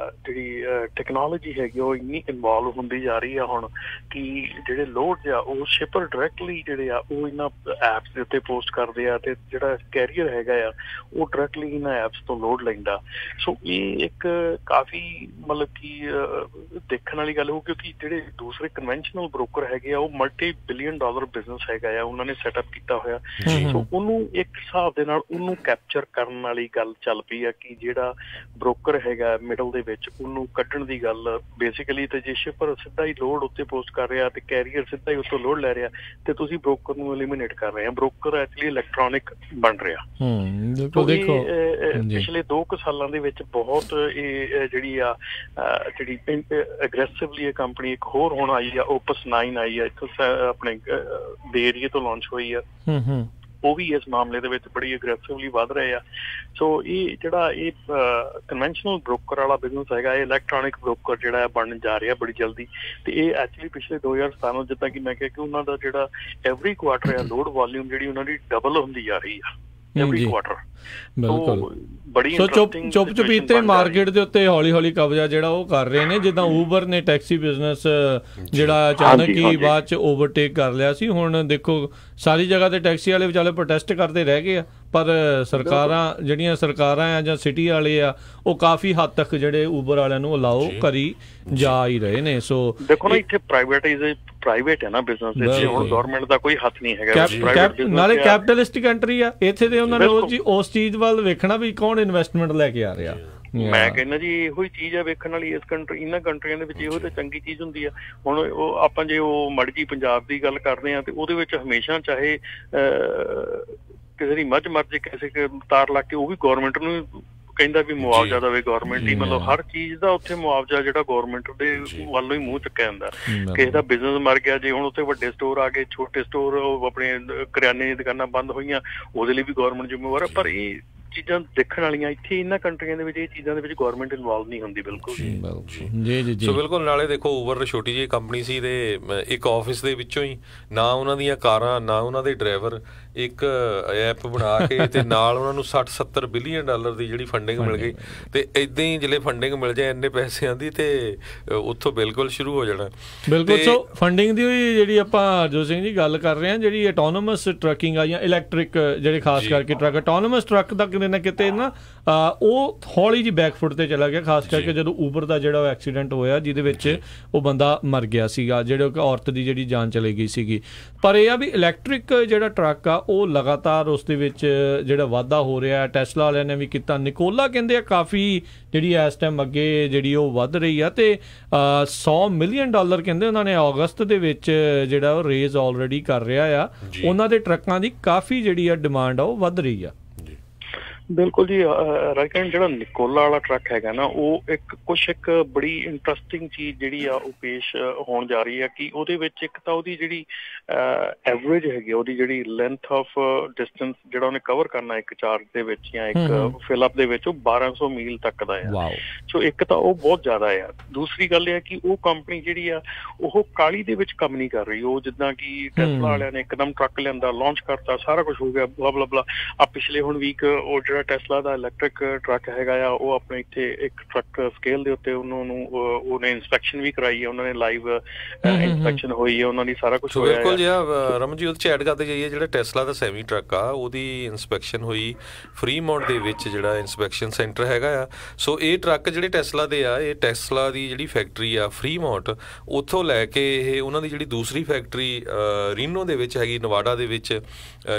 Speaker 3: ਟੈਕਨੋਲੋਜੀ ਹੈਗੀ ਉਹ ਇੰਨੀ ਇਨਵੋਲਵ ਹੁੰਦੀ ਜਾ ਰਹੀ ਆ ਹੁਣ, ਕਿ ਜਿਹੜੇ ਲੋਡ ਆ ਉਹ ਸ਼ਿਪਰ ਡਾਇਰੈਕਟਲੀ ਜਿਹੜੇ ਆ ਉਹ ਇਹਨਾਂ ਐਪਸ ਦੇ ਉੱਤੇ ਪੋਸਟ ਕਰ ਆ, ਤੇ ਜਿਹੜਾ ਕੈਰੀਅਰ ਹੈਗਾ ਆ ਉਹ ਡਾਇਰੈਕਟਲੀ ਇਹਨਾਂ ਐਪਸ ਤੋਂ ਲੋਡ ਲੈਂਦਾ। ਸੋ ਇਹ ਇੱਕ ਕਾਫੀ ਮਤਲਬ ਕਿ ਦੇਖਣ ਵਾਲੀ ਗੱਲ ਹੋ, ਕਿਉਂਕਿ ਜਿਹੜੇ ਦੂਸਰੇ ਕਨਵੈਨਸ਼ਨਲ ਬ੍ਰੋਕਰ ਹੈਗੇ ਆ ਉਹ multi-billion dollar ਬਿਜ਼ਨਸ ਹੈਗਾ ਆ, ਉਹਨਾਂ ਨੇ ਸੈਟਅਪ ਕੀਤਾ ਹੋਇਆ। ਸੋ ਉਹਨੂੰ ਇੱਕ ਹਿਸਾਬ ਦੇ ਨਾਲ ਉਹਨੂੰ ਕੈਪਚਰ ਕਰਨ ਵਾਲੀ ਗੱਲ ਚੱਲ ਪਈ ਆ, ਕਿ ਜਿਹੜਾ ਬ੍ਰੋਕਰ ਹੈਗਾ ਮਿਡਲ ਦੇ ਵਿੱਚ ਉਹਨੂੰ ਕੱਢਣ ਦੀ ਗੱਲ ਬੇਸਿਕਲੀ। ਤੇ ਜੇ ਸ਼ਿਪਰ ਸਿੱਧਾ ਹੀ ਲੋਡ ਉੱਤੇ ਪੋਸਟ ਕਰ ਰਿਹਾ ਤੇ ਕੈਰੀਅਰ ਸਿੱਧਾ ਹੀ ਉੱਤੋਂ ਲੋਡ ਲੈ ਰਿਹਾ, ਤੇ ਤੁਸੀਂ ਬ੍ਰੋਕਰ ਨੂੰ ਐਲੀਮੀਨੇਟ ਕਰ ਰਹੇ ਆ। ਬ੍ਰੋਕਰ ਐਕਚੁਅਲੀ ਇਲੈਕਟ੍ਰੋਨਿਕ ਬਣ ਰਿਹਾ। ਪਿਛਲੇ 2 ਸਾਲਾਂ ਦੇ ਵਿੱਚ ਬਹੁਤ ਇਹ ਜਿਹੜੀ ਆ ਜਿਹੜੀ ਐਗਰੈਸਿਵਲੀ ਇਹ ਕੰਪਨੀ ਇੱਕ ਹੋਰ ਹੁਣ ਆਈ ਆ, ਓਪਸ 9 ਆਈ ਆ, ਇੱਥੋਂ ਆਪਣੇ ਬੇ ਏਰੀਏ ਤੋਂ ਲਾਂਚ ਹੋਈ ਆ। ਉਹ ਵੀ ਇਸ ਮਾਮਲੇ ਦੇ ਵਿੱਚ ਬੜੀ ਅਗਰੈਸਿਵਲੀ ਵੱਧ ਰਹੇ ਆ। ਸੋ ਇਹ ਜਿਹੜਾ ਇਹ ਕਨਵੈਨਸ਼ਨਲ ਬ੍ਰੋਕਰ ਵਾਲਾ ਬਿਜ਼ਨਸ ਹੈਗਾ, ਇਹ ਇਲੈਕਟ੍ਰੋਨਿਕ ਬ੍ਰੋਕਰ ਜਿਹੜਾ ਬਣਨ ਜਾ ਰਿਹਾ ਬੜੀ ਜਲਦੀ। ਤੇ ਇਹ ਐਕਚੁਅਲੀ ਪਿਛਲੇ 2017 ਜਿੱਦਾਂ ਕਿ ਮੈਂ ਕਿਹਾ ਕਿ ਉਹਨਾਂ ਦਾ ਜਿਹੜਾ ਐਵਰੀ ਕੁਆਟਰ ਆ ਲੋਡ ਵੋਲਿਊਮ ਜਿਹੜੀ ਉਹਨਾਂ ਦੀ ਡਬਲ ਹੁੰਦੀ ਜਾ ਰਹੀ ਆ ਐਵਰੀ ਕੁਆਟਰ।
Speaker 1: ਬਿਲਕੁਲ। ਸੋ ਚੁੱਪ-ਚੁਪੀਤੇ ਮਾਰਕੀਟ ਦੇ ਉੱਤੇ ਹੌਲੀ-ਹੌਲੀ ਕਬਜ਼ਾ ਜਿਹੜਾ ਉਹ ਕਰ ਰਹੇ ਨੇ, ਜਿੱਦਾਂ ਊਬਰ ਨੇ ਟੈਕਸੀ ਬਿਜ਼ਨਸ ਜਿਹੜਾ ਅਚਾਨਕ ਹੀ ਬਾਅਦ ਚ ਓਵਰਟੇਕ ਕਰ ਲਿਆ ਸੀ। ਹੁਣ ਦੇਖੋ ਸਾਰੀ ਜਗ੍ਹਾ ਤੇ ਟੈਕਸੀ ਵਾਲੇ ਵਿਚਾਲੇ ਪ੍ਰੋਟੈਸਟ ਕਰਦੇ ਰਹਿ ਗਏ ਆ, ਪਰ ਜਿਹੜੀਆਂ ਸਰਕਾਰਾਂ ਆ ਜਾਂ ਸਿਟੀ ਵਾਲੇ ਆ ਉਹ ਕਾਫੀ ਹੱਦ ਤੱਕ ਜਿਹੜੇ ਊਬਰ ਵਾਲਿਆਂ ਨੂੰ ਅਲਾਓ ਕਰੀ ਜਾ ਹੀ ਰਹੇ ਨੇ। ਸੋ
Speaker 3: ਦੇਖੋ ਨਾ, ਇੱਥੇ ਪ੍ਰਾਈਵੇਟ ਹੈ ਨਾ ਬਿਜ਼ਨਸ ਦੇ, ਹੁਣ ਗਵਰਨਮੈਂਟ ਦਾ ਕੋਈ ਹੱਥ ਨਹੀਂ ਹੈਗਾ।
Speaker 1: ਨਾਲੇ ਕੈਪੀਟਲਿਸਟ ਕੰਟਰੀ ਆ, ਇੱਥੇ ਤੇ ਉਹਨਾਂ ਨੇ ਉਸ ਚੀਜ਼ ਵੱਲ ਵੇਖਣਾ ਵੀ ਕੌਣ ਇਨਵੈਸਟਮੈਂਟ ਲੈ ਕੇ ਆ ਰਿਹਾ।
Speaker 3: ਮੈਂ ਕਹਿੰਦਾ ਜੀ ਇਹੋ ਹੀ ਚੀਜ਼ ਆ ਵੇਖਣ ਵਾਲੀ। ਇਹਨਾਂ ਕੰਟਰੀਆਂ ਦੇ ਵਿੱਚ ਇਹੋ ਤਾਂ ਚੰਗੀ ਚੀਜ਼ ਹੁੰਦੀ ਆ। ਹੁਣ ਉਹ ਆਪਾਂ ਜੇ ਉਹ ਮਾੜੀ ਜਿਹੀ ਪੰਜਾਬ ਦੀ ਗੱਲ ਕਰਦੇ ਆ, ਤੇ ਉਹਦੇ ਵਿੱਚ ਹਮੇਸ਼ਾ ਚਾਹੇ ਕਿਸੇ ਦੀ ਮੱਝ ਮਰ ਜੇ, ਕਿਸੇ ਤਾਰ ਲਾ ਕੇ, ਉਹ ਵੀ ਗੌਰਮੈਂਟ ਨੂੰ ਕਹਿੰਦਾ ਵੀ ਮੁਆਵਜ਼ਾ ਦੇਵੇ ਗੌਰਮੈਂਟ ਹੀ। ਮਤਲਬ ਹਰ ਚੀਜ਼ ਦਾ ਉੱਥੇ ਮੁਆਵਜ਼ਾ ਜਿਹੜਾ ਗੌਰਮੈਂਟ ਦੇ ਵੱਲੋਂ ਹੀ ਮੂੰਹ ਚੁੱਕਿਆ ਜਾਂਦਾ। ਕਿਸੇ ਦਾ ਬਿਜ਼ਨਸ ਮਰ ਗਿਆ, ਜੇ ਹੁਣ ਉੱਥੇ ਵੱਡੇ ਸਟੋਰ ਆ ਗਏ, ਛੋਟੇ ਸਟੋਰ ਆਪਣੇ ਕਰਿਆਨੇ ਦੀਆਂ ਦੁਕਾਨਾਂ ਬੰਦ ਹੋਈਆਂ, ਉਹਦੇ ਲਈ ਵੀ ਗੌਰਮੈਂਟ ਜ਼ਿੰਮੇਵਾਰ। ਪਰ ਇਹ ਚੀਜ਼ਾਂ ਦੇਖਣ ਵਾਲੀਆਂ ਇੱਥੇ ਇਹਨਾਂ ਕੰਟਰੀਆਂ ਦੇ ਵਿੱਚ ਇਹ ਚੀਜ਼ਾਂ ਦੇ ਵਿੱਚ ਗਵਰਨਮੈਂਟ ਇਨਵੋਲਵ ਨਹੀਂ ਹੁੰਦੀ ਬਿਲਕੁਲ।
Speaker 2: ਸੋ ਬਿਲਕੁਲ। ਨਾਲੇ ਦੇਖੋ ਊਬਰ ਛੋਟੀ ਜਿਹੀ ਕੰਪਨੀ ਸੀ ਤੇ ਇੱਕ ਆਫਿਸ ਦੇ ਵਿੱਚੋਂ ਹੀ ਨਾ ਉਹਨਾਂ ਦੀਆਂ ਕਾਰਾਂ, ਨਾ ਉਹਨਾਂ ਦੇ ਡਰਾਈਵਰ, ਇੱਕ ਐਪ ਬਣਾ ਕੇ ਤੇ ਨਾਲ ਉਹਨਾਂ ਨੂੰ 60-70 ਬਿਲੀਅਨ ਡਾਲਰ ਦੀ ਜਿਹੜੀ ਫੰਡਿੰਗ ਮਿਲ ਗਈ। ਤੇ ਏਦਾਂ ਹੀ ਜਿਹੜੇ ਫੰਡਿੰਗ ਮਿਲ ਜਾਏ ਇੰਨੇ ਪੈਸਿਆਂ ਦੀ, ਤੇ ਉੱਥੋਂ ਬਿਲਕੁਲ ਸ਼ੁਰੂ ਹੋ ਜਾਣਾ।
Speaker 1: ਬਿਲਕੁਲ। ਸੋ ਫੰਡਿੰਗ ਦੀ ਜਿਹੜੀ ਆਪਾਂ ਹਰਜੋਤ ਸਿੰਘ ਜੀ ਗੱਲ ਕਰ ਰਹੇ ਹਾਂ, ਜਿਹੜੀ ਆਟੋਨੋਮਸ ਟਰੱਕਿੰਗ ਆ ਜਾਂ ਇਲੈਕਟ੍ਰਿਕ ਜਿਹੜੇ ਖਾਸ ਕਰਕੇ ਟਰੱਕ, ਆਟੋਨੋਮਸ ਟਰੱਕ ਦਾ ਕਿਤੇ ਨਾ ਕਿਤੇ ਨਾ ਉਹ ਹੌਲੀ ਜਿਹੀ ਬੈਕਫੁੱਟ ਤੇ ਚਲਾ ਗਿਆ, ਖਾਸ ਕਰਕੇ ਜਦੋਂ ਊਬਰ ਦਾ ਜਿਹੜਾ ਐਕਸੀਡੈਂਟ ਹੋਇਆ ਜਿਹਦੇ ਵਿੱਚ ਉਹ ਬੰਦਾ ਮਰ ਗਿਆ ਸੀਗਾ, ਜਿਹੜੇ ਔਰਤ ਦੀ ਜਿਹੜੀ ਜਾਨ ਚਲੀ ਗਈ ਸੀਗੀ। ਪਰ ਇਹ ਆ ਵੀ ਇਲੈਕਟ੍ਰਿਕ ਜਿਹੜਾ ਟਰੱਕ ਆ ਉਹ ਲਗਾਤਾਰ ਉਸ ਦੇ ਵਿੱਚ ਜਿਹੜਾ ਵਾਧਾ ਹੋ ਰਿਹਾ। ਟੈਸਲਾ ਵਾਲਿਆਂ ਨੇ ਵੀ ਕੀਤਾ, ਨਿਕੋਲਾ ਕਹਿੰਦੇ ਆ ਕਾਫੀ ਜਿਹੜੀ ਇਸ ਟਾਈਮ ਅੱਗੇ ਜਿਹੜੀ ਉਹ ਵੱਧ ਰਹੀ ਆ, ਤੇ $100 ਮਿਲੀਅਨ ਕਹਿੰਦੇ ਉਹਨਾਂ ਨੇ ਅਗਸਤ ਦੇ ਵਿੱਚ ਜਿਹੜਾ ਉਹ ਰੇਜ਼ ਆਲਰੇਡੀ ਕਰ ਰਿਹਾ ਆ। ਉਹਨਾਂ ਦੇ ਟਰੱਕਾਂ ਦੀ ਕਾਫੀ ਜਿਹੜੀ ਆ ਡਿਮਾਂਡ ਆ ਉਹ ਵੱਧ ਰਹੀ ਆ।
Speaker 3: ਬਿਲਕੁਲ ਜੀ ਰਾਈਕਨ ਜਿਹੜਾ ਨਿਕੋਲਾ ਵਾਲਾ ਟਰੱਕ ਹੈਗਾ ਨਾ ਉਹ ਇੱਕ ਬੜੀ ਇੰਟਰਸਟਿੰਗ ਚੀਜ਼ ਜਿਹੜੀ ਆ ਉਹ ਪੇਸ਼ ਹੋਣ ਜਾ ਰਹੀ ਹੈ ਕਿ ਉਹਦੇ ਵਿੱਚ ਇੱਕ ਤਾਂ ਉਹਦੀ ਜਿਹੜੀ ਐਵਰੇਜ ਹੈਗੀ ਉਹਦੀ ਜਿਹੜੀ ਲੈਂਥ ਆਫ ਡਿਸਟੈਂਸ ਜਿਹੜਾ ਉਹਨੇ ਕਵਰ ਕਰਨਾ ਇੱਕ ਚਾਰਜ ਦੇ ਵਿੱਚ ਜਾਂ ਇੱਕ ਫਿਲਅਪ ਦੇ ਵਿੱਚ ਉਹ 1200 ਮੀਲ ਤੱਕ ਦਾ ਆ। ਸੋ ਇੱਕ ਤਾਂ ਉਹ ਬਹੁਤ ਜ਼ਿਆਦਾ ਆ। ਦੂਸਰੀ ਗੱਲ ਇਹ ਹੈ ਕਿ ਉਹ ਕੰਪਨੀ ਜਿਹੜੀ ਆ ਉਹ ਕਾਹਲੀ ਦੇ ਵਿੱਚ ਕੰਮ ਨਹੀਂ ਕਰ ਰਹੀ। ਉਹ ਜਿੱਦਾਂ ਕਿ ਟੈਸਲਾ ਵਾਲਿਆਂ ਨੇ ਇੱਕਦਮ ਟਰੱਕ ਲਿਆਂਦਾ, ਲਾਂਚ ਕਰਤਾ, ਸਾਰਾ ਕੁਛ ਹੋ ਗਿਆ, ਬਲਾ ਬਲਾ ਬਲਾ। ਆ ਪਿਛਲੇ ਹੁਣ ਵੀਕ ਉਹ ਜਿਹੜਾ ਟੈਸਲਾ ਦਾ ਇਲੈਕਟ੍ਰਿਕ ਟਰੱਕ ਹੈਗਾ ਆ ਉਹ ਆਪਣੇ ਇੱਥੇ ਇੱਕ ਟਰੱਕ ਸਕੇਲ ਦੇ ਉੱਤੇ ਉਹਨੇ ਇੰਸਪੈਕਸ਼ਨ ਵੀ ਕਰਾਈ ਹੈ, ਉਹਨਾਂ ਨੇ ਲਾਈਵ ਇੰਸਪੈਕਸ਼ਨ ਹੋਈ ਹੈ, ਉਹਨਾਂ ਦੀ ਸਾਰਾ ਕੁਛ ਹੋਇਆ।
Speaker 2: ਬਿਲਕੁਲ ਜੀ ਰਮਨ ਜੀ ਉਹਦੇ ਚ ਐਡ ਕਰਦੇ ਜਾਈਏ ਜਿਹੜਾ ਟੈਸਲਾ ਦਾ ਸੈਮੀ ਟਰੱਕ ਆ ਉਹਦੀ ਇੰਸਪੈਕਸ਼ਨ ਹੋਈ ਫਰੀਮੌਂਟ ਦੇ ਵਿੱਚ ਜਿਹੜਾ ਇੰਸਪੈਕਸ਼ਨ ਸੈਂਟਰ ਹੈਗਾ ਆ। ਸੋ ਇਹ ਟਰੱਕ ਜਿਹੜੇ ਟੈਸਲਾ ਦੇ ਆ ਇਹ ਟੈਸਲਾ ਦੀ ਜਿਹੜੀ ਫੈਕਟਰੀ ਆ ਫਰੀਮੌਂਟ ਉੱਥੋਂ ਲੈ ਕੇ ਇਹ ਉਹਨਾਂ ਦੀ ਜਿਹੜੀ ਦੂਸਰੀ ਫੈਕਟਰੀ ਰੀਨੋ ਦੇ ਵਿੱਚ ਹੈਗੀ ਨਵਾਡਾ ਦੇ ਵਿੱਚ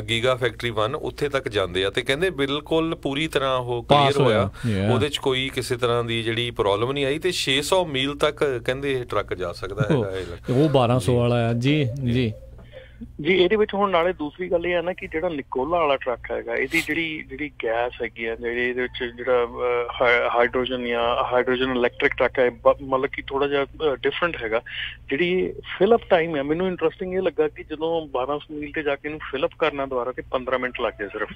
Speaker 2: ਗੀਗਾ ਫੈਕਟਰੀ 1 ਉੱਥੇ ਤੱਕ ਜਾਂਦੇ ਆ ਤੇ ਕਹਿੰਦੇ ਬਿਲਕੁਲ ਪੂਰੀ ਤਰ੍ਹਾਂ ਉਹ ਕਲੀਅਰ ਹੋਇਆ, ਉਹਦੇ ਚ ਕੋਈ ਕਿਸੇ ਤਰ੍ਹਾਂ ਦੀ ਜਿਹੜੀ ਪ੍ਰੋਬਲਮ ਨਹੀਂ ਆਈ ਤੇ 600 ਮੀਲ ਤੱਕ ਕਹਿੰਦੇ ਇਹ ਟਰੱਕ ਜਾ ਸਕਦਾ ਹੈਗਾ।
Speaker 1: ਉਹ 1200 ਵਾਲਾ ਆ ਜੀ ਜੀ
Speaker 3: ਜੀ। ਇਹਦੇ ਵਿੱਚ ਹੁਣ ਨਾਲੇ ਦੂਸਰੀ ਗੱਲ ਇਹ ਹੈ ਨਾ ਕਿ ਜਿਹੜਾ ਨਿਕੋਲਾ ਵਾਲਾ ਟਰੱਕ ਹੈਗਾ ਇਹਦੀ ਜਿਹੜੀ ਗੈਸ ਹੈਗੀ ਆ ਜਿਹੜੀ ਇਹਦੇ ਵਿੱਚ ਜਿਹੜਾ ਹਾਈਡਰੋਜਨ ਇਲੈਕਟ੍ਰਿਕ ਟਰੱਕ ਹੈ ਮਤਲਬ ਕਿ ਥੋੜਾ ਜਿਹਾ ਡਿਫਰੈਂਟ ਹੈਗਾ। ਜਿਹੜੀ ਫਿਲਅਪ ਟਾਈਮ ਹੈ ਮੈਨੂੰ ਇੰਟਰਸਟਿੰਗ ਇਹ ਲੱਗਾ ਕਿ ਜਦੋਂ 1200 ਮੀਲ ਤੇ ਜਾ ਕੇ ਇਹਨੂੰ ਫਿਲਅਪ ਕਰਨਾ ਦੁਬਾਰਾ ਤੇ 15 ਮਿੰਟ ਲੱਗਦੇ ਸਿਰਫ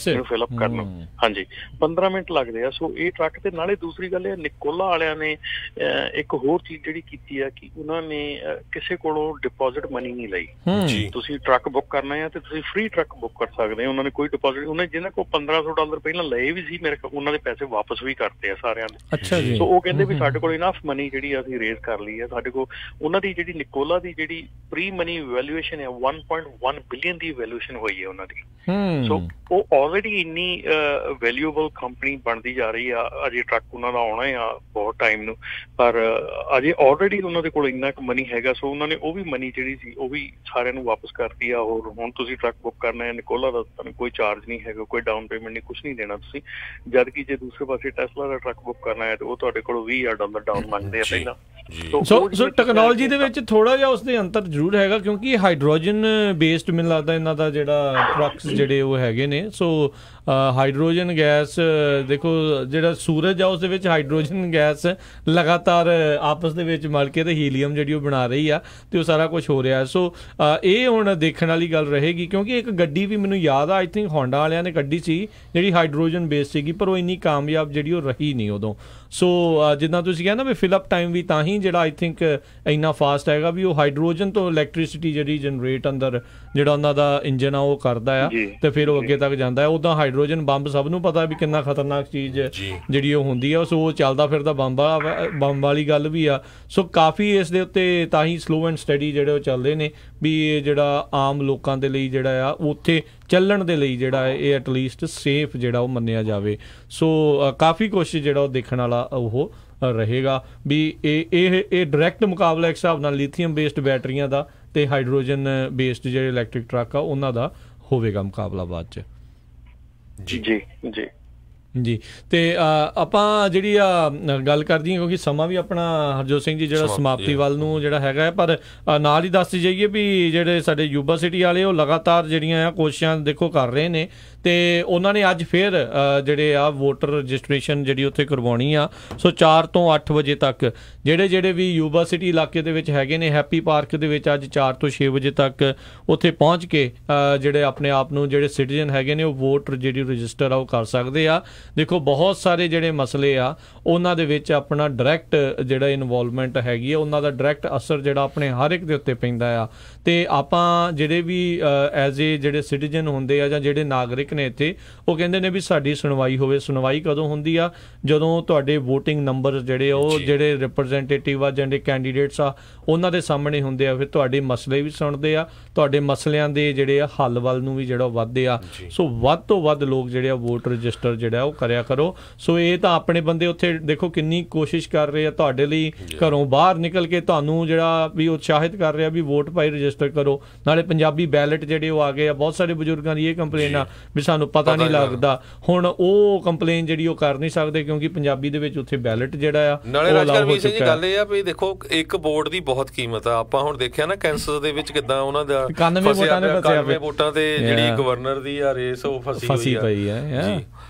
Speaker 3: ਇਹਨੂੰ ਫਿਲਅਪ ਕਰਨ ਨੂੰ। ਹਾਂਜੀ 15 ਮਿੰਟ ਲੱਗਦੇ ਆ। ਸੋ ਇਹ ਟਰੱਕ ਤੇ ਨਾਲੇ ਦੂਸਰੀ ਗੱਲ ਇਹ ਨਿਕੋਲਾ ਵਾਲਿਆਂ ਨੇ ਇੱਕ ਹੋਰ ਚੀਜ਼ ਜਿਹੜੀ ਕੀਤੀ ਆ ਕਿ ਉਹਨਾਂ ਨੇ ਕਿਸੇ ਕੋਲੋਂ ਡਿਪੋਜ਼ਿਟ ਮਨੀ ਨਹੀਂ ਲਈ। ਤੁਸੀਂ ਟਰੱਕ ਬੁੱਕ ਕਰਨਾ ਹੈ ਤੇ ਤੁਸੀਂ ਫ੍ਰੀ ਟਰੱਕ ਬੁੱਕ ਕਰ ਸਕਦੇ ਹੋ। ਉਹਨਾਂ ਨੇ ਕੋਈ ਡਿਪੋਜ਼ਿਟ ਉਹਨੇ ਜਿਹਨਾਂ ਕੋਲ $1500 ਪਹਿਲਾਂ ਲਏ ਵੀ ਸੀ ਮੇਰੇ ਉਹਨਾਂ ਦੇ ਪੈਸੇ ਵਾਪਸ ਵੀ ਕਰਤੇ ਆ ਸਾਰਿਆਂ ਨੇ।
Speaker 1: ਅੱਛਾ ਜੀ।
Speaker 3: ਸੋ ਉਹ ਕਹਿੰਦੇ ਵੀ ਸਾਡੇ ਕੋਲ ਇਨਫ ਮਨੀ ਜਿਹੜੀ ਅਸੀਂ ਰੇਜ਼ ਕਰ ਲਈ ਹੈ। ਸਾਡੇ ਕੋਲ ਉਹਨਾਂ ਦੀ ਜਿਹੜੀ ਨਿਕੋਲਾ ਦੀ ਜਿਹੜੀ ਪ੍ਰੀ ਮਨੀ ਵੈਲੂਏਸ਼ਨ ਹੈ 1.1 ਬਿਲੀਅਨ ਦੀ ਵੈਲੂਏਸ਼ਨ ਹੋਈ ਹੈ ਉਹਨਾਂ ਦੀ। ਸੋ ਉਹ ਆਲਰੇਡੀ ਇੰਨੀ ਵੈਲਿਊਏਬਲ ਕੰਪਨੀ ਬਣਦੀ ਜਾ ਰਹੀ ਆ। ਅਜੇ ਟਰੱਕ ਉਹਨਾਂ ਦਾ ਆਉਣਾ ਆ ਬਹੁਤ ਟਾਈਮ ਨੂੰ, ਪਰ ਅਜੇ ਆਲਰੇਡੀ ਉਹਨਾਂ ਦੇ ਕੋਲ ਇੰਨਾ ਕੁ ਮਨੀ ਹੈਗਾ। ਸੋ ਉਹਨਾਂ ਨੇ ਉਹ ਵੀ ਮਨੀ ਜਿਹੜੀ ਸੀ ਉਹ ਵੀ ਸਾਰਿਆਂ ਨੂੰ ਵਾਪਸ ਕਰਤੀ ਆ। ਹੋਰ ਹੁਣ ਤੁਸੀਂ ਟਰੱਕ ਬੁੱਕ ਕਰਨਾ ਹੈ ਨਿਕੋਲਾ ਦਾ ਤੁਹਾਨੂੰ ਕੋਈ ਚਾਰਜ ਨਹੀਂ ਹੈਗਾ, ਕੋਈ ਡਾਊਨ ਪੇਮੈਂਟ ਨਹੀਂ, ਕੁਛ ਨਹੀਂ ਦੇਣਾ ਤੁਸੀਂ। ਜਦ ਕਿ ਜੇ ਦੂਸਰੇ ਪਾਸੇ ਟੈਸਲਾ ਦਾ ਟਰੱਕ ਬੁੱਕ ਕਰਨਾ ਹੈ ਤੇ ਉਹ ਤੁਹਾਡੇ ਕੋਲ $20,000 ਡਾਊਨ ਮੰਗਦੇ ਆ ਪਹਿਲਾਂ।
Speaker 1: ਸੋ ਟੈਕਨੋਲੋਜੀ ਦੇ ਵਿੱਚ ਥੋੜਾ ਜਿਹਾ ਉਸਦੇ ਅੰਤਰ ਜ਼ਰੂਰ ਹੈਗਾ ਕਿਉਂਕਿ ਹਾਈਡਰੋਜਨ ਬੇਸਡ ਮੈਨੂੰ ਲੱਗਦਾ ਇਹਨਾਂ ਦਾ ਜਿਹੜਾ ਟਰੱਕਸ ਜਿਹੜੇ ਉਹ ਹੈਗੇ ਨੇ। ਸੋ ਹਾਈਡਰੋਜਨ ਗੈਸ ਦੇਖੋ ਜਿਹੜਾ ਸੂਰਜ ਆ ਉਸ ਦੇ ਵਿੱਚ ਹਾਈਡਰੋਜਨ ਗੈਸ ਲਗਾਤਾਰ ਆਪਸ ਦੇ ਵਿੱਚ ਮਲ ਕੇ ਤੇ ਹੀਲੀਅਮ ਜਿਹੜੀ ਉਹ ਬਣਾ ਰਹੀ ਆ ਤੇ ਉਹ ਸਾਰਾ ਕੁਝ ਹੋ ਰਿਹਾ। ਸੋ ਇਹ ਹੁਣ ਦੇਖਣ ਵਾਲੀ ਗੱਲ ਰਹੇਗੀ ਕਿਉਂਕਿ ਇੱਕ ਗੱਡੀ ਵੀ ਮੈਨੂੰ ਯਾਦ ਆ ਆਈ ਥਿੰਕ ਹੋਂਡਾ ਵਾਲਿਆਂ ਨੇ ਕੱਢੀ ਸੀ ਜਿਹੜੀ ਹਾਈਡਰੋਜਨ ਬੇਸ ਸੀਗੀ ਪਰ ਉਹ ਇੰਨੀ ਕਾਮਯਾਬ ਜਿਹੜੀ ਉਹ ਰਹੀ ਨਹੀਂ ਉਦੋਂ। ਸੋ ਜਿੱਦਾਂ ਤੁਸੀਂ ਕਹਿੰਦਾ ਵੀ ਫਿਲਅਪ ਟਾਈਮ ਵੀ ਤਾਂ ਹੀ ਜਿਹੜਾ ਆਈ ਥਿੰਕ ਇੰਨਾ ਫਾਸਟ ਹੈਗਾ ਵੀ ਉਹ ਹਾਈਡਰੋਜਨ ਤੋਂ ਇਲੈਕਟ੍ਰਿਸਿਟੀ ਜਿਹੜੀ ਜਨਰੇਟ ਅੰਦਰ ਜਿਹੜਾ ਉਹਨਾਂ ਦਾ ਇੰਜਨ ਆ ਉਹ ਕਰਦਾ ਆ ਤੇ ਫਿਰ ਉਹ ਅੱਗੇ ਤੱਕ ਜਾਂਦਾ ਹੈ। ਉੱਦਾਂ ਹਾਈਡਰੋਜਨ ਬੰਬ ਸਭ ਨੂੰ ਪਤਾ ਵੀ ਕਿੰਨਾ ਖਤਰਨਾਕ ਚੀਜ਼ ਜਿਹੜੀ ਉਹ ਹੁੰਦੀ ਆ। ਸੋ ਉਹ ਚੱਲਦਾ ਫਿਰਦਾ ਬੰਬ ਵਾਲੀ ਗੱਲ ਵੀ ਆ। ਸੋ ਕਾਫੀ ਇਸ ਦੇ ਉੱਤੇ ਤਾਂ ਹੀ ਸਲੋ ਐਂਡ ਸਟੱਡੀ ਜਿਹੜੇ ਉਹ ਚੱਲਦੇ ਨੇ ਵੀ ਜਿਹੜਾ ਆਮ ਲੋਕਾਂ ਦੇ ਲਈ ਜਿਹੜਾ ਆ ਉੱਥੇ ਚੱਲਣ ਦੇ ਲਈ ਜਿਹੜਾ ਇਹ ਐਟਲੀਸਟ ਸੇਫ ਜਿਹੜਾ ਉਹ ਮੰਨਿਆ ਜਾਵੇ। ਸੋ ਕਾਫੀ ਕੁਛ ਜਿਹੜਾ ਉਹ ਦੇਖਣ ਵਾਲਾ ਉਹ ਰਹੇਗਾ ਵੀ ਇਹ ਡਾਇਰੈਕਟ ਮੁਕਾਬਲਾ ਇੱਕ ਹਿਸਾਬ ਨਾਲ ਲੀਥੀਅਮ ਬੇਸਡ ਬੈਟਰੀਆਂ ਦਾ ਤੇ ਹਾਈਡਰੋਜਨ ਬੇਸਡ ਜਿਹੜੇ ਇਲੈਕਟ੍ਰਿਕ ਟਰੱਕ ਆ ਉਹਨਾਂ ਦਾ ਹੋਵੇਗਾ ਮੁਕਾਬਲਾ ਬਾਅਦ 'ਚ।
Speaker 2: ਜੀ
Speaker 3: ਜੀ ਜੀ
Speaker 1: ਜੀ ਤੇ ਆਪਾਂ ਜਿਹੜੀ ਆ ਗੱਲ ਕਰਦੀ ਹਾਂ ਕਿਉਂਕਿ ਸਮਾਂ ਵੀ ਆਪਣਾ ਹਰਜੋਤ ਸਿੰਘ ਜੀ ਜਿਹੜਾ ਸਮਾਪਤੀ ਵੱਲ ਨੂੰ ਜਿਹੜਾ ਹੈਗਾ ਪਰ ਨਾਲ ਹੀ ਦੱਸਦੀ ਜਾਈਏ ਵੀ ਜਿਹੜੇ ਸਾਡੇ ਯੂਬਾ ਸਿਟੀ ਵਾਲੇ ਉਹ ਲਗਾਤਾਰ ਜਿਹੜੀਆਂ ਆ ਕੋਸ਼ਿਸ਼ਾਂ ਦੇਖੋ ਕਰ ਰਹੇ ਨੇ ਤੇ ਉਹਨਾਂ ਨੇ ਅੱਜ ਫਿਰ ਜਿਹੜੇ ਆ ਵੋਟਰ ਰਜਿਸਟ੍ਰੇਸ਼ਨ ਜਿਹੜੀ ਉੱਥੇ ਕਰਵਾਉਣੀ ਆ। ਸੋ 4 ਤੋਂ 8 ਵਜੇ ਤੱਕ ਜਿਹੜੇ ਵੀ ਯੂਬਾ ਸਿਟੀ ਇਲਾਕੇ ਦੇ ਵਿੱਚ ਹੈਗੇ ਨੇ ਹੈਪੀ ਪਾਰਕ ਦੇ ਵਿੱਚ ਅੱਜ 4 ਤੋਂ 6 ਵਜੇ ਤੱਕ ਉੱਥੇ ਪਹੁੰਚ ਕੇ ਜਿਹੜੇ ਆਪਣੇ ਆਪ ਨੂੰ ਜਿਹੜੇ ਸਿਟੀਜ਼ਨ ਹੈਗੇ ਨੇ ਉਹ ਵੋਟ ਜਿਹੜੀ ਰਜਿਸਟਰ ਆ ਉਹ ਕਰ ਸਕਦੇ ਆ। ਦੇਖੋ ਬਹੁਤ ਸਾਰੇ ਜਿਹੜੇ ਮਸਲੇ ਆ ਉਹਨਾਂ ਦੇ ਵਿੱਚ ਆਪਣਾ ਡਾਇਰੈਕਟ ਜਿਹੜਾ ਇਨਵੋਲਵਮੈਂਟ ਹੈਗੀ ਆ ਉਹਨਾਂ ਦਾ ਡਾਇਰੈਕਟ ਅਸਰ ਜਿਹੜਾ ਆਪਣੇ ਹਰ ਇੱਕ ਦੇ ਉੱਤੇ ਪੈਂਦਾ ਆ ਤੇ ਆਪਾਂ ਜਿਹੜੇ ਵੀ ਐਜ਼ ਏ ਜਿਹੜੇ ਸਿਟੀਜ਼ਨ ਹੁੰਦੇ ਆ ਜਾਂ ਜਿਹੜੇ ਨਾਗਰਿਕ ਨੇ ਇੱਥੇ ਉਹ ਕਹਿੰਦੇ ਨੇ ਵੀ ਸਾਡੀ ਸੁਣਵਾਈ ਹੋਵੇ। ਸੁਣਵਾਈ ਕਦੋਂ ਹੁੰਦੀ ਆ? ਜਦੋਂ ਤੁਹਾਡੇ ਵੋਟਿੰਗ ਨੰਬਰ ਜਿਹੜੇ ਉਹ ਜਿਹੜੇ ਰਿਪਰੈਜ਼ੈਂਟੇਟਿਵ ਆ ਜਿਹੜੇ ਕੈਂਡੀਡੇਟਸ ਆ ਉਹਨਾਂ ਦੇ ਸਾਹਮਣੇ ਹੁੰਦੇ ਆ ਫਿਰ ਤੁਹਾਡੇ ਮਸਲੇ ਵੀ ਸੁਣਦੇ ਆ, ਤੁਹਾਡੇ ਮਸਲਿਆਂ ਦੇ ਜਿਹੜੇ ਆ ਹੱਲ ਵੱਲ ਨੂੰ ਵੀ ਜਿਹੜਾ ਵੱਧਦੇ ਆ। ਸੋ ਵੱਧ ਤੋਂ ਵੱਧ ਲੋਕ ਜਿਹੜੇ ਆ ਵੋਟ ਰਜਿਸਟਰ ਜਿਹੜਾ ਉਹ ਕਰਿਆ ਕਰੋ। ਸੋ ਇਹ ਤਾਂ ਆਪਣੇ ਬੰਦੇ ਉੱਥੇ ਦੇਖੋ ਕਿੰਨੀ ਕੋਸ਼ਿਸ਼ ਕਰ ਰਹੇ ਆ ਤੁਹਾਡੇ ਲਈ ਘਰੋਂ ਬਾਹਰ ਨਿਕਲ ਕੇ ਤੁਹਾਨੂੰ ਜਿਹੜਾ ਵੀ ਉਤਸ਼ਾਹਿਤ ਕਰ ਰਿਹਾ ਵੀ ਵੋਟ ਭਾਈ ਰਜਿਸਟਰ ਕਰੋ। ਨਾਲੇ ਪੰਜਾਬੀ ਬੈਲਟ ਜਿਹੜੇ ਉਹ ਆ ਗਏ ਆ। ਬਹੁਤ ਸਾਰੇ ਬਜ਼ੁਰਗਾਂ ਦੀ ਇਹ ਕੰਪਲੇਨ ਆ ਵੀ ਸਾਨੂੰ ਪਤਾ ਨਹੀਂ ਲੱਗਦਾ। ਹੁਣ ਉਹ ਕੰਪਲੇਨ ਜਿਹੜੀ ਉਹ ਕਰ ਨਹੀਂ ਸਕਦੇ ਕਿਉਂਕਿ ਪੰਜਾਬੀ ਦੇ ਵਿੱਚ ਉੱਥੇ ਬੈਲਟ ਜਿਹੜਾ ਆ
Speaker 2: ਨਾਲੇ ਰਾਜਕਰ ਵੀ ਜੀ ਗੱਲ ਇਹ ਆ ਵੀ ਦੇਖੋ ਇੱਕ ਵੋਟ ਦੀ ਬਹੁਤ ਕੀਮਤ ਆ। ਆਪਾਂ ਹੁਣ ਦੇਖਿਆ ਨਾ ਕੈਂਸਰ ਦੇ ਵਿੱਚ ਕਿੱਦਾਂ ਉਹਨਾਂ ਦਾ
Speaker 1: 91 ਵੋਟਾਂ ਤੇ
Speaker 2: ਜਿਹੜੀ ਗਵਰਨਰ ਦੀ ਆ ਰੇਸ ਉਹ ਫਸੀ ਪਈ ਆ ਜੀ।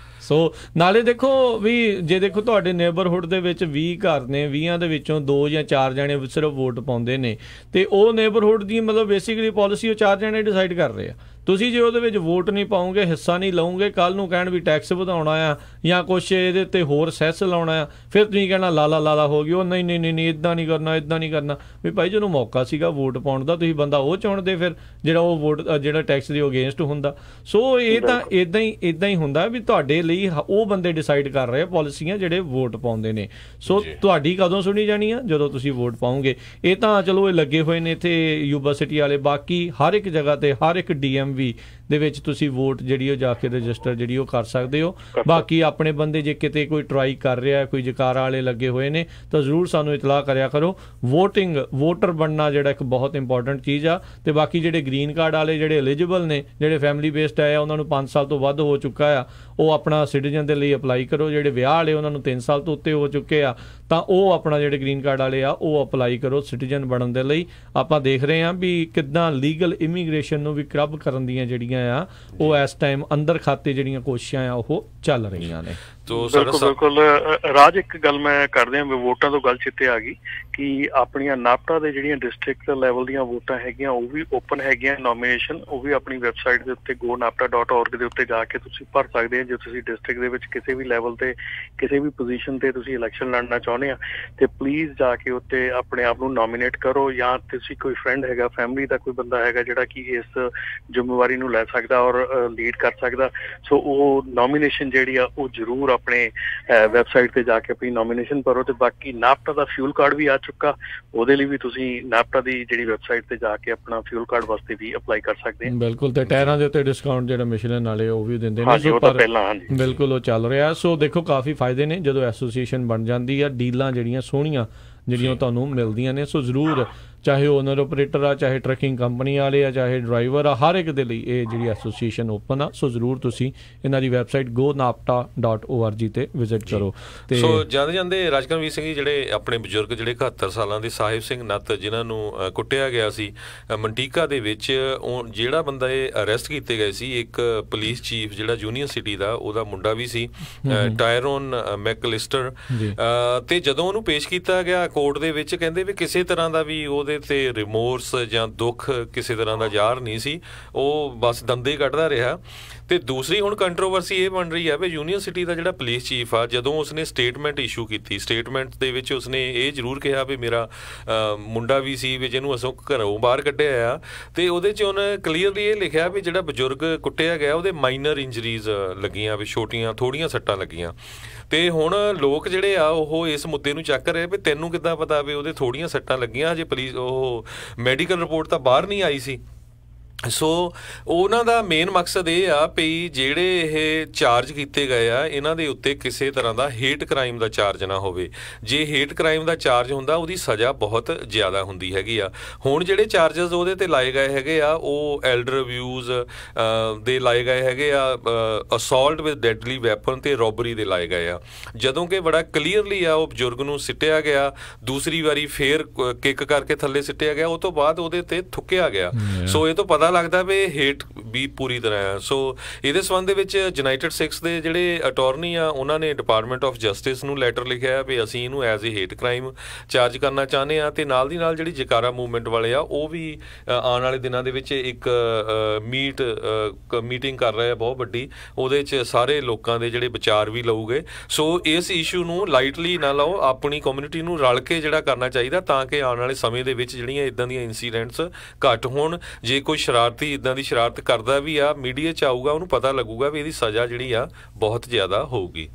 Speaker 1: ਸੋ ਨਾਲੇ ਦੇਖੋ ਵੀ ਜੇ ਦੇਖੋ ਤੁਹਾਡੇ ਨੇਬਰਹੁੱਡ ਦੇ ਵਿੱਚ 20 ਘਰ ਨੇ, 20 ਦੇ ਵਿੱਚੋਂ 2 ਜਾਂ 4 ਜਣੇ ਸਿਰਫ ਵੋਟ ਪਾਉਂਦੇ ਨੇ, ਤੇ ਉਹ ਨੇਬਰਹੁੱਡ ਦੀ ਮਤਲਬ ਬੇਸਿਕਲੀ ਪਾਲਿਸੀ ਉਹ 4 ਜਣੇ ਡਿਸਾਈਡ ਕਰ ਰਹੇ ਆ। ਤੁਸੀਂ ਜੇ ਉਹਦੇ ਵਿੱਚ ਵੋਟ ਨਹੀਂ ਪਾਓਗੇ, ਹਿੱਸਾ ਨਹੀਂ ਲਓਗੇ, ਕੱਲ੍ਹ ਨੂੰ ਕਹਿਣ ਵੀ ਟੈਕਸ ਵਧਾਉਣਾ ਆ ਜਾਂ ਕੁਛ ਇਹਦੇ ਉੱਤੇ ਹੋਰ ਸੈਸ ਲਾਉਣਾ ਆ, ਫਿਰ ਤੁਸੀਂ ਕਹਿਣਾ ਲਾਲਾ ਹੋ ਗਈ, ਉਹ ਨਹੀਂ ਇੱਦਾਂ ਨਹੀਂ ਕਰਨਾ, ਇੱਦਾਂ ਨਹੀਂ ਕਰਨਾ। ਵੀ ਭਾਈ ਜਦੋਂ ਮੌਕਾ ਸੀਗਾ ਵੋਟ ਪਾਉਣ ਦਾ, ਤੁਸੀਂ ਬੰਦਾ ਉਹ ਚੁਣਦੇ ਫਿਰ ਜਿਹੜਾ ਉਹ ਵੋਟ ਜਿਹੜਾ ਟੈਕਸ ਦੇ ਅਗੇਂਸਟ ਹੁੰਦਾ। ਸੋ ਇਹ ਤਾਂ ਇੱਦਾਂ ਹੀ ਹੁੰਦਾ ਵੀ ਤੁਹਾਡੇ ਲਈ ਉਹ ਬੰਦੇ ਡਿਸਾਈਡ ਕਰ ਰਹੇ ਆ ਪਾਲਿਸੀਆਂ ਜਿਹੜੇ ਵੋਟ ਪਾਉਂਦੇ ਨੇ। ਸੋ ਤੁਹਾਡੀ ਕਦੋਂ ਸੁਣੀ ਜਾਣੀ ਆ? ਜਦੋਂ ਤੁਸੀਂ ਵੋਟ ਪਾਓਗੇ। ਇਹ ਤਾਂ ਚਲੋ ਇਹ ਲੱਗੇ ਹੋਏ ਨੇ ਇੱਥੇ ਯੂਬਾ ਸਿਟੀ ਵਾਲੇ, ਬਾਕੀ ਹਰ ਇੱਕ ਜਗ੍ਹਾ ਤੇ ਹਰ ਇੱਕ DMV ਦੇ ਵਿੱਚ ਤੁਸੀਂ ਵੋਟ ਜਿਹੜੀ ਉਹ ਜਾ ਕੇ ਰਜਿਸਟਰ ਜਿਹੜੀ ਉਹ ਕਰ ਸਕਦੇ ਹੋ। ਬਾਕੀ ਆਪਣੇ ਬੰਦੇ ਜੇ ਕਿਤੇ ਕੋਈ ਟਰਾਈ ਕਰ ਰਿਹਾ, ਕੋਈ ਜਕਾਰਾ ਵਾਲੇ ਲੱਗੇ ਹੋਏ ਨੇ, ਤਾਂ ਜ਼ਰੂਰ ਸਾਨੂੰ ਇਤਲਾਹ ਕਰਿਆ ਕਰੋ। ਵੋਟਰ ਬਣਨਾ ਜਿਹੜਾ ਇੱਕ ਬਹੁਤ ਇੰਪੋਰਟੈਂਟ ਚੀਜ਼ ਆ। ਤੇ ਬਾਕੀ ਜਿਹੜੇ ਗ੍ਰੀਨ ਕਾਰਡ ਵਾਲੇ ਜਿਹੜੇ ਐਲੀਜੀਬਲ ਨੇ, ਜਿਹੜੇ ਫੈਮਿਲੀ ਬੇਸਡ ਆਏ ਆ, ਉਹਨਾਂ ਨੂੰ 5 ਸਾਲ ਤੋਂ ਵੱਧ ਹੋ ਚੁੱਕਾ ਆ, ਉਹ ਆਪਣਾ ਸਿਟੀਜ਼ਨ ਦੇ ਲਈ ਅਪਲਾਈ ਕਰੋ। ਜਿਹੜੇ ਵਿਆਹ ਵਾਲੇ ਉਹਨਾਂ ਨੂੰ 3 ਸਾਲ ਤੋਂ ਉੱਤੇ ਹੋ ਚੁੱਕੇ ਆ, ਤਾਂ ਉਹ ਆਪਣਾ ਜਿਹੜੇ ਗ੍ਰੀਨ ਕਾਰਡ ਵਾਲੇ ਆ ਉਹ ਅਪਲਾਈ ਕਰੋ ਸਿਟੀਜ਼ਨ ਬਣਨ ਦੇ ਲਈ। ਆਪਾਂ ਦੇਖ ਰਹੇ ਹਾਂ ਵੀ ਕਿੱਦਾਂ ਲੀਗਲ ਇਮੀਗ੍ਰੇਸ਼ਨ ਨੂੰ ਵੀ ਕਰਬ ਕਰਨ ਦੀਆਂ ਜਿਹੜੀਆਂ ਆ ਉਹ ਇਸ ਟਾਈਮ ਅੰਦਰ ਖਾਤੇ ਜਿਹੜੀਆਂ ਕੋਸ਼ਿਸ਼ਾਂ ਆ ਉਹ ਚੱਲ ਰਹੀਆਂ ਨੇ।
Speaker 3: ਬਿਲਕੁਲ ਰਾਜ, ਇੱਕ ਗੱਲ ਮੈਂ ਕਰਦੇ ਹਾਂ, ਵੋਟਾਂ ਤੋਂ ਗੱਲ ਚਿੱਤੇ ਆ ਗਈ ਕਿ ਆਪਣੀਆਂ ਨਾਪਟਾ ਦੇ ਜਿਹੜੀਆਂ ਡਿਸਟ੍ਰਿਕਟ ਲੈਵਲ ਦੀਆਂ ਵੋਟਾਂ ਹੈਗੀਆਂ ਉਹ ਵੀ ਓਪਨ ਹੈਗੀਆਂ ਨੋਮੀਨੇਸ਼ਨ। ਉਹ ਵੀ ਆਪਣੀ ਵੈਬਸਾਈਟ ਦੇ ਉੱਤੇ go.napta.org ਦੇ ਉੱਤੇ ਜਾ ਕੇ ਤੁਸੀਂ ਭਰ ਸਕਦੇ ਹੋ। ਜੇ ਤੁਸੀਂ ਡਿਸਟ੍ਰਿਕਟ ਦੇ ਵਿੱਚ ਕਿਸੇ ਵੀ ਲੈਵਲ ਤੇ ਕਿਸੇ ਵੀ ਪੋਜੀਸ਼ਨ ਤੇ ਤੁਸੀਂ ਇਲੈਕਸ਼ਨ ਲੜਨਾ ਚਾਹੁੰਦੇ ਆ, ਤੇ ਪਲੀਜ਼ ਜਾ ਕੇ ਉੱਤੇ ਆਪਣੇ ਆਪ ਨੂੰ ਨੋਮੀਨੇਟ ਕਰੋ। ਜਾਂ ਤੁਸੀਂ ਕੋਈ ਫਰੈਂਡ ਹੈਗਾ, ਫੈਮਿਲੀ ਦਾ ਕੋਈ ਬੰਦਾ ਹੈਗਾ ਜਿਹੜਾ ਕਿ ਇਸ ਜ਼ਿੰਮੇਵਾਰੀ ਨੂੰ ਲੈ ਸਕਦਾ ਔਰ ਲੀਡ ਕਰ ਸਕਦਾ, ਸੋ ਉਹ ਨੋਮੀਨੇਸ਼ਨ ਜਿਹੜੀ ਆ ਉਹ ਜ਼ਰੂਰ ਆਪਣੇ ਵੈਬਸਾਈਟ ਤੇ ਜਾ ਕੇ ਆਪਣੀ ਨੋਮੀਨੇਸ਼ਨ ਭਰੋ। ਤੇ ਬਾਕੀ ਨਾਪਟਾ ਦਾ ਫਿਊਲ ਕਾਰਡ ਵੀ ਆ ਚੁੱਕਾ, ਉਹਦੇ ਲਈ ਵੀ ਤੁਸੀਂ ਨਾਪਟਾ ਦੀ ਜਿਹੜੀ ਵੈਬਸਾਈਟ ਤੇ ਜਾ ਕੇ ਆਪਣਾ ਫਿਊਲ ਕਾਰਡ ਵਾਸਤੇ ਵੀ ਅਪਲਾਈ ਕਰ ਸਕਦੇ ਹੋ।
Speaker 1: ਬਿਲਕੁਲ, ਤੇ ਟਾਇਰਾਂ ਦੇ ਉੱਤੇ ਡਿਸਕਾਊਂਟ ਜਿਹੜਾ ਮਿਸ਼ਲਨ ਵਾਲੇ ਉਹ ਵੀ ਦਿੰਦੇ ਨੇ, ਬਿਲਕੁਲ ਉਹ ਚੱਲ ਰਿਹਾ। ਸੋ ਦੇਖੋ ਕਾਫੀ ਫਾਇਦੇ ਨੇ ਜਦੋਂ ਐਸੋਸੀਏਸ਼ਨ ਬਣ ਜਾਂਦੀ ਆ, ਡੀਲਾਂ ਜਿਹੜੀਆਂ ਸੋਹਣੀਆਂ ਜਿਹੜੀਆਂ ਤੁਹਾਨੂੰ ਮਿਲਦੀਆਂ ਨੇ। ਸੋ ਜ਼ਰੂਰ, ਚਾਹੇ ਓਨਰ ਆਪਰੇਟਰ ਆ, ਚਾਹੇ ਟਰੱਕਿੰਗ ਕੰਪਨੀ ਵਾਲੇ ਆ, ਚਾਹੇ ਡਰਾਈਵਰ ਆ, ਹਰ ਇੱਕ ਦੇ ਲਈ ਇਹ ਜਿਹੜੀ ਐਸੋਸੀਏਸ਼ਨ ਓਪਨ ਆ। ਸੋ ਜ਼ਰੂਰ ਤੁਸੀਂ ਇਹਨਾਂ ਦੀ ਵੈਬਸਾਈਟ go.napta.org ਤੇ ਵਿਜ਼ਿਟ ਕਰੋ। ਤੇ
Speaker 2: ਸੋ ਜਾਂਦੇ ਰਾਜਕਰਮਵੀਰ ਸਿੰਘ ਜੀ, ਜਿਹੜੇ ਆਪਣੇ ਬਜ਼ੁਰਗ ਜਿਹੜੇ 71 ਸਾਲਾਂ ਦੇ ਸਾਹਿਬ ਸਿੰਘ ਨੱਤ, ਜਿਨ੍ਹਾਂ ਨੂੰ ਕੁੱਟਿਆ ਗਿਆ ਸੀ ਮੰਟੀਕਾ ਦੇ ਵਿੱਚ, ਉਹ ਜਿਹੜਾ ਬੰਦਾ ਇਹ ਅਰੈਸਟ ਕੀਤੇ ਗਏ ਸੀ, ਇੱਕ ਪੁਲਿਸ ਚੀਫ ਜਿਹੜਾ ਯੂਨੀਅਨ ਸਿਟੀ ਦਾ, ਉਹਦਾ ਮੁੰਡਾ ਵੀ ਸੀ ਟਾਇਰੋਨ ਮੈਕਲਿਸਟਰ। ਤੇ ਜਦੋਂ ਉਹਨੂੰ ਪੇਸ਼ ਕੀਤਾ ਗਿਆ ਕੋਰਟ ਦੇ ਵਿੱਚ, ਕਹਿੰਦੇ ਵੀ ਕਿਸੇ ਤਰ੍ਹਾਂ ਦਾ ਵੀ ਉਹਦੇ ਤੇ ਰਿਮੋਰਸ ਜਾਂ ਦੁੱਖ ਕਿਸੇ ਤਰ੍ਹਾਂ ਦਾ ਜ਼ਾਹਰ ਨਹੀਂ ਸੀ, ਉਹ ਬਸ ਦੰਦੇ ਕੱਢਦਾ ਰਿਹਾ। ਤੇ ਦੂਸਰੀ ਹੁਣ ਕੰਟਰੋਵਰਸੀ ਇਹ ਬਣ ਰਹੀ ਹੈ ਵੀ ਯੂਨੀਅਨ ਸਿਟੀ ਦਾ ਜਿਹੜਾ ਪੁਲਿਸ ਚੀਫ ਆ, ਜਦੋਂ ਉਸਨੇ ਸਟੇਟਮੈਂਟ ਇਸ਼ੂ ਕੀਤੀ, ਸਟੇਟਮੈਂਟ ਦੇ ਵਿੱਚ ਉਸਨੇ ਇਹ ਜ਼ਰੂਰ ਕਿਹਾ ਵੀ ਮੇਰਾ ਮੁੰਡਾ ਵੀ ਸੀ ਵੀ ਜਿਹਨੂੰ ਅਸੀਂ ਘਰੋਂ ਬਾਹਰ ਕੱਢਿਆ ਆ, ਤੇ ਉਹਦੇ 'ਚ ਉਹਨੇ ਕਲੀਅਰਲੀ ਇਹ ਲਿਖਿਆ ਵੀ ਜਿਹੜਾ ਬਜ਼ੁਰਗ ਕੁੱਟਿਆ ਗਿਆ ਉਹਦੇ ਮਾਈਨਰ ਇੰਜਰੀਜ਼ ਲੱਗੀਆਂ, ਵੀ ਛੋਟੀਆਂ ਥੋੜ੍ਹੀਆਂ ਸੱਟਾਂ ਲੱਗੀਆਂ। ਤੇ ਹੁਣ ਲੋਕ ਜਿਹੜੇ ਆ ਉਹ ਇਸ ਮੁੱਦੇ ਨੂੰ ਚੱਕ ਰਹੇ ਵੀ ਤੈਨੂੰ ਕਿੱਦਾਂ ਪਤਾ ਵੀ ਉਹਦੇ ਥੋੜ੍ਹੀਆਂ ਸੱਟਾਂ ਲੱਗੀਆਂ, ਹਜੇ ਪੁਲਿਸ ਉਹ ਮੈਡੀਕਲ ਰਿਪੋਰਟ ਤਾਂ ਬਾਹਰ ਨਹੀਂ ਆਈ ਸੀ। ਸੋ ਉਹਨਾਂ ਦਾ ਮੇਨ ਮਕਸਦ ਇਹ ਆ ਵੀ ਜਿਹੜੇ ਇਹ ਚਾਰਜ ਕੀਤੇ ਗਏ ਆ, ਇਹਨਾਂ ਦੇ ਉੱਤੇ ਕਿਸੇ ਤਰ੍ਹਾਂ ਦਾ ਹੇਟ ਕ੍ਰਾਈਮ ਦਾ ਚਾਰਜ ਨਾ ਹੋਵੇ। ਜੇ ਹੇਟ ਕ੍ਰਾਈਮ ਦਾ ਚਾਰਜ ਹੁੰਦਾ, ਉਹਦੀ ਸਜ਼ਾ ਬਹੁਤ ਜ਼ਿਆਦਾ ਹੁੰਦੀ ਹੈਗੀ ਆ। ਹੁਣ ਜਿਹੜੇ ਚਾਰਜਸ ਉਹਦੇ ਤੇ ਲਾਏ ਗਏ ਹੈਗੇ ਆ, ਉਹ ਐਲਡਰ ਅਬਿਊਜ਼ ਦੇ ਲਾਏ ਗਏ ਹੈਗੇ ਆ, ਅਸੌਲਟ ਵਿਦ ਡੈਡਲੀ ਵੈਪਨ ਤੇ ਰੋਬਰੀ ਦੇ ਲਾਏ ਗਏ ਆ। ਜਦੋਂ ਕਿ ਬੜਾ ਕਲੀਅਰਲੀ ਆ ਉਹ ਬਜ਼ੁਰਗ ਨੂੰ ਸਿੱਟਿਆ ਗਿਆ, ਦੂਸਰੀ ਵਾਰੀ ਫੇਰ ਕਿੱਕ ਕਰਕੇ ਥੱਲੇ ਸਿੱਟਿਆ ਗਿਆ, ਉਹ ਤੋਂ ਬਾਅਦ ਉਹਦੇ ਤੇ ਥੁੱਕਿਆ ਗਿਆ। ਸੋ ਇਹ ਤੋਂ ਪਤਾ ਲੱਗਦਾ ਵੀ ਹੇਟ ਵੀ ਪੂਰੀ ਤਰ੍ਹਾਂ ਹੈ। ਸੋ ਇਹਦੇ ਸੰਬੰਧ ਦੇ ਵਿੱਚ ਯੂਨਾਈਟਿਡ ਸਿੱਖਸ ਦੇ ਜਿਹੜੇ ਅਟਾਰਨੀ ਆ, ਉਹਨਾਂ ਨੇ ਡਿਪਾਰਟਮੈਂਟ ਆਫ ਜਸਟਿਸ ਨੂੰ ਲੈਟਰ ਲਿਖਿਆ ਵੀ ਅਸੀਂ ਇਹਨੂੰ as a hate crime charge ਕਰਨਾ ਚਾਹੁੰਦੇ ਹਾਂ। ਤੇ ਨਾਲ ਦੀ ਨਾਲ ਜਿਹੜੀ ਜਕਾਰਾ ਮੂਵਮੈਂਟ ਵਾਲੇ ਆ, ਉਹ ਵੀ ਆਉਣ ਵਾਲੇ ਦਿਨਾਂ ਦੇ ਵਿੱਚ ਇੱਕ ਮੀਟਿੰਗ ਕਰ ਰਹੇ ਆ ਬਹੁਤ ਵੱਡੀ, ਉਹਦੇ 'ਚ ਸਾਰੇ ਲੋਕਾਂ ਦੇ ਜਿਹੜੇ ਵਿਚਾਰ ਵੀ ਲਊਗੇ। ਸੋ ਇਸ ਇਸ਼ੂ ਨੂੰ ਲਾਈਟਲੀ ਨਾ ਲਓ, ਆਪਣੀ ਕਮਿਊਨਿਟੀ ਨੂੰ ਰਲ ਕੇ ਜਿਹੜਾ ਕਰਨਾ ਚਾਹੀਦਾ, ਤਾਂ ਕਿ ਆਉਣ ਵਾਲੇ ਸਮੇਂ ਦੇ ਵਿੱਚ ਜਿਹੜੀਆਂ ਇੱਦਾਂ ਦੀਆਂ ਇੰਸੀਡੈਂਟਸ ਘੱਟ ਹੋਣ। ਜੇ ਕੋਈ ਸ਼ਰਾਰਤੀ ਇੱਦਾਂ ਦੀ ਸ਼ਰਾਰਤ ਕਰਦਾ ਵੀ ਆ, ਮੀਡੀਆ 'ਚ ਆਊਗਾ, ਉਹਨੂੰ ਪਤਾ ਲੱਗੂਗਾ ਵੀ ਇਹਦੀ ਸਜ਼ਾ ਜਿਹੜੀ ਆ ਬਹੁਤ ਜ਼ਿਆਦਾ ਹੋਊਗੀ।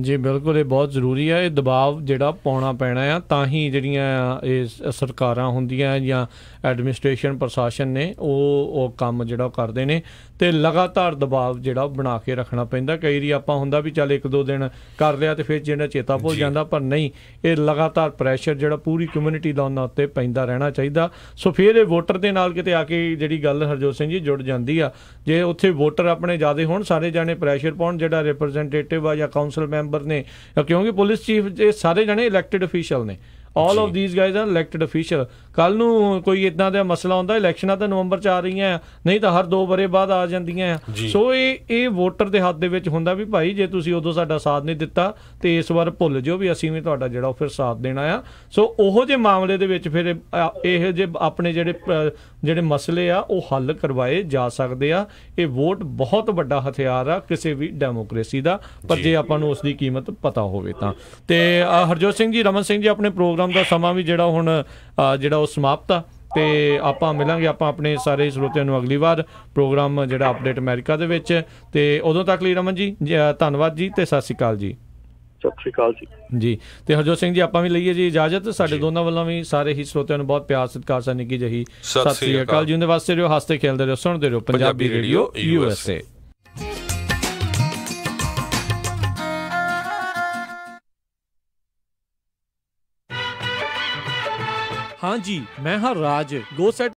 Speaker 1: ਜੀ ਬਿਲਕੁਲ, ਇਹ ਬਹੁਤ ਜ਼ਰੂਰੀ ਆ। ਇਹ ਦਬਾਅ ਜਿਹੜਾ ਪਾਉਣਾ ਪੈਣਾ ਆ, ਤਾਂ ਹੀ ਜਿਹੜੀਆਂ ਇਹ ਸਰਕਾਰਾਂ ਹੁੰਦੀਆਂ ਜਾਂ ਐਡਮਿਨਿਸਟ੍ਰੇਸ਼ਨ ਪ੍ਰਸ਼ਾਸਨ ਨੇ ਉਹ ਕੰਮ ਜਿਹੜਾ ਕਰਦੇ ਨੇ। ਤੇ ਲਗਾਤਾਰ ਦਬਾਅ ਜਿਹੜਾ ਬਣਾ ਕੇ ਰੱਖਣਾ ਪੈਂਦਾ। ਕਈ ਵਾਰੀ ਆਪਾਂ ਹੁੰਦਾ ਵੀ ਚੱਲ 1-2 ਦਿਨ ਕਰ ਲਿਆ ਤੇ ਫਿਰ ਜਿਹੜਾ ਚੇਤਾ ਭੁੱਲ ਜਾਂਦਾ, ਪਰ ਨਹੀਂ, ਇਹ ਲਗਾਤਾਰ ਪ੍ਰੈਸ਼ਰ ਜਿਹੜਾ ਪੂਰੀ ਕਮਿਊਨਿਟੀ ਦਾ ਉਹਨਾਂ ਉੱਤੇ ਪੈਂਦਾ ਰਹਿਣਾ ਚਾਹੀਦਾ। ਸੋ ਫਿਰ ਇਹ ਵੋਟਰ ਦੇ ਨਾਲ ਕਿਤੇ ਆ ਕੇ ਜਿਹੜੀ ਗੱਲ ਹਰਜੋਤ ਸਿੰਘ ਜੀ ਜੁੜ ਜਾਂਦੀ ਆ। ਜੇ ਉੱਥੇ ਵੋਟਰ ਆਪਣੇ ਜ਼ਿਆਦਾ ਹੋਣ, ਸਾਰੇ ਜਾਣੇ ਪ੍ਰੈਸ਼ਰ ਪਾਉਣ, ਜਿਹੜਾ ਰਿਪਰੈਜ਼ੈਂਟੇਟਿਵ ਆ ਜਾਂ ਕਾਉਂਸਲ ਮੈਂਬਰ ਨੇ, ਕਿਉਂਕਿ ਪੁਲਿਸ ਚੀਫ ਇਹ ਸਾਰੇ ਜਾਣੇ ਇਲੈਕਟਿਡ ਅਫੀਸ਼ੀਅਲ ਨੇ, all of these guys are elected official. ਕੱਲ ਨੂੰ ਕੋਈ ਇਦਾਂ ਦਾ ਮਸਲਾ ਹੁੰਦਾ, ਇਲੈਕਸ਼ਨਾਂ ਤਾਂ ਨਵੰਬਰ 'ਚ ਆ ਰਹੀਆਂ, ਨਹੀਂ ਤਾਂ ਹਰ 2 ਵਰ੍ਹੇ ਬਾਅਦ ਆ ਜਾਂਦੀਆਂ ਆ। ਸੋ ਇਹ ਵੋਟਰ ਦੇ ਹੱਥ ਦੇ ਵਿੱਚ ਹੁੰਦਾ ਵੀ ਭਾਈ ਜੇ ਤੁਸੀਂ ਉਦੋਂ ਸਾਡਾ ਸਾਥ ਨਹੀਂ ਦਿੱਤਾ ਤੇ ਇਸ ਵਾਰ ਭੁੱਲ ਜਾਓ ਵੀ ਅਸੀਂ ਵੀ ਤੁਹਾਡਾ ਜਿਹੜਾ ਉਹ ਫਿਰ ਸਾਥ ਦੇਣਾ ਆ। ਸੋ ਉਹੋ ਜਿਹੇ ਮਾਮਲੇ ਦੇ ਵਿੱਚ ਫਿਰ ਇਹੋ ਜਿਹੇ ਆਪਣੇ ਜਿਹੜੇ ਮਸਲੇ ਆ ਉਹ ਹੱਲ ਕਰਵਾਏ ਜਾ ਸਕਦੇ ਆ। ਇਹ ਵੋਟ ਬਹੁਤ ਵੱਡਾ ਹਥਿਆਰ ਆ ਕਿਸੇ ਵੀ ਡੈਮੋਕ੍ਰੇਸੀ ਦਾ, ਪਰ ਜੇ ਆਪਾਂ ਨੂੰ ਉਸ ਦੀ ਕੀਮਤ ਪਤਾ ਹੋਵੇ ਤਾਂ। ਤੇ ਹਰਜੋਤ ਸਿੰਘ ਜੀ, ਰਮਨ ਸਿੰਘ ਜੀ, ਆਪਣੇ ਪ੍ਰੋਗਰਾਮ ਦਾ ਸਮਾਂ ਵੀ ਜਿਹੜਾ ਹੁਣ ਜਿਹੜਾ ਉਹ ਸਮਾਪਤ ਆ ਤੇ ਆਪਾਂ ਮਿਲਾਂਗੇ ਆਪਾਂ ਆਪਣੇ ਸਾਰੇ ਸਰੋਤਿਆਂ ਨੂੰ ਅਗਲੀ ਵਾਰ ਪ੍ਰੋਗਰਾਮ ਜਿਹੜਾ ਅਪਡੇਟ ਅਮਰੀਕਾ ਦੇ ਵਿੱਚ। ਤੇ ਉਦੋਂ ਤੱਕ ਲਈ ਰਮਨ ਜੀ ਧੰਨਵਾਦ ਜੀ ਤੇ ਸਤਿ ਸ਼੍ਰੀ ਅਕਾਲ ਜੀ।
Speaker 3: ਸਤਿ ਸ਼੍ਰੀ ਅਕਾਲ ਜੀ।
Speaker 1: ਤੇ ਹਰਜੋਤ ਸਿੰਘ ਜੀ ਆਪਾਂ ਵੀ ਲਈਏ ਜੀ ਇਜਾਜ਼ਤ। ਸਾਡੇ ਦੋਨਾਂ ਵੱਲੋਂ ਵੀ ਸਾਰੇ ਹੀ ਸਰੋਤਿਆਂ ਨੂੰ ਬਹੁਤ ਪਿਆਰ ਸਤਿਕਾਰ ਸਾਨੀ ਕੀ ਜਹੀ ਸਤਿ ਸ਼੍ਰੀ ਅਕਾਲ ਜੀ। ਉਹਦੇ ਵਾਸਤੇ ਰਹੋ, ਹੱਸਦੇ ਖੇਲਦੇ ਰਹੋ, ਸੁਣਦੇ ਰਹੋ ਪੰਜਾਬੀ ਰੇਡੀਓ USA। हाँ जी, मैं हाँ राज, गो सेट